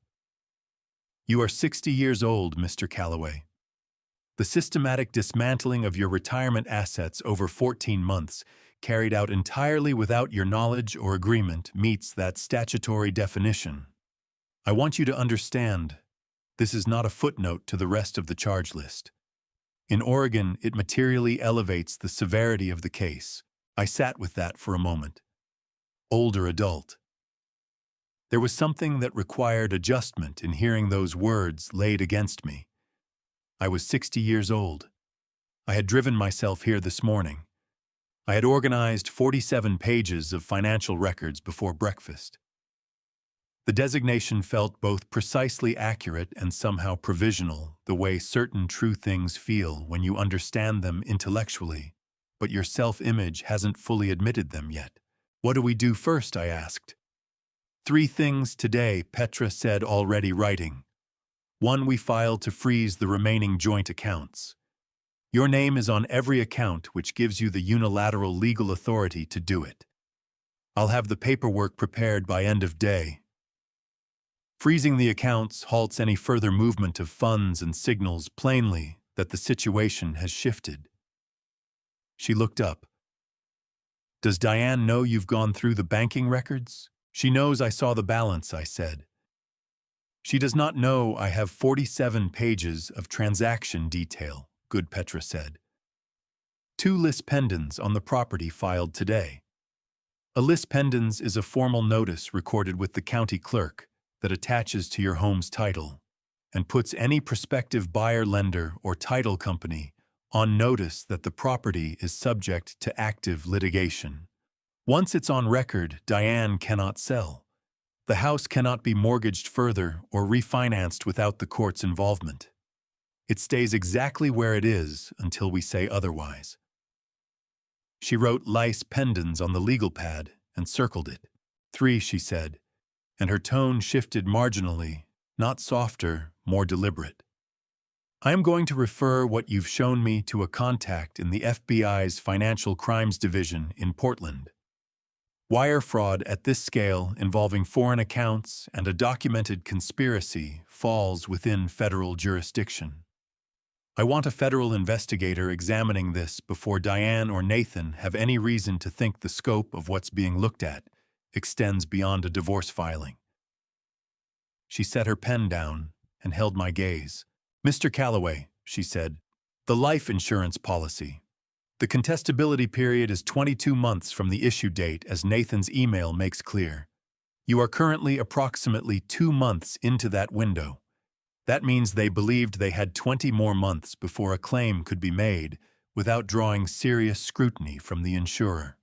You are 60 years old, Mr. Calloway. The systematic dismantling of your retirement assets over 14 months, carried out entirely without your knowledge or agreement, meets that statutory definition. I want you to understand, this is not a footnote to the rest of the charge list. In Oregon, it materially elevates the severity of the case. I sat with that for a moment. Older adult. There was something that required adjustment in hearing those words laid against me. I was 60 years old. I had driven myself here this morning. I had organized 47 pages of financial records before breakfast. The designation felt both precisely accurate and somehow provisional, the way certain true things feel when you understand them intellectually, but your self-image hasn't fully admitted them yet. What do we do first? I asked. 3 things today, Petra said, already writing. 1, we filed to freeze the remaining joint accounts. Your name is on every account, which gives you the unilateral legal authority to do it. I'll have the paperwork prepared by end of day. Freezing the accounts halts any further movement of funds and signals plainly that the situation has shifted. She looked up. Does Diane know you've gone through the banking records? She knows I saw the balance, I said. She does not know I have 47 pages of transaction detail, good Petra said. 2 lis pendens on the property filed today. A lis pendens is a formal notice recorded with the county clerk that attaches to your home's title and puts any prospective buyer, lender, or title company on notice that the property is subject to active litigation. Once it's on record, Diane cannot sell. The house cannot be mortgaged further or refinanced without the court's involvement. It stays exactly where it is until we say otherwise. She wrote lis pendens on the legal pad and circled it. 3, she said, and her tone shifted marginally, not softer, more deliberate. I am going to refer what you've shown me to a contact in the FBI's Financial Crimes Division in Portland. Wire fraud at this scale involving foreign accounts and a documented conspiracy falls within federal jurisdiction. I want a federal investigator examining this before Diane or Nathan have any reason to think the scope of what's being looked at extends beyond a divorce filing. She set her pen down and held my gaze. Mr. Calloway, she said, the life insurance policy. The contestability period is 22 months from the issue date, as Nathan's email makes clear. You are currently approximately 2 months into that window. That means they believed they had 20 more months before a claim could be made without drawing serious scrutiny from the insurer.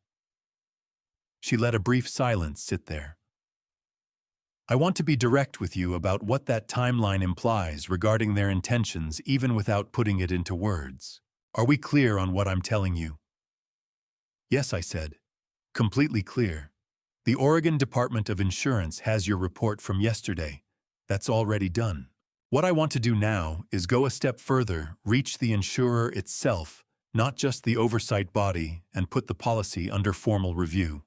She let a brief silence sit there. I want to be direct with you about what that timeline implies regarding their intentions even without putting it into words. Are we clear on what I'm telling you? Yes, I said. Completely clear. The Oregon Department of Insurance has your report from yesterday. That's already done. What I want to do now is go a step further, reach the insurer itself, not just the oversight body, and put the policy under formal review.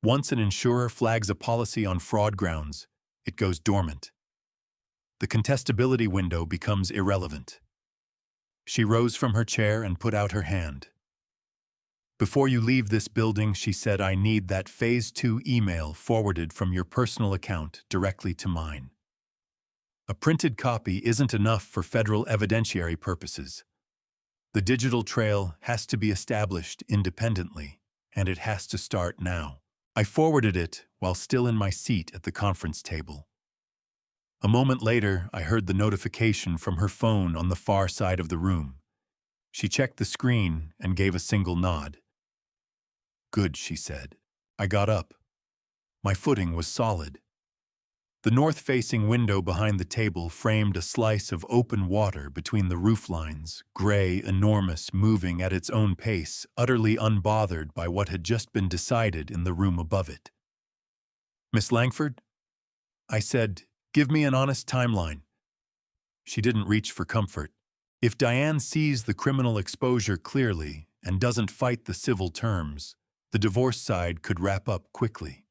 Once an insurer flags a policy on fraud grounds, it goes dormant. The contestability window becomes irrelevant. She rose from her chair and put out her hand. Before you leave this building, she said, I need that Phase 2 email forwarded from your personal account directly to mine. A printed copy isn't enough for federal evidentiary purposes. The digital trail has to be established independently, and it has to start now. I forwarded it while still in my seat at the conference table. A moment later, I heard the notification from her phone on the far side of the room. She checked the screen and gave a single nod. Good, she said. I got up. My footing was solid. The north-facing window behind the table framed a slice of open water between the roof lines, gray, enormous, moving at its own pace, utterly unbothered by what had just been decided in the room above it. Miss Langford? I said, give me an honest timeline. She didn't reach for comfort. If Diane sees the criminal exposure clearly and doesn't fight the civil terms, the divorce side could wrap up quickly.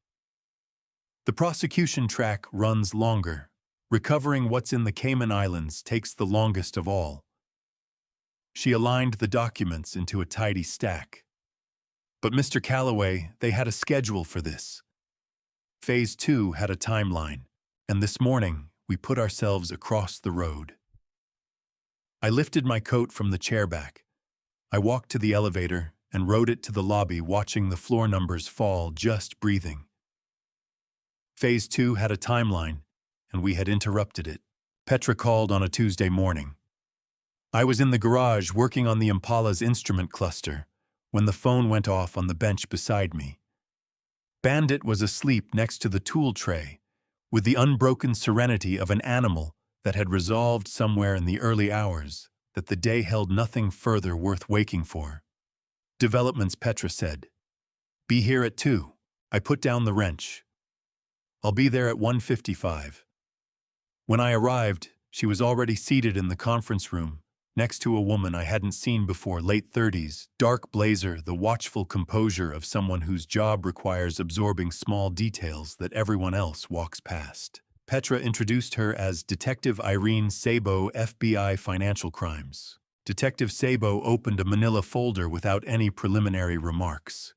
The prosecution track runs longer. Recovering what's in the Cayman Islands takes the longest of all. She aligned the documents into a tidy stack. But Mr. Calloway, they had a schedule for this. Phase 2 had a timeline, and this morning we put ourselves across the road. I lifted my coat from the chair back. I walked to the elevator and rode it to the lobby, watching the floor numbers fall, just breathing. Phase 2 had a timeline, and we had interrupted it. Petra called on a Tuesday morning. I was in the garage working on the Impala's instrument cluster when the phone went off on the bench beside me. Bandit was asleep next to the tool tray, with the unbroken serenity of an animal that had resolved somewhere in the early hours that the day held nothing further worth waking for. Developments, Petra said. Be here at 2. I put down the wrench. I'll be there at 1:55. When I arrived, she was already seated in the conference room, next to a woman I hadn't seen before, late 30s, dark blazer, the watchful composure of someone whose job requires absorbing small details that everyone else walks past. Petra introduced her as Detective Irene Sabo, FBI Financial Crimes. Detective Sabo opened a manila folder without any preliminary remarks.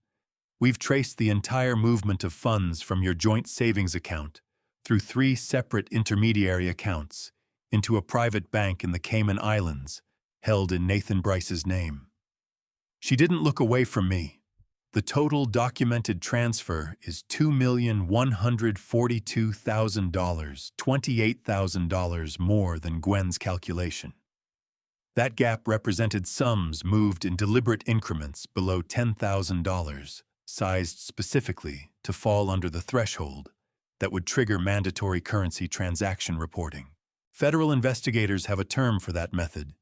We've traced the entire movement of funds from your joint savings account through 3 separate intermediary accounts into a private bank in the Cayman Islands, held in Nathan Bryce's name. She didn't look away from me. The total documented transfer is $2,142,000, $28,000 more than Gwen's calculation. That gap represented sums moved in deliberate increments below $10,000. Sized specifically to fall under the threshold that would trigger mandatory currency transaction reporting. Federal investigators have a term for that method.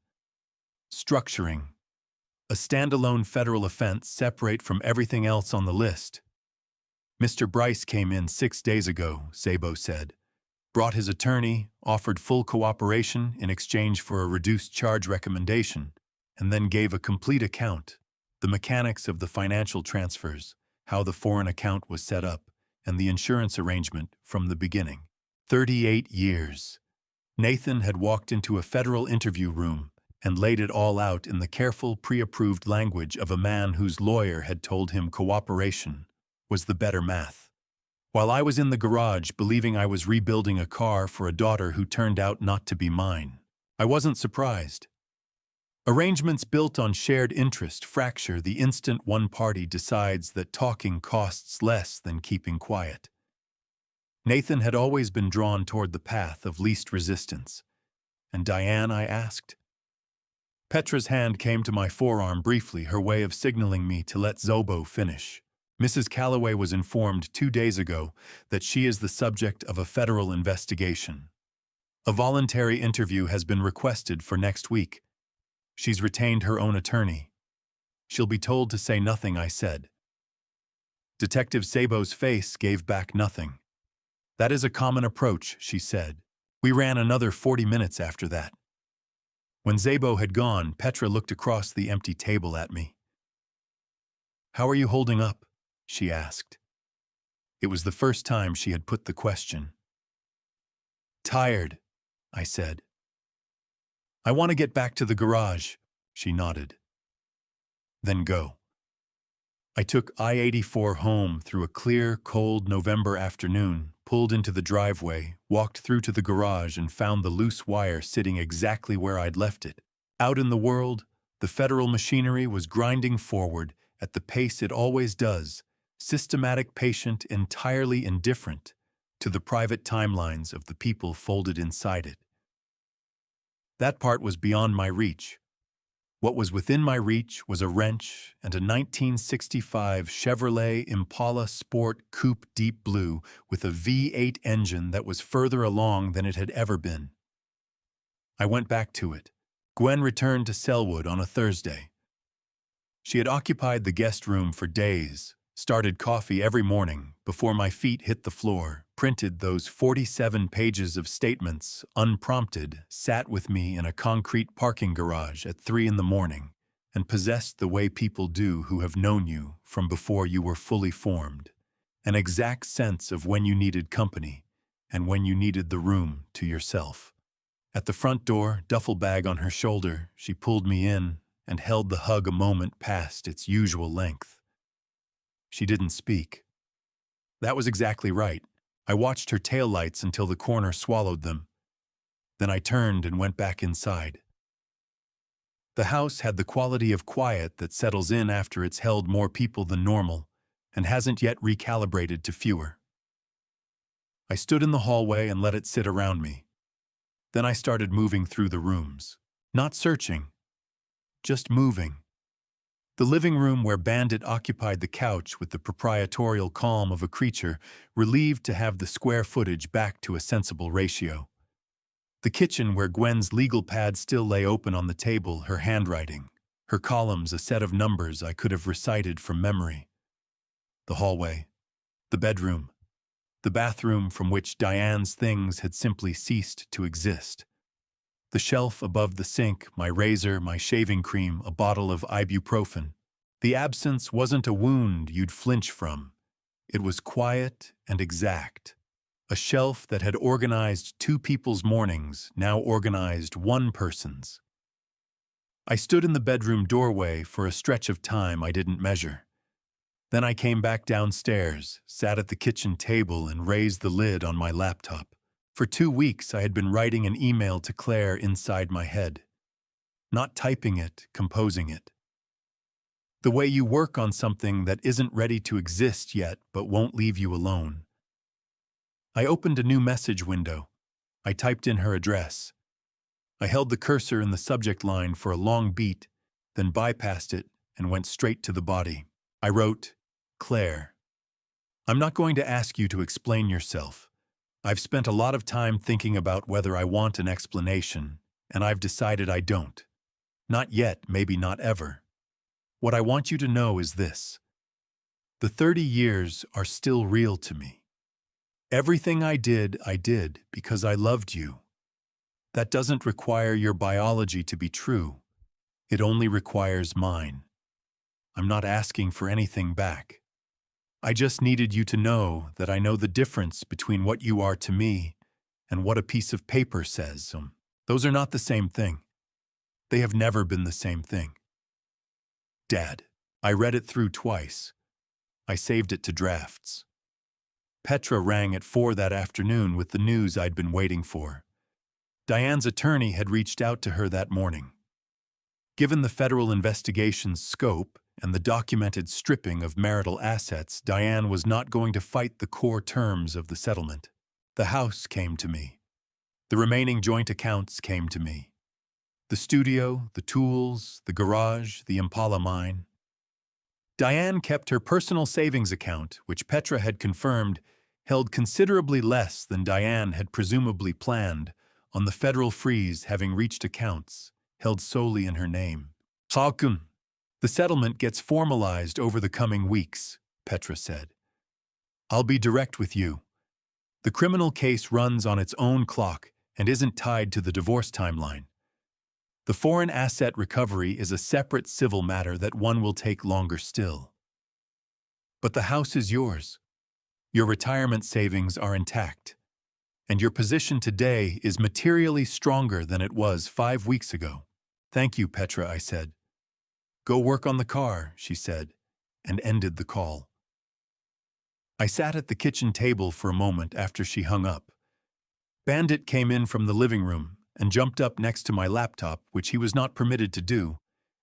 Structuring. A standalone federal offense separate from everything else on the list. Mr. Bryce came in 6 days ago, Sabo said. Brought his attorney, offered full cooperation in exchange for a reduced charge recommendation, and then gave a complete account. The mechanics of the financial transfers, how the foreign account was set up, and the insurance arrangement from the beginning. 38 years. Nathan had walked into a federal interview room and laid it all out in the careful, pre-approved language of a man whose lawyer had told him cooperation was the better math. While I was in the garage believing I was rebuilding a car for a daughter who turned out not to be mine, I wasn't surprised. Arrangements built on shared interest fracture the instant one party decides that talking costs less than keeping quiet. Nathan had always been drawn toward the path of least resistance. And Diane, I asked? Petra's hand came to my forearm briefly, her way of signaling me to let Zobo finish. Mrs. Calloway was informed 2 days ago that she is the subject of a federal investigation. A voluntary interview has been requested for next week. She's retained her own attorney. She'll be told to say nothing, I said. Detective Sabo's face gave back nothing. That is a common approach, she said. We ran another 40 minutes after that. When Szabo had gone, Petra looked across the empty table at me. How are you holding up? She asked. It was the first time she had put the question. Tired, I said. I want to get back to the garage, she nodded. Then go. I took I-84 home through a clear, cold November afternoon, pulled into the driveway, walked through to the garage and found the loose wire sitting exactly where I'd left it. Out in the world, the federal machinery was grinding forward at the pace it always does, systematic, patient, entirely indifferent to the private timelines of the people folded inside it. That part was beyond my reach. What was within my reach was a wrench and a 1965 Chevrolet Impala Sport Coupe Deep Blue with a V8 engine that was further along than it had ever been. I went back to it. Gwen returned to Selwood on a Thursday. She had occupied the guest room for days, started coffee every morning before my feet hit the floor, printed those 47 pages of statements, unprompted, sat with me in a concrete parking garage at 3 a.m, and possessed the way people do who have known you from before you were fully formed, an exact sense of when you needed company and when you needed the room to yourself. At the front door, duffel bag on her shoulder, she pulled me in and held the hug a moment past its usual length. She didn't speak. That was exactly right. I watched her taillights until the corner swallowed them. Then I turned and went back inside. The house had the quality of quiet that settles in after it's held more people than normal and hasn't yet recalibrated to fewer. I stood in the hallway and let it sit around me. Then I started moving through the rooms. Not searching, just moving. The living room where Bandit occupied the couch with the proprietorial calm of a creature relieved to have the square footage back to a sensible ratio. The kitchen where Gwen's legal pad still lay open on the table, her handwriting, her columns a set of numbers I could have recited from memory. The hallway, the bedroom, the bathroom from which Diane's things had simply ceased to exist. The shelf above the sink, my razor, my shaving cream, a bottle of ibuprofen. The absence wasn't a wound you'd flinch from. It was quiet and exact. A shelf that had organized two people's mornings now organized one person's. I stood in the bedroom doorway for a stretch of time I didn't measure. Then I came back downstairs, sat at the kitchen table and raised the lid on my laptop. For 2 weeks, I had been writing an email to Claire inside my head. Not typing it, composing it. The way you work on something that isn't ready to exist yet but won't leave you alone. I opened a new message window. I typed in her address. I held the cursor in the subject line for a long beat, then bypassed it and went straight to the body. I wrote, Claire, I'm not going to ask you to explain yourself. I've spent a lot of time thinking about whether I want an explanation, and I've decided I don't. Not yet, maybe not ever. What I want you to know is this. The 30 years are still real to me. Everything I did because I loved you. That doesn't require your biology to be true. It only requires mine. I'm not asking for anything back. I just needed you to know that I know the difference between what you are to me and what a piece of paper says. Those are not the same thing. They have never been the same thing. Dad, I read it through twice. I saved it to drafts. Petra rang at 4 that afternoon with the news I'd been waiting for. Diane's attorney had reached out to her that morning. Given the federal investigation's scope and the documented stripping of marital assets, Diane was not going to fight the core terms of the settlement. The house came to me. The remaining joint accounts came to me. The studio, the tools, the garage, the Impala mine. Diane kept her personal savings account, which Petra had confirmed held considerably less than Diane had presumably planned, on the federal freeze having reached accounts held solely in her name. Falcon. The settlement gets formalized over the coming weeks, Petra said. I'll be direct with you. The criminal case runs on its own clock and isn't tied to the divorce timeline. The foreign asset recovery is a separate civil matter that one will take longer still. But the house is yours. Your retirement savings are intact, and your position today is materially stronger than it was 5 weeks ago. Thank you, Petra, I said. Go work on the car, she said, and ended the call. I sat at the kitchen table for a moment after she hung up. Bandit came in from the living room and jumped up next to my laptop, which he was not permitted to do,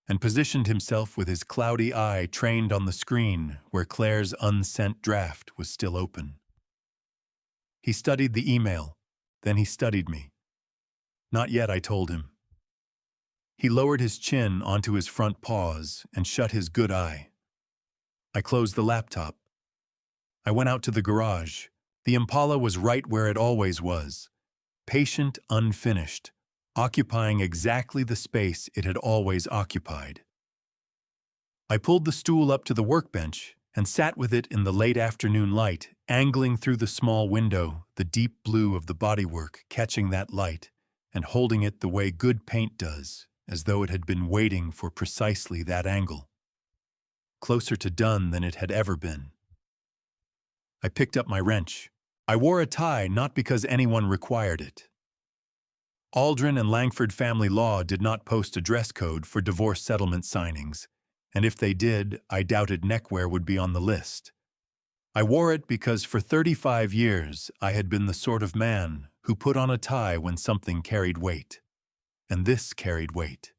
and positioned himself with his cloudy eye trained on the screen where Claire's unsent draft was still open. He studied the email, then he studied me. Not yet, I told him. He lowered his chin onto his front paws and shut his good eye. I closed the laptop. I went out to the garage. The Impala was right where it always was, patient, unfinished, occupying exactly the space it had always occupied. I pulled the stool up to the workbench and sat with it in the late afternoon light, angling through the small window, the deep blue of the bodywork catching that light and holding it the way good paint does, as though it had been waiting for precisely that angle. Closer to done than it had ever been. I picked up my wrench. I wore a tie not because anyone required it. Aldrin and Langford family law did not post a dress code for divorce settlement signings, and if they did, I doubted neckwear would be on the list. I wore it because for 35 years I had been the sort of man who put on a tie when something carried weight. And this carried weight.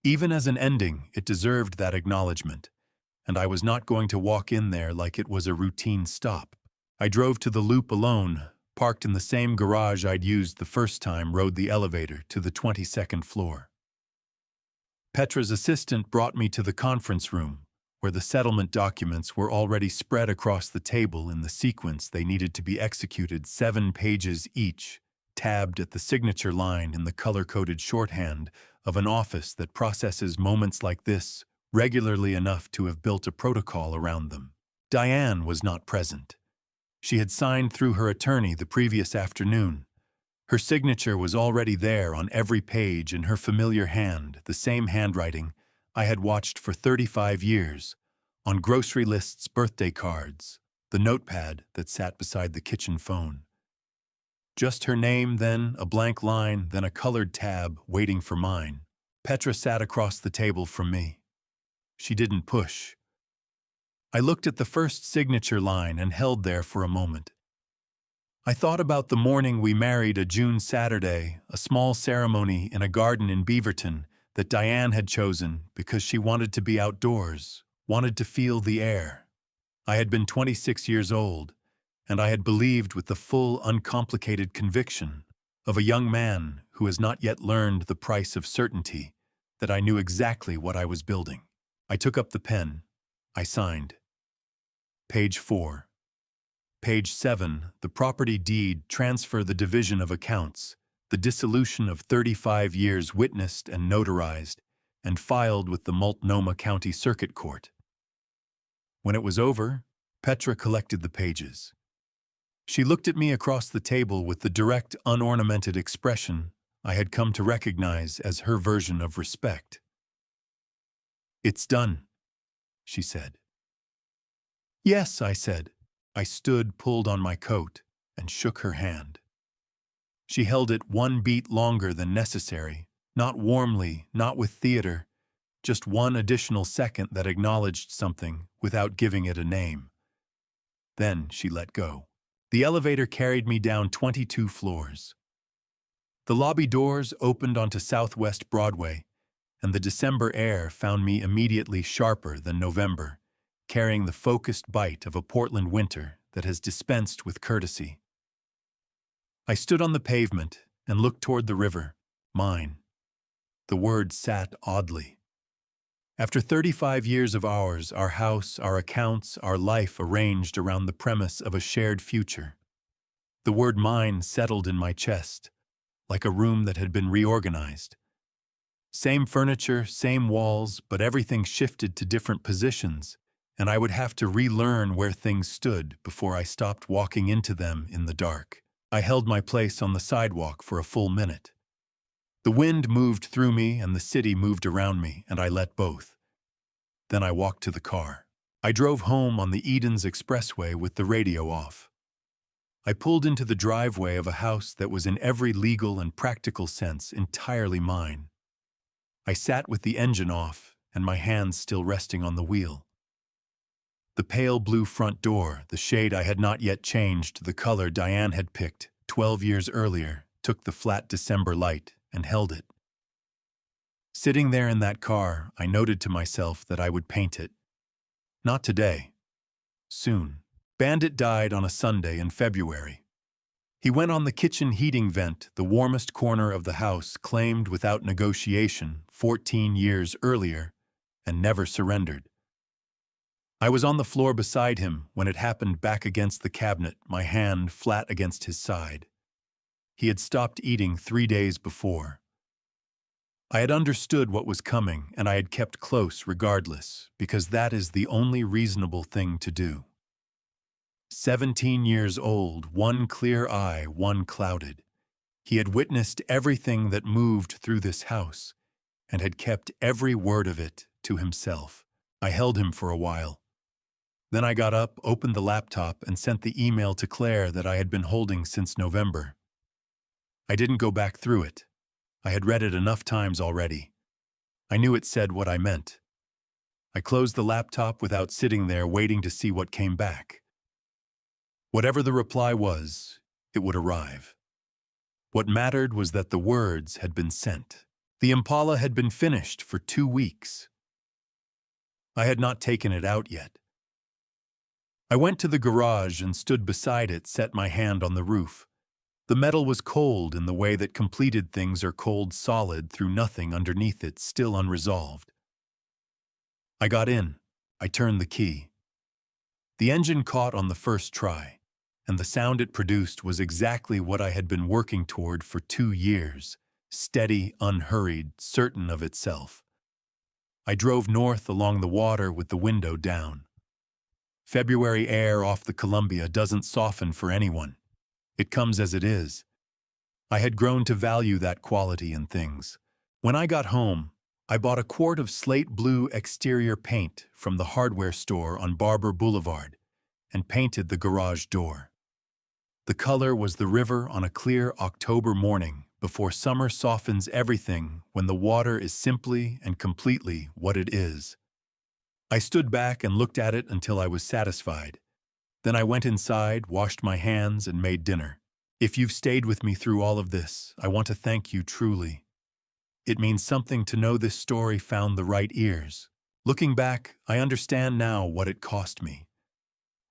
Even as an ending, it deserved that acknowledgement, and I was not going to walk in there like it was a routine stop. I drove to the Loop alone, parked in the same garage I'd used the first time, rode the elevator to the 22nd floor. Petra's assistant brought me to the conference room, where the settlement documents were already spread across the table in the sequence they needed to be executed, 7 pages each, tabbed at the signature line in the color-coded shorthand of an office that processes moments like this regularly enough to have built a protocol around them. Diane was not present. She had signed through her attorney the previous afternoon. Her signature was already there on every page in her familiar hand, the same handwriting I had watched for 35 years, on grocery lists, birthday cards, the notepad that sat beside the kitchen phone. Just her name, then a blank line, then a colored tab waiting for mine. Petra sat across the table from me. She didn't push. I looked at the first signature line and held there for a moment. I thought about the morning we married, a June Saturday, a small ceremony in a garden in Beaverton that Diane had chosen because she wanted to be outdoors, wanted to feel the air. I had been 26 years old, and I had believed with the full, uncomplicated conviction of a young man who has not yet learned the price of certainty that I knew exactly what I was building. I took up the pen. I signed. Page 4. Page 7, the property deed transfer, the division of accounts, the dissolution of 35 years witnessed and notarized and filed with the Multnomah County Circuit Court. When it was over, Petra collected the pages. She looked at me across the table with the direct, unornamented expression I had come to recognize as her version of respect. "It's done," she said. "Yes," I said. I stood, pulled on my coat, and shook her hand. She held it 1 beat longer than necessary, not warmly, not with theater, just 1 additional second that acknowledged something without giving it a name. Then she let go. The elevator carried me down 22 floors. The lobby doors opened onto Southwest Broadway, and the December air found me immediately sharper than November, carrying the focused bite of a Portland winter that has dispensed with courtesy. I stood on the pavement and looked toward the river, mine. The word sat oddly. After 35 years of ours, our house, our accounts, our life arranged around the premise of a shared future. The word mine settled in my chest, like a room that had been reorganized. Same furniture, same walls, but everything shifted to different positions, and I would have to relearn where things stood before I stopped walking into them in the dark. I held my place on the sidewalk for a full minute. The wind moved through me and the city moved around me, and I let both. Then I walked to the car. I drove home on the Edens Expressway with the radio off. I pulled into the driveway of a house that was in every legal and practical sense entirely mine. I sat with the engine off and my hands still resting on the wheel. The pale blue front door, the shade I had not yet changed to the color Diane had picked 12 years earlier, took the flat December light and held it. Sitting there in that car, I noted to myself that I would paint it. Not today. Soon. Bandit died on a Sunday in February. He went on the kitchen heating vent, the warmest corner of the house, claimed without negotiation 14 years earlier, and never surrendered. I was on the floor beside him when it happened, back against the cabinet, my hand flat against his side. He had stopped eating 3 days before. I had understood what was coming, and I had kept close regardless, because that is the only reasonable thing to do. 17 years old, one clear eye, one clouded. He had witnessed everything that moved through this house, and had kept every word of it to himself. I held him for a while. Then I got up, opened the laptop, and sent the email to Claire that I had been holding since November. I didn't go back through it. I had read it enough times already. I knew it said what I meant. I closed the laptop without sitting there waiting to see what came back. Whatever the reply was, it would arrive. What mattered was that the words had been sent. The Impala had been finished for 2 weeks. I had not taken it out yet. I went to the garage and stood beside it, set my hand on the roof. The metal was cold in the way that completed things are cold solid through nothing underneath it, still unresolved. I got in. I turned the key. The engine caught on the first try, and the sound it produced was exactly what I had been working toward for 2 years, steady, unhurried, certain of itself. I drove north along the water with the window down. February air off the Columbia doesn't soften for anyone. It comes as it is. I had grown to value that quality in things. When I got home, I bought a quart of slate blue exterior paint from the hardware store on Barber Boulevard and painted the garage door. The color was the river on a clear October morning before summer softens everything, when the water is simply and completely what it is. I stood back and looked at it until I was satisfied. Then I went inside, washed my hands, and made dinner. If you've stayed with me through all of this, I want to thank you truly. It means something to know this story found the right ears. Looking back, I understand now what it cost me.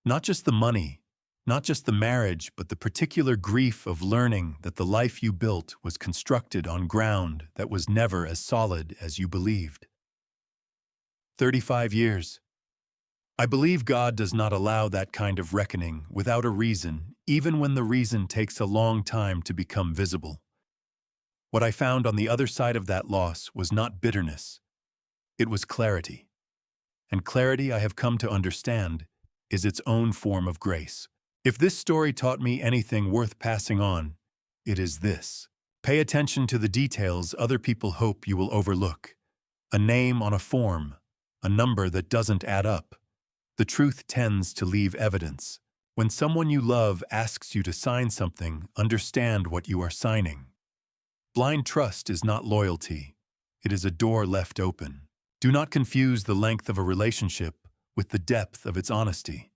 Not just the money, not just the marriage, but the particular grief of learning that the life you built was constructed on ground that was never as solid as you believed. 35 years. I believe God does not allow that kind of reckoning without a reason, even when the reason takes a long time to become visible. What I found on the other side of that loss was not bitterness. It was clarity. And clarity, I have come to understand, is its own form of grace. If this story taught me anything worth passing on, it is this. Pay attention to the details other people hope you will overlook. A name on a form, a number that doesn't add up. The truth tends to leave evidence. When someone you love asks you to sign something, understand what you are signing. Blind trust is not loyalty. It is a door left open. Do not confuse the length of a relationship with the depth of its honesty.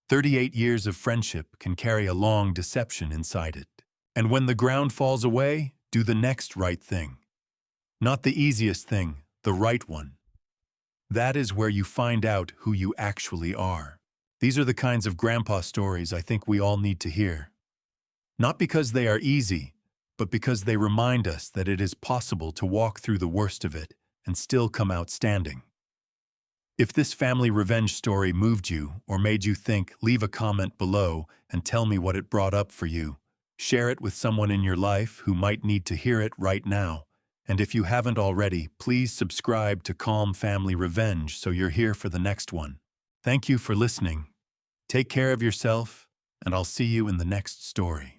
38 years of friendship can carry a long deception inside it. And when the ground falls away, do the next right thing. Not the easiest thing, the right one. That is where you find out who you actually are. These are the kinds of grandpa stories I think we all need to hear. Not because they are easy, but because they remind us that it is possible to walk through the worst of it and still come out standing. If this family revenge story moved you or made you think, leave a comment below and tell me what it brought up for you. Share it with someone in your life who might need to hear it right now. And if you haven't already, please subscribe to Calm Family Revenge so you're here for the next one. Thank you for listening. Take care of yourself, and I'll see you in the next story.